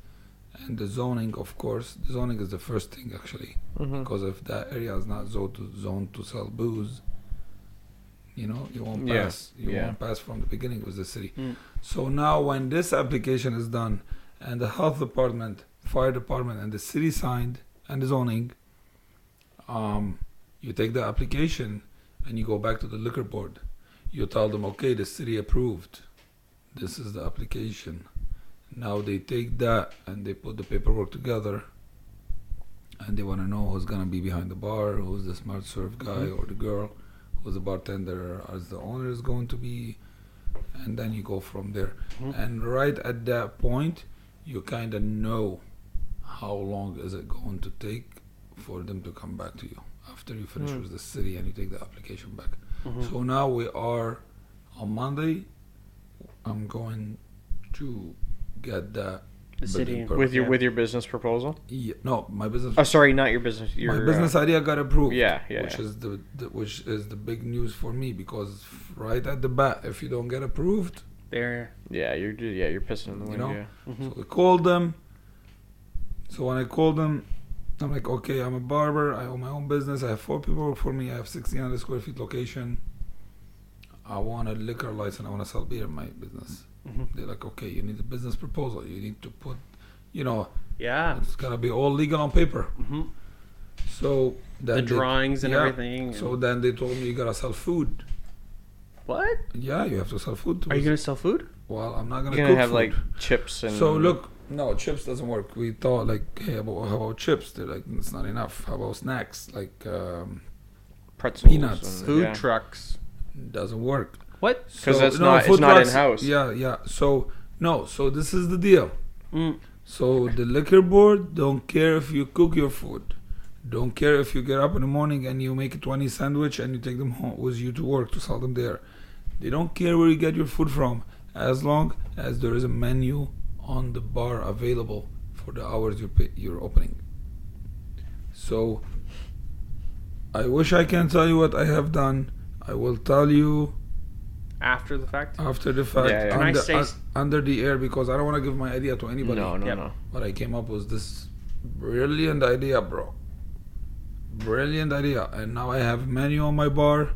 and the zoning, of course. The zoning is the first thing, actually, because if that area is not zoned to sell booze, you won't pass. You won't pass from the beginning with the city. So now when this application is done and the health department, fire department, and the city signed, and the zoning, you take the application and you go back to the liquor board. You tell them, okay, the city approved. This is the application. Now they take that and they put the paperwork together, and they want to know who's gonna be behind the bar, who's the smart serve guy or the girl, who's the bartender, as the owner is going to be, and then you go from there. And right at that point, you kind of know how long is it going to take for them to come back to you after you finish with the city and you take the application back. So now we are on Monday. I'm going to get that the city with your business proposal. No, my business. Oh, sorry, not your business. My business idea got approved. Which is the big news for me, because right at the bat, if you don't get approved, you're pissing in the wind. So we called them. So when I called them, I'm like, okay, I'm a barber. I own my own business. I have 4 people work for me. I have 1,600 square feet location. I want a liquor license. I want to sell beer in my business. They're like, okay, you need a business proposal. You need to put, it's gotta be all legal on paper. So then the drawings and everything. So then they told me you gotta sell food. What? Yeah, you have to sell food. Are you gonna sell food? Well, I'm not gonna cook have food. Like chips and. So look, no, chips doesn't work. We thought like, hey, how about chips? They're like, it's not enough. How about snacks like pretzels, peanuts, food trucks? Doesn't work. What? Because it's not in house. Yeah. So this is the deal. So the liquor board don't care if you cook your food, don't care if you get up in the morning and you make a 20 sandwich and you take them home with you to work to sell them there. They don't care where you get your food from, as long as there is a menu on the bar available for the hours you're opening. So I wish I can tell you what I have done. I will tell you after the fact. Under the air, because I don't want to give my idea to anybody. No. But I came up with this brilliant idea, bro. Brilliant idea. And now I have a menu on my bar.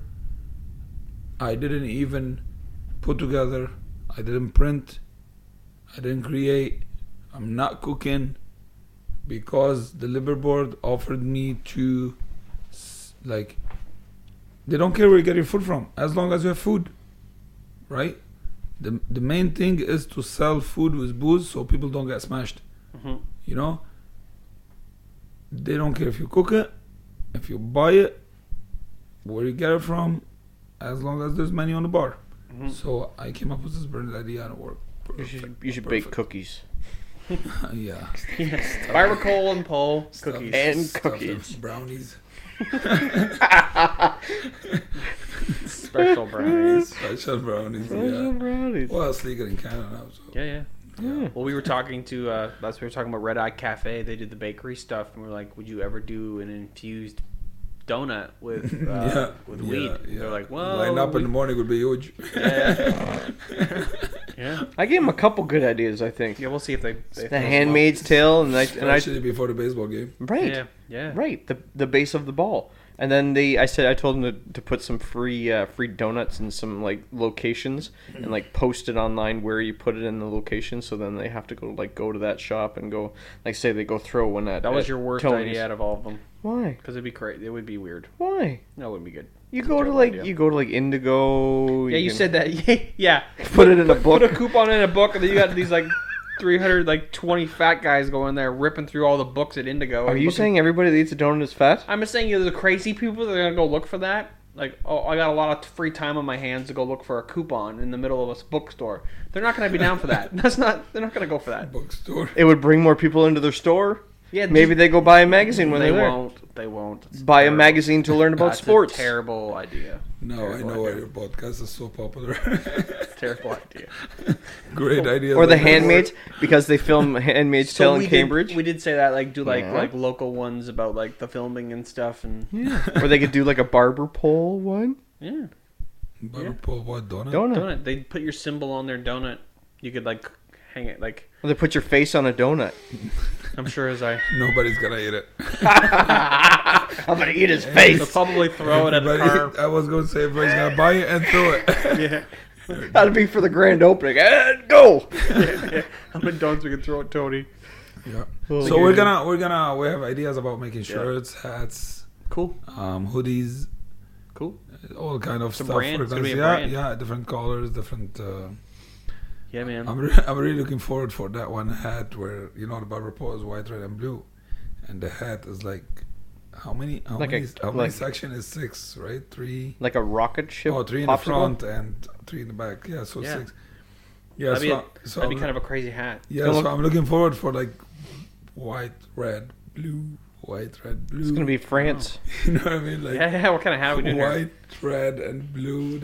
I didn't even put together. I didn't print. I didn't create. I'm not cooking, because the liquor board offered me to, like, they don't care where you get your food from, as long as you have food, right? The main thing is to sell food with booze so people don't get smashed. They don't care if you cook it, if you buy it, where you get it from, as long as there's menu on the bar. So I came up with this brilliant idea and it worked. You should bake cookies. Yeah. Barber and Paul cookies. And cookies. Brownies. Special brownies. Special brownies. Brownies. Well, it's legal in Canada now. So. Yeah. Yeah. Well, we were talking to we were talking about Red Eye Cafe. They did the bakery stuff, and we're like, would you ever do an infused donut with weed? Yeah. They're like, well, line up in the morning would be huge. Yeah. Yeah. I gave him a couple good ideas. I think. Yeah, we'll see if they The Handmaid's Tale, and Especially before the baseball game. right, Yeah. right, the base of the ball. And then I told them to put some free donuts in some like locations and like post it online where you put it in the location. So then they have to go to that shop and go, like, say they go throw one at. That was at your worst Tony's. idea out of all of them. Why? Because it'd be crazy. It would be weird. Why? No, it wouldn't be good. You It's a go to terrible like idea. Indigo. Yeah, you can said that. Yeah. Put it in a book. Put a coupon in a book, and then you got these like 320 fat guys going there ripping through all the books at Indigo. Are you saying everybody that eats a donut is fat? I'm just saying, the crazy people that are gonna go look for that. Like, oh, I got a lot of free time on my hands to go look for a coupon in the middle of a bookstore. They're not gonna be down for that. They're not gonna go for that. Bookstore. It would bring more people into their store. Yeah, Maybe they go buy a magazine when they they're there. won't. They won't. It's Buy a terrible. magazine to learn about That's sports. A terrible idea. No, I Terrible know why idea. your podcast is so popular. Terrible idea. Great idea. Or the Handmaids, because they film Handmaid's Tale in Cambridge. We did say that, like, do Yeah. like local ones about like the filming and stuff, and Or they could do like a barber pole one. yeah. Barber pole what donut? Donut. They put your symbol on their donut. You could like hang it like. Or they put your face on a donut. I'm sure as I. Nobody's gonna eat it. I'm gonna eat his They'll face. probably throw it at a car. I was gonna say everybody's gonna buy it and throw it. Yeah. That'd be for the grand opening. And go. Yeah. How many donuts we can throw at Tony? Yeah. Oh, So good. we have ideas about making shirts, hats, Cool. hoodies, Cool. all kind of It's a stuff. brand, it's gonna be a yeah, brand. yeah, different colors, different. Yeah, man. I'm really looking forward for that one hat where the barber pole is white, red, and blue, and the hat is like how many section is 6, right? 3. Like a rocket ship. Oh, 3 in the popsicle? front and 3 in the back. Yeah, so Yeah. 6. Yeah, That'd so be kind of a crazy hat. yeah. So I'm looking forward for like white, red, blue, white, red, blue. It's gonna be France. You know what I mean? Like Yeah. What kind of hat are we doing here? white, red, and blue.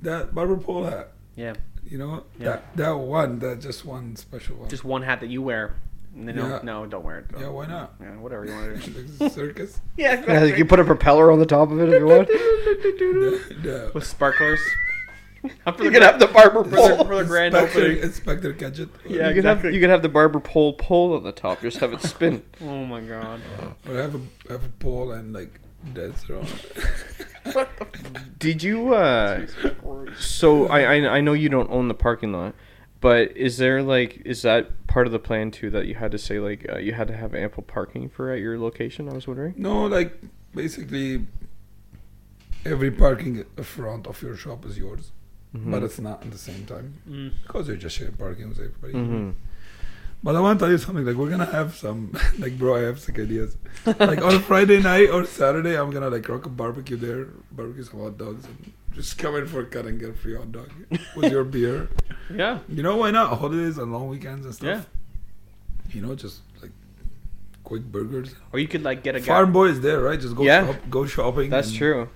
That barber pole hat. Yeah. That just one special one. Just one hat that you wear. And then Yeah. no, don't wear it. Yeah, why not? Yeah, whatever you want to do. Like circus. Yeah, you can put a propeller on the top of it if you want. The With sparklers. You can have the barber pole. for the grand opening. Inspector Gadget. Yeah, you can have exactly. you can have the barber pole on the top. Just have it spin. Oh my god. Or have a pole and like dance around. Did you? So I know you don't own the parking lot, but is that part of the plan too that you had to say like you had to have ample parking for at your location? I was wondering. No, like basically every parking front of your shop is yours, but it's not at the same time because you're just sharing parking with everybody. Mm-hmm. But I want to tell you something. Like we're gonna have some, like bro, I have sick ideas. Like on a Friday night or Saturday, I'm gonna like rock a barbecue there, barbecue some hot dogs, and just come in for a cut and get a free hot dog with your beer. Yeah. Why not? Holidays and long weekends and stuff. Yeah. Just like quick burgers. Or you could like get a guy. Farm boy is there, right? Just go shopping. That's true.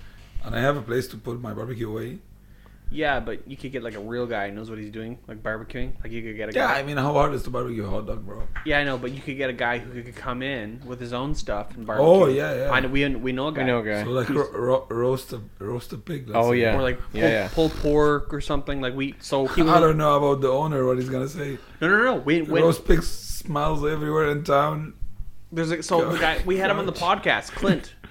And I have a place to put my barbecue away. Yeah, but you could get like a real guy who knows what he's doing, like barbecuing. Like you could get a Yeah, guy. I mean, how hard is to barbecue a hot dog, bro? Yeah, I know, but you could get a guy who could come in with his own stuff and barbecue. Oh yeah. I know, we know a guy. We know a guy. So like roast a pig. Let's Oh, say. yeah. Or like pulled pork or something. Like he I don't know about the owner. What he's gonna say? No. Roast pig smells everywhere in town. The guy we had him on the podcast,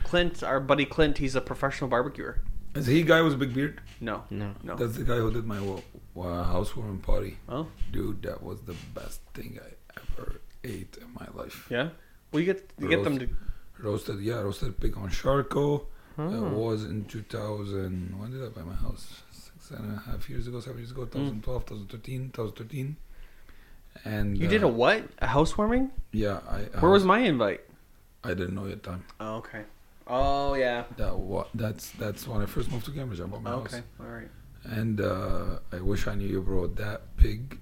Clint, our buddy Clint. He's a professional barbecuer. Is he guy with a big beard? No. That's the guy who did my housewarming party. Oh, Dude, that was the best thing I ever ate in my life. yeah. Well, you get them to. Roasted pig on charcoal. That was in 2000. When did I buy my house? 6.5 years ago, 7 years ago, 2012, 2013. And You did a what? A housewarming? Yeah, Where was my invite? I didn't know at the time. Oh, okay. Oh yeah. That's when I first moved to Cambridge. I bought my house. Okay. All right. And I wish I knew you brought that pig.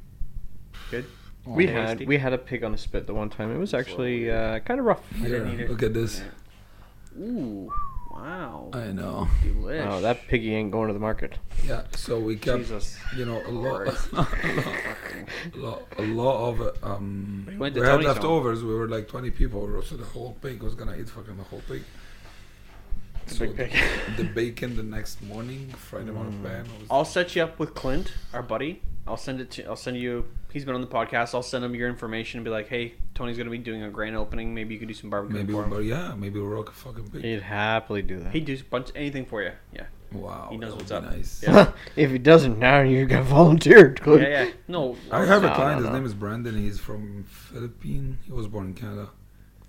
Good. We Tasty. had a pig on a spit the one time. It was actually kind of rough. Here, didn't eat it. look at this. Ooh. Wow. Wow. I know. Delish. Oh, that piggy ain't going to the market. Yeah, so we kept, Jesus. you know, a lot of it. We went to We had Tony's leftovers. We were like 20 people, so the whole pig was gonna eat fucking the whole pig. So big pig. the bacon the next morning, fried them on a pan. I'll set you up with Clint, our buddy. I'll send you. He's been on the podcast. I'll send him your information and be like, "Hey, Tony's gonna be doing a grand opening. Maybe you could do some barbecue Maybe for him." maybe we'll rock a fucking pig. He'd happily do that. He'd do anything for you. Yeah. Wow, He knows that what's would up. be nice. Yeah. If he doesn't now, you got volunteered. Yeah, yeah. No. I have a No, client. no, His no. name is Brandon. He's from Philippines. He was born in Canada.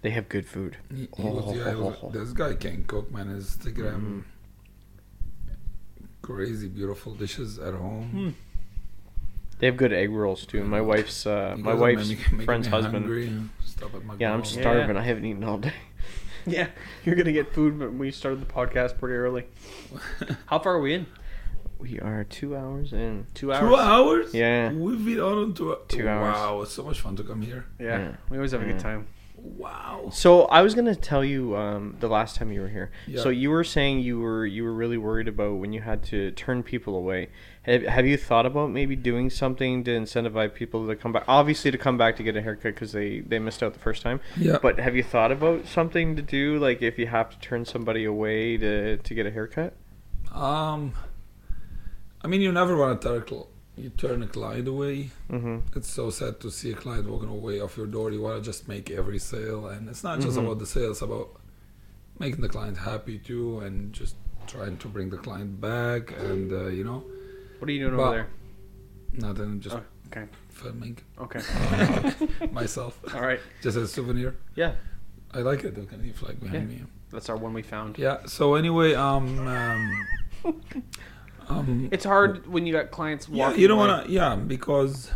They have good food. This guy can cook, man. His Instagram, crazy beautiful dishes at home. They have good egg rolls too. My wife's You guys my are wife's making friend's me husband. hungry. Stop at Yeah, I'm McDonald's. starving. I haven't eaten all day. Yeah, you're gonna get food, but we started the podcast pretty early. How far are we in? We are 2 hours in. 2 hours. 2 hours? Yeah. We've been on 2 hours. Wow, it's so much fun to come here. Yeah. Yeah. We always have a good time. Wow. So I was gonna tell you the last time you were here. Yeah. So you were saying you were really worried about when you had to turn people away. Have you thought about maybe doing something to incentivize people to come back? Obviously to come back to get a haircut because they missed out the first time. Yeah. But have you thought about something to do, like if you have to turn somebody away to get a haircut? I mean, you never want to turn a client away. Mm-hmm. It's so sad to see a client walking away off your door. You want to just make every sale, and it's not just about the sale. It's about making the client happy too, and just trying to bring the client back. And you know, What are you doing over there? nothing, just Oh, okay. filming Okay. myself, All right. just as a souvenir. Yeah. I like it. Look at the flag behind me. That's our one we found. Yeah. So anyway, It's hard when you got clients yeah, walking you don't away. want to. Yeah, because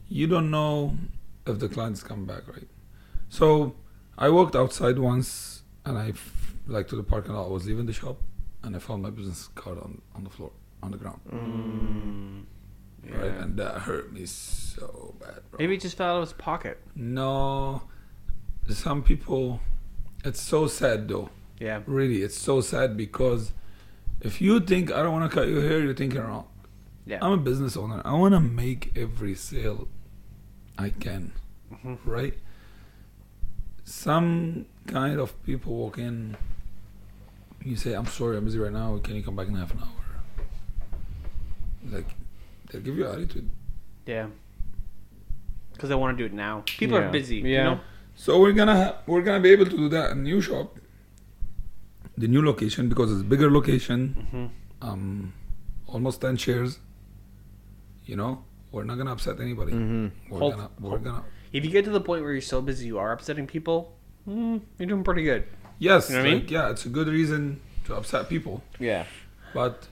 you don't know if the clients come back, right? So I walked outside once, and like to the parking lot. I was leaving the shop, and I found my business card on the floor, on the ground, right? Yeah. And that hurt me so bad, bro. Maybe it just fell out of his pocket. No, some people. It's so sad, though. Yeah. Really, it's so sad because if you think I don't want to cut your hair, you're thinking wrong. Yeah. I'm a business owner. I want to make every sale I can, right? Some kind of people walk in, you say, I'm sorry, I'm busy right now. Can you come back in half an hour? Like, they'll give you attitude. Yeah. Because they want to do it now. People are busy. Yeah. You know? So we're gonna be able to do that in new shop, the new location, because it's a bigger location. Almost 10 chairs. You know, we're not gonna upset anybody. We're gonna. If you get to the point where you're so busy you are upsetting people, you're doing pretty good. Yes, You know what I mean? yeah, it's a good reason to upset people. Yeah. But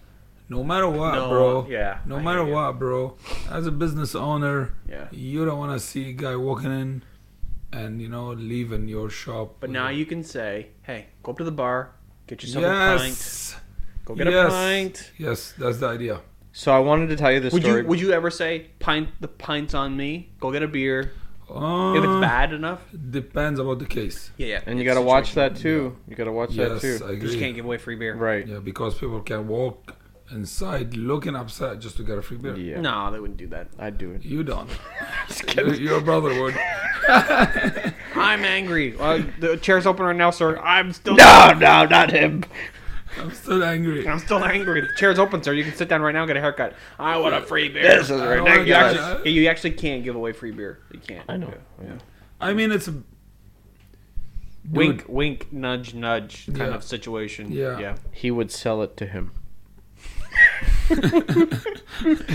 no matter what, No, bro. yeah, No I matter hear you. what, bro. As a business owner, Yeah. you don't want to see a guy walking in and, leaving your shop. But with now a- you can say, hey, go up to the bar, get yourself a pint. Yes. Go get a Yes. pint. Yes, that's the idea. So I wanted to tell you the story. Would you ever say, the pint's on me, go get a beer, if it's bad enough? Depends about the case. Yeah. And you got to watch that too. You got to watch that Yes, too. I You just agree. can't give away free beer. Right. Yeah, because people can walk inside looking upset just to get a free beer. Yeah. No, they wouldn't do that. I'd do it. You don't. Your brother would. I'm angry. The chair's open right now, sir. I'm still No, not him. I'm still angry. I'm still angry. The chair's open, sir. You can sit down right now and get a haircut. I want a free beer. This is I don't You ridiculous. actually, you actually can't give away free beer. You can't. I know. Yeah. I mean, it's a Wink, wink, nudge, nudge kind Yeah. of situation. Yeah. Yeah. He would sell it to him.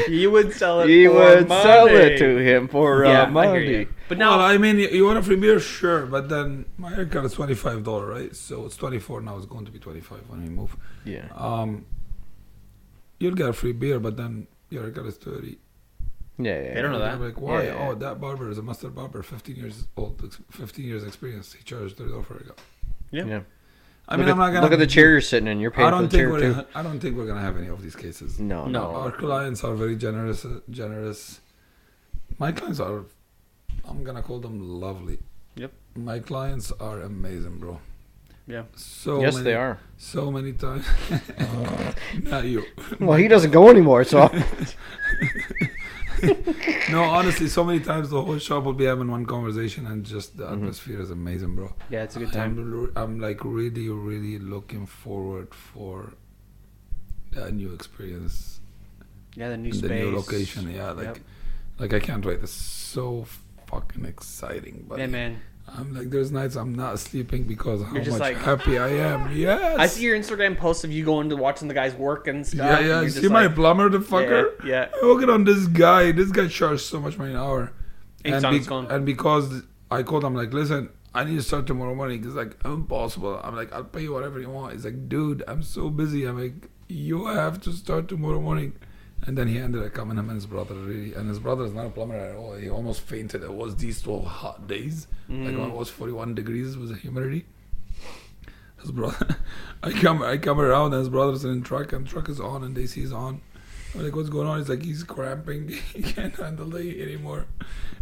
You would sell it He for would money. sell it to him for Yeah, I hear money. you. But Well, now, I mean, you want a free beer, sure, but then my haircut is $25, right? So it's 24 now. It's going to be 25 when we move. Yeah. You'll get a free beer, but then your haircut is 30. Yeah. They don't know that. You're like, why? Yeah. Oh, that barber is a master barber, 15 years old, 15 years experience. He charged $30 for a haircut. Yeah. I mean, I'm not gonna look at the chair you're sitting in. You're paying I for don't the chair think too. I don't think we're gonna have any of these cases. No. Our clients are very generous. My clients are, I'm gonna call them lovely. Yep. My clients are amazing, bro. Yeah. So Yes, many, they are. So many times. Not you. Well, he doesn't go anymore, so. No, honestly, so many times the whole shop will be having one conversation, and just the atmosphere is amazing, bro. Yeah, it's a good time. I'm like really, really looking forward for that new experience. Yeah, the new The space. new location. Yeah, like I can't wait. It's so fucking exciting, buddy. Yeah, man. I'm like, there's nights I'm not sleeping because how You're just much like- happy I am. Yes. I see your Instagram posts of you going to watching the guys work and stuff. Yeah, and yeah. you're You just see my like, plumber, the fucker? Yeah. I'm looking on this guy. This guy charges so much money an hour. And Because I called him, like, listen, I need to start tomorrow morning. He's like, impossible. I'm like, I'll pay you whatever you want. He's like, dude, I'm so busy. I'm like, you have to start tomorrow morning. And then he ended up coming, him and his brother, really. And his brother is not a plumber at all. He almost fainted. It was these 12 hot days. Like when it was 41 degrees was the humidity. His brother, I come around and his brother's in the truck and the truck is on and they see he's on. I'm like, what's going on? He's like, he's cramping. He can't handle the heat anymore.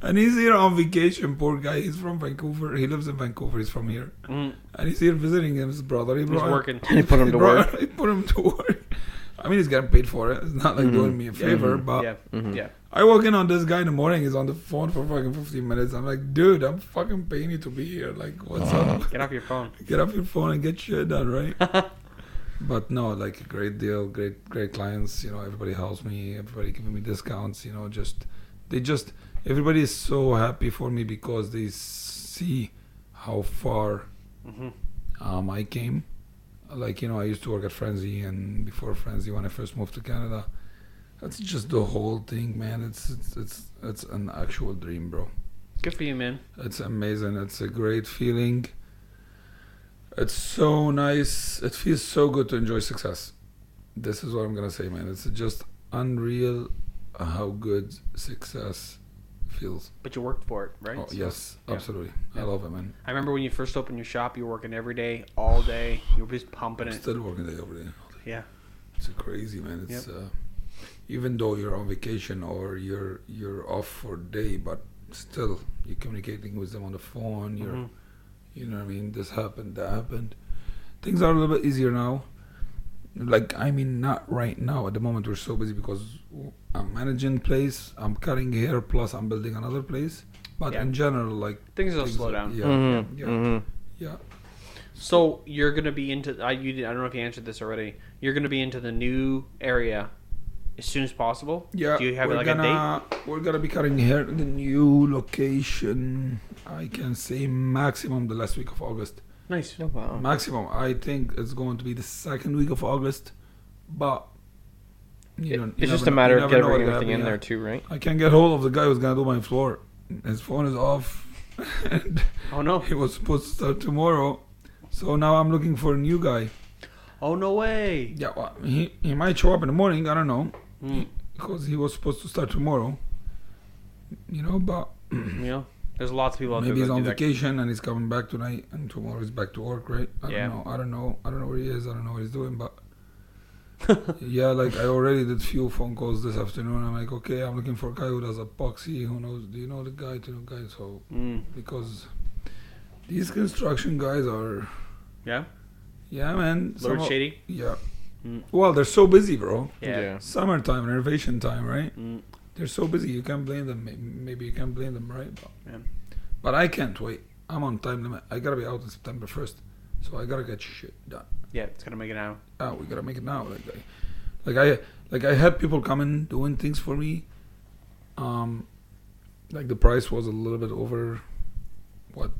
And he's here on vacation, poor guy. He's from Vancouver. He lives in Vancouver. He's from here. And he's here visiting his brother. He's working. He put him to work. He put him to work. I mean, he's getting paid for it. It's not like doing me a favor, but Yeah. I walk in on this guy in the morning. He's on the phone for fucking 15 minutes. I'm like, dude, I'm fucking paying you to be here. Like, what's up? Get off your phone. Get off your phone and get shit done, right? But no, like a great deal, great clients. You know, everybody helps me. Everybody giving me discounts. You know, everybody is so happy for me because they see how far I came. Like, you know, I used to work at Frenzy, and before Frenzy, when I first moved to Canada, that's just the whole thing, man. It's an actual dream, bro. Good for you, man. It's amazing. It's a great feeling. It's so nice. It feels so good to enjoy success. This is what I'm gonna say, man. It's just unreal how good success feels. But you worked for it, right? Oh, yes, yeah. absolutely. Yeah. I love it, man. I remember when you first opened your shop, you were working every day, all day. You were just pumping I'm it. still working day over day. Yeah. It's crazy, man. It's even though you're on vacation or you're off for a day, but still you're communicating with them on the phone. You're, you know what I mean? This happened, that happened. Things are a little bit easier now. Like, I mean, not right now. At the moment, we're so busy because I'm managing place, I'm cutting hair, plus I'm building another place. But in general, like things will slow down. Yeah. So you're gonna be into. I don't know if you answered this already. You're gonna be into the new area as soon as possible. Yeah. Do you have a date? We're gonna be cutting hair in the new location. I can say maximum the last week of August. Nice. Oh, wow. Maximum. I think it's going to be the second week of August, but it's just a matter of getting everything in there too, right? I can't get hold of the guy who's gonna do my floor. His phone is off. And oh no! He was supposed to start tomorrow, so now I'm looking for a new guy. Oh no way! Yeah, well, he might show up in the morning. I don't know, because he was supposed to start tomorrow. You know, but there's lots of people out there. Maybe he's on that. vacation and he's coming back tonight, and tomorrow he's back to work, right? I don't know where he is. I don't know what he's doing, but yeah, like I already did few phone calls this afternoon. I'm like, okay, I'm looking for a guy who does epoxy. Who knows? Do you know the guy? So because these construction guys are yeah, man, a little shady. Yeah. Well, they're so busy, bro. Yeah. Summertime, renovation time, right? They're so busy. You can't blame them. Maybe you can't blame them, right? But I can't wait. I'm on time limit. I gotta be out on September 1st, so I gotta get shit done. Yeah, it's gonna make it now. Oh, we gotta make it now. Like I had people coming doing things for me. Like the price was a little bit over what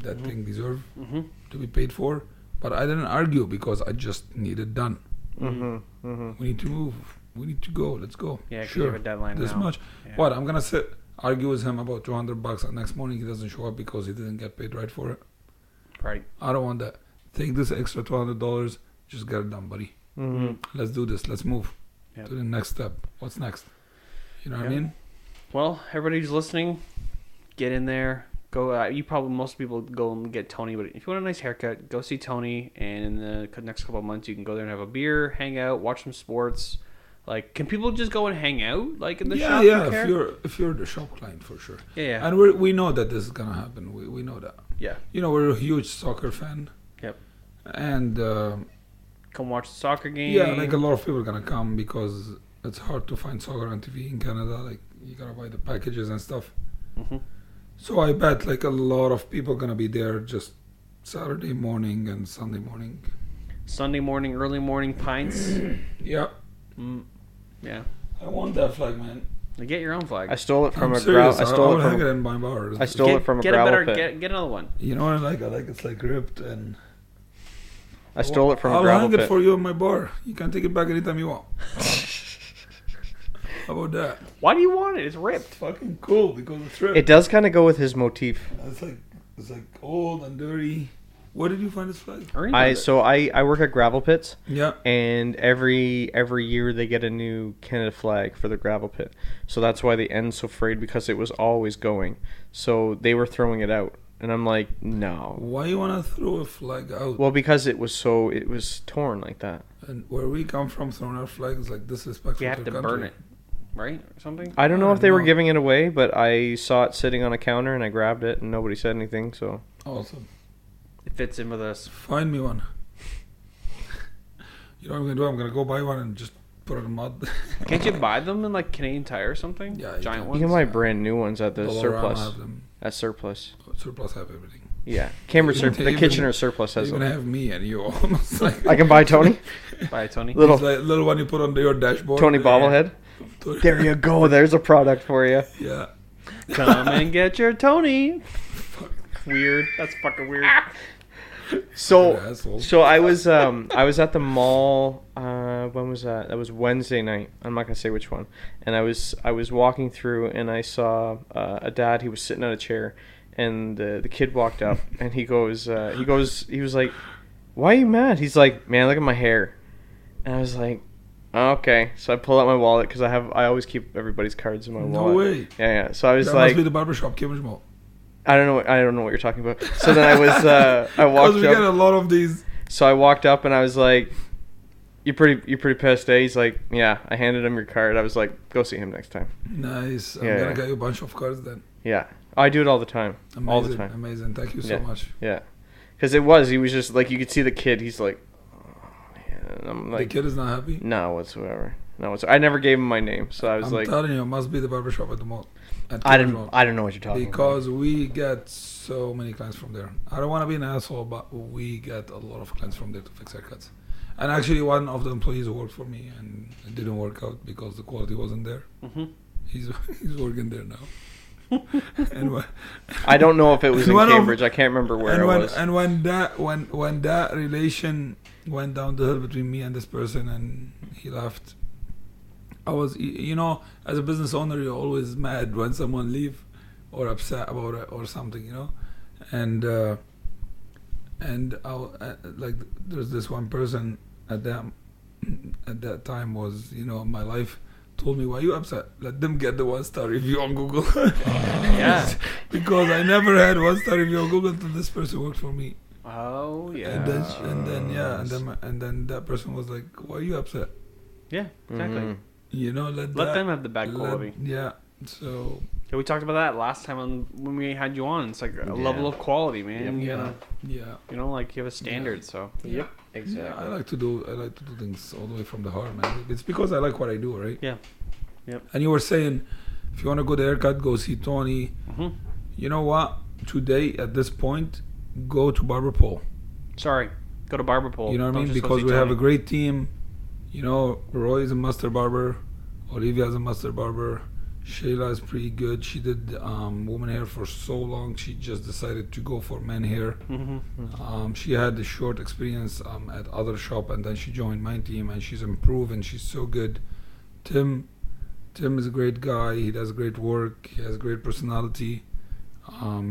that thing deserved to be paid for. But I didn't argue because I just need it done. We need to move. We need to go. Let's go. Yeah, sure. You have a deadline this now. Much. Yeah. What? I'm gonna argue with him about $200, and next morning he doesn't show up because he didn't get paid right for it. Right. I don't want that. Take this extra $200. Just get it done, buddy. Let's do this. Let's move to the next step. What's next? You know what I mean? Well, everybody who's listening, get in there. Go. Most people go and get Tony, but if you want a nice haircut, go see Tony. And in the next couple of months, you can go there and have a beer, hang out, watch some sports. Like, can people just go and hang out, like in the shop? Yeah. If you're the shop client, for sure. Yeah. And we know that this is gonna happen. We know that. Yeah. You know, we're a huge soccer fan. Yep. And Come watch the soccer game. yeah, like a lot of people are gonna come because it's hard to find soccer on TV in Canada. Like you gotta buy the packages and stuff. Mm-hmm. So I bet like a lot of people gonna be there just Saturday morning and Sunday morning. Sunday morning, early morning pints. Yeah. Yeah. I want that flag, man. Get your own flag. I stole it from I'm a serious. gravel. I I stole would it hang it from. in my bar. I stole it from a gravel pit. Get another one. You know what I like? I like it's like ripped and. I stole it from a I'll gravel hang pit. it for you in my bar. You can take it back anytime you want. How about that? Why do you want it? It's ripped. It's fucking cool because it's ripped. It does kind of go with his motif. It's like old and dirty. Where did you find this flag? I work at gravel pits. Yeah. And every year they get a new Canada flag for the gravel pit. So that's why they end so frayed, because it was always going. So they were throwing it out. And I'm like, no. Why you want to throw a flag out? Well, because it was torn like that. And where we come from, throwing our flag is like disrespectful. You have to to the burn country. it, right? Or something? I don't know if they were know. giving it away, but I saw it sitting on a counter and I grabbed it and nobody said anything. So Awesome. It fits in with us. Find me one. You know what I'm going to do? I'm going to go buy one and just put it in mud. Can't you buy them in like Canadian Tire or something? Yeah, you Giant can. ones. you can buy brand new ones at the Dollarama surplus. have them. At surplus. Surplus have everything. Yeah, Cambridge Even- the Kitchener surplus They has even them. have me and you almost like. I can buy Tony. Bye, Tony. Little It's like little one you put on your dashboard. Tony bobblehead. There you go. There's a product for you. Yeah. Come and get your Tony. Weird. That's fucking weird. So Asshole. I was at the mall. When was that? That was Wednesday night. I'm not gonna say which one. And I was walking through and I saw a dad. He was sitting on a chair, and the kid walked up and he was like, "Why are you mad?" He's like, "Man, look at my hair." And I was like, oh, "Okay." So I pull out my wallet because I always keep everybody's cards in my No wallet. way. Yeah. So I was That like, must be the barbershop, Cambridge Mall. I don't know what you're talking about. So then I was I walked Because we up. get a lot of these. So I walked up and I was like, "You're pretty pissed, eh?" He's like, "Yeah." I handed him your card. I was like, "Go see him next time." Nice. I'm Yeah, gonna yeah. get you a bunch of cards then. Yeah, I do it all the time. Amazing. All the time. Amazing. Thank you so much. Yeah, because he was just like, you could see the kid. He's like, "Oh man," and I'm like, The kid is not happy. "No whatsoever, no whatsoever." I never gave him my name, so I was I'm like, telling you, it must be the barbershop at the mall. At I Cambridge don't Mall. know what you're talking Because we get so many clients from there. I don't want to be an asshole, but we get a lot of clients from there to fix haircuts. And actually, one of the employees worked for me, and it didn't work out because the quality wasn't there. Mm-hmm. He's working there now. And when, about. I don't know if it was in One of- Cambridge. I can't remember where it was. And when that relation went down the hill between me and this person, and he left, I was, as a business owner, you're always mad when someone leave or upset about it or something, and like there's this one person at that time was, my life, told me, "Why you upset? Let them get the 1-star review on Google." Yeah. Because I never had 1-star review on Google until this person worked for me. Oh yeah. And then that person was like, "Why are you upset?" Yeah. Exactly. Mhm. Let them have the bad quality. So Yeah, we talked about that last time when we had you on. It's like a level of quality, man. You gotta, like you have a standard. So. Yep. yeah, Exactly. I like to do things all the way from the heart, man. It's because I like what I do, right? Yeah. Yep. And you were saying, if you want a good haircut, go see Tony. Mm-hmm. You know what? Today, at this point, go to Barber Pole. Sorry. Go to Barber Pole. You know what I Don't mean? just go Because see we have a Tony. great team. Roy is a master barber. Olivia is a master barber. Shayla is pretty good. She did woman hair for so long. She just decided to go for men hair. Mm-hmm. She had a short experience at other shop, and then she joined my team, and she's improved, and she's so good. Tim is a great guy. He does great work. He has great personality.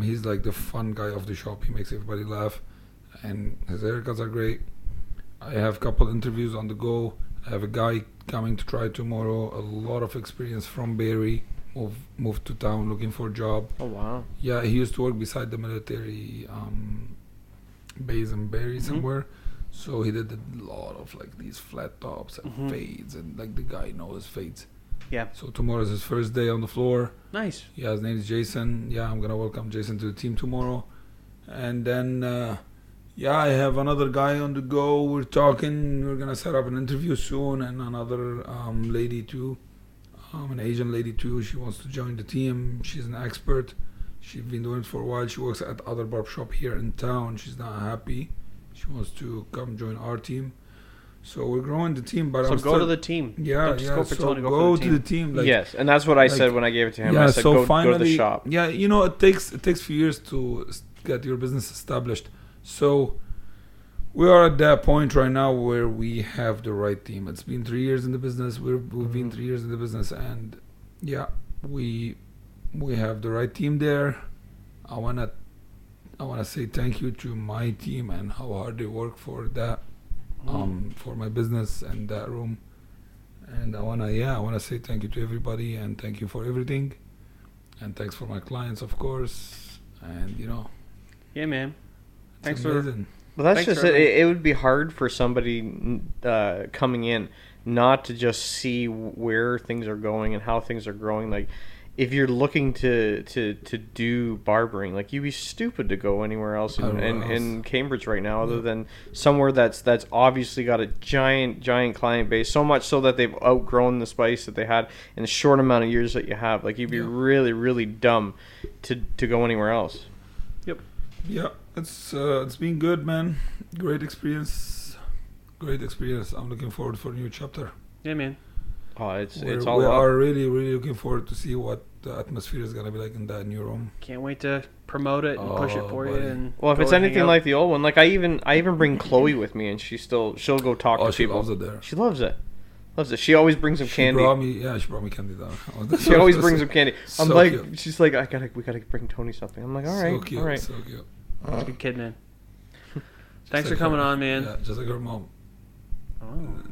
He's like the fun guy of the shop. He makes everybody laugh, and his haircuts are great. I have a couple interviews on the go. I have a guy coming to try tomorrow. A lot of experience from Barrie. Moved to town looking for a job. Oh wow. Yeah, he used to work beside the military base in Barrie somewhere. So he did a lot of like these flat tops and fades, and like the guy knows fades. Yeah. So tomorrow is his first day on the floor. Nice. Yeah, his name is Jason. Yeah, I'm gonna welcome Jason to the team tomorrow. And then, I have another guy on the go. We're talking. We're gonna set up an interview soon, and another lady too, an Asian lady too. She wants to join the team. She's an expert. She's been doing it for a while. She works at other barbershop here in town. She's not happy. She wants to come join our team. So we're growing the team, but so go to the team. Yeah, Don't just go for so Tony, go for to the team. Like, yes, and that's what I said when I gave it to him. yeah, I said, so go finally, to the shop. Yeah, it takes a few years to get your business established. So we are at that point right now where we have the right team. It's been 3 years in the business. We've been 3 years in the business, and we have the right team there. I wanna say thank you to my team and how hard they work for that, for my business and that room. And I wanna say thank you to everybody and thank you for everything, and thanks for my clients, of course. And yeah, man. Thanks amazing. Well, that's Thanks just it. It would be hard for somebody coming in not to just see where things are going and how things are growing. Like, if you're looking to do barbering, like, you'd be stupid to go anywhere else in Cambridge right now, other than somewhere that's obviously got a giant client base, so much so that they've outgrown the spice that they had in the short amount of years that you have. Like, you'd be really, really dumb to go anywhere else. Yep. Yeah, it's been good, man. Great experience. I'm looking forward for a new chapter. Yeah, man. Oh, it's all we up. are really, really looking forward to see what the atmosphere is gonna be like in that new room. Can't wait to promote it and push it for you. And well, if it's anything like the old one, like I even bring Chloe with me, and she'll go talk to she people. loves it there. She loves it. She always brings some candy. She brought me candy down. She always brings some candy. I'm So like, cute. she's like, we gotta bring Tony something. I'm like, all right, So cute, all right. so cute. Good kid, man. Just Thanks like for coming her. on, man. Yeah, just like her mom. Oh.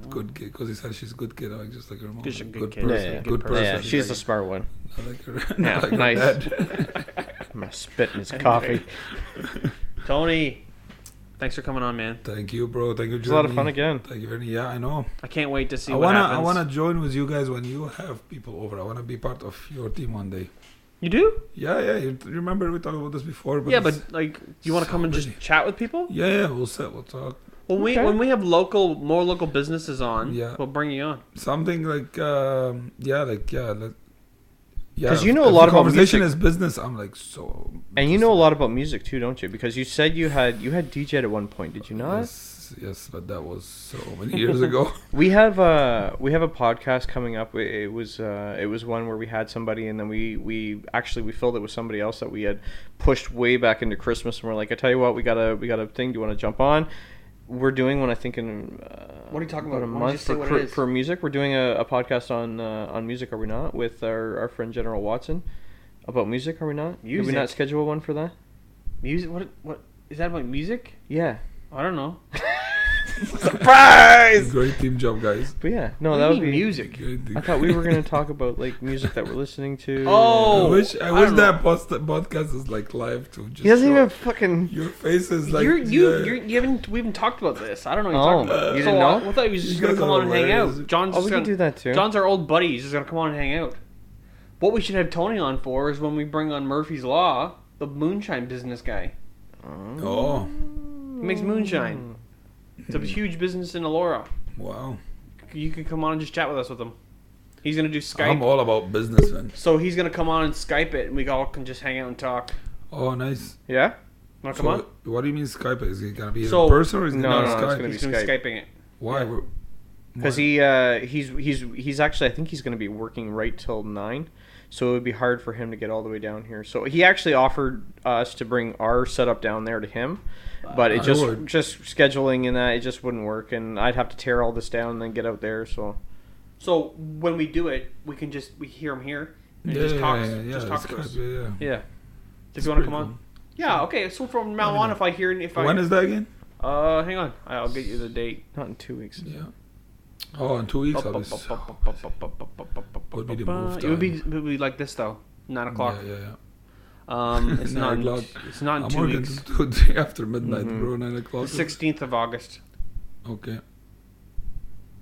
Good kid, because he said she's a good kid. I like just like her mom. She's a good kid. person. Yeah, yeah. Good person. Yeah, she's the smart one. I like her. Yeah, I like her nice. dad. I'm gonna spit in his coffee. Tony, thanks for coming on, man. Thank you, bro. Thank you, It's a lot of Jeremy. fun again. Thank you very much. Yeah, I know. I can't wait to see I what happens. I wanna join with you guys when you have people over. I wanna be part of your team one day. You do? Yeah. You remember we talked about this before? Yeah, but like, you want to come and just chat with people? Yeah. We'll talk. When we have more local businesses on, we'll bring you on. Something like Because you know a lot about conversation music. is business. I'm like so. And you know a lot about music too, don't you? Because you said you had DJ'd at one point, did you not? Yes, but that was so many years ago. We have a podcast coming up. It was one where we had somebody, and then we filled it with somebody else that we had pushed way back into Christmas, and we're like, I tell you what, we got a thing. Do you want to jump on? We're doing one, I think, in what are you talking about? a month for music. We're doing a podcast on music. Are we not, with our friend General Watson about music? Are we not? Did we not schedule one for that? Music? What is that about? Music? Yeah. I don't know. Surprise! Great team job, guys. But yeah, no, What that do you would mean be music. I thought we were gonna talk about like music that we're listening to. Oh, I wish don't that podcast is like live too. Just He doesn't show even fucking. your faces like we haven't talked about this. I don't know what you're talking about. You didn't know? I thought he was just You gonna guys come are on and hang hilarious. out. John's Oh, just we gonna can do that too. John's our old buddy. He's just gonna come on and hang out. What we should have Tony on for is when we bring on Murphy's Law, the moonshine business guy. Oh, He makes moonshine. It's a huge business in Elora. wow. You can come on and just chat with us with him. He's gonna do Skype. I'm all about business, man. So he's gonna come on and Skype it, and we all can just hang out and talk. Oh, nice. Yeah. Wanna So come on? what do you mean Skype? Is he gonna be So- in person or is he No, gonna no, Skype? it's gonna be He's gonna be Skype. Skyping it. Why? Yeah. Because he's actually, I think he's going to be working right till 9, so it would be hard for him to get all the way down here. So he actually offered us to bring our setup down there to him, but it I just would. scheduling and that, it just wouldn't work, and I'd have to tear all this down and then get out there. So So when we do it, we hear him here and just talk to us. Yeah. Yeah. If It's you want to pretty come on. cool. Yeah. Okay. So from now on, if I hear When is that again? hang on, I'll get you the date. not in 2 weeks. Yeah. Oh, in 2 weeks, I'll be. Would be the move It would be like this though, 9 o'clock. Yeah. It's 9 not. o'clock. It's not in I'm 2 working weeks. till 2 after midnight, bro. 9 o'clock. 16th of August. Okay.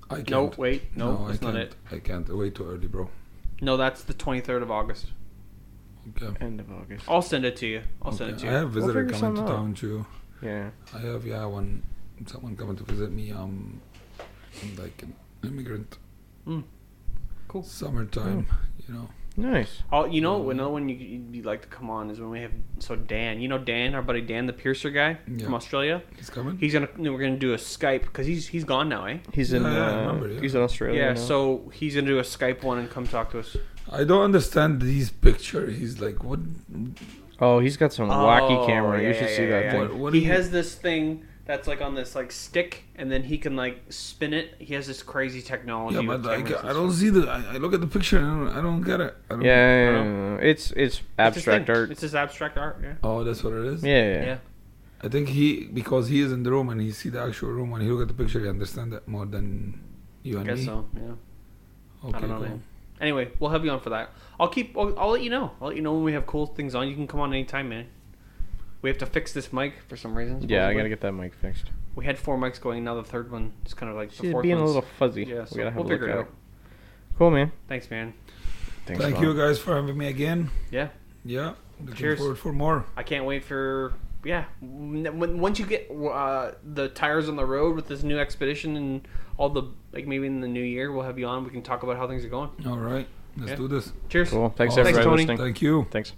I can't. No, wait, no, I that's can't. not it. I can't. Way too early, bro. No, that's the 23rd of August. Okay. End of August. I'll send it to you. I'll send it to you. I have a visitor figure coming to something out. town too. Yeah. I have someone coming to visit me. Like an immigrant. Cool. Summertime, you know. Nice. Oh, another one you'd like to come on is when we have Dan. You know Dan, our buddy Dan, the piercer guy from Australia. He's coming. We're gonna do a Skype because he's gone now, eh? He's in. He's in Australia. Yeah, now. so he's gonna do a Skype one and come talk to us. I don't understand these pictures. He's like, what? Oh, he's got some wacky camera. You should see that thing. What he has this thing that's like on this like stick, and then he can like spin it. He has this crazy technology. Yeah, but with cameras I don't see the. I look at the picture and I don't get it. Yeah. It's abstract art. It's just abstract art. Yeah. Oh, that's what it is. Yeah. I think because he is in the room and he see the actual room and he look at the picture, he understand that more than you and I guess me. so. Yeah. Okay, I don't know, cool. man. Anyway, we'll have you on for that. I'll let you know. I'll let you know when we have cool things on. You can come on anytime, man. We have to fix this mic for some reason. Yeah, I gotta get that mic fixed. We had 4 mics going. Now the third one is kind of like the fourth being one's a little fuzzy. Yeah, so we gotta have we'll a look figure at it it. out. Cool, man. Thanks, man. Thanks, Thank Bob. you guys for having me again. Yeah. Yeah. Looking Cheers. forward for more. I can't wait for once you get the tires on the road with this new expedition and all the maybe in the new year we'll have you on. We can talk about how things are going. All right. Let's do this. Cheers. Cool. Thanks, Awesome. everybody, Tony. listening. Thank you. Thanks.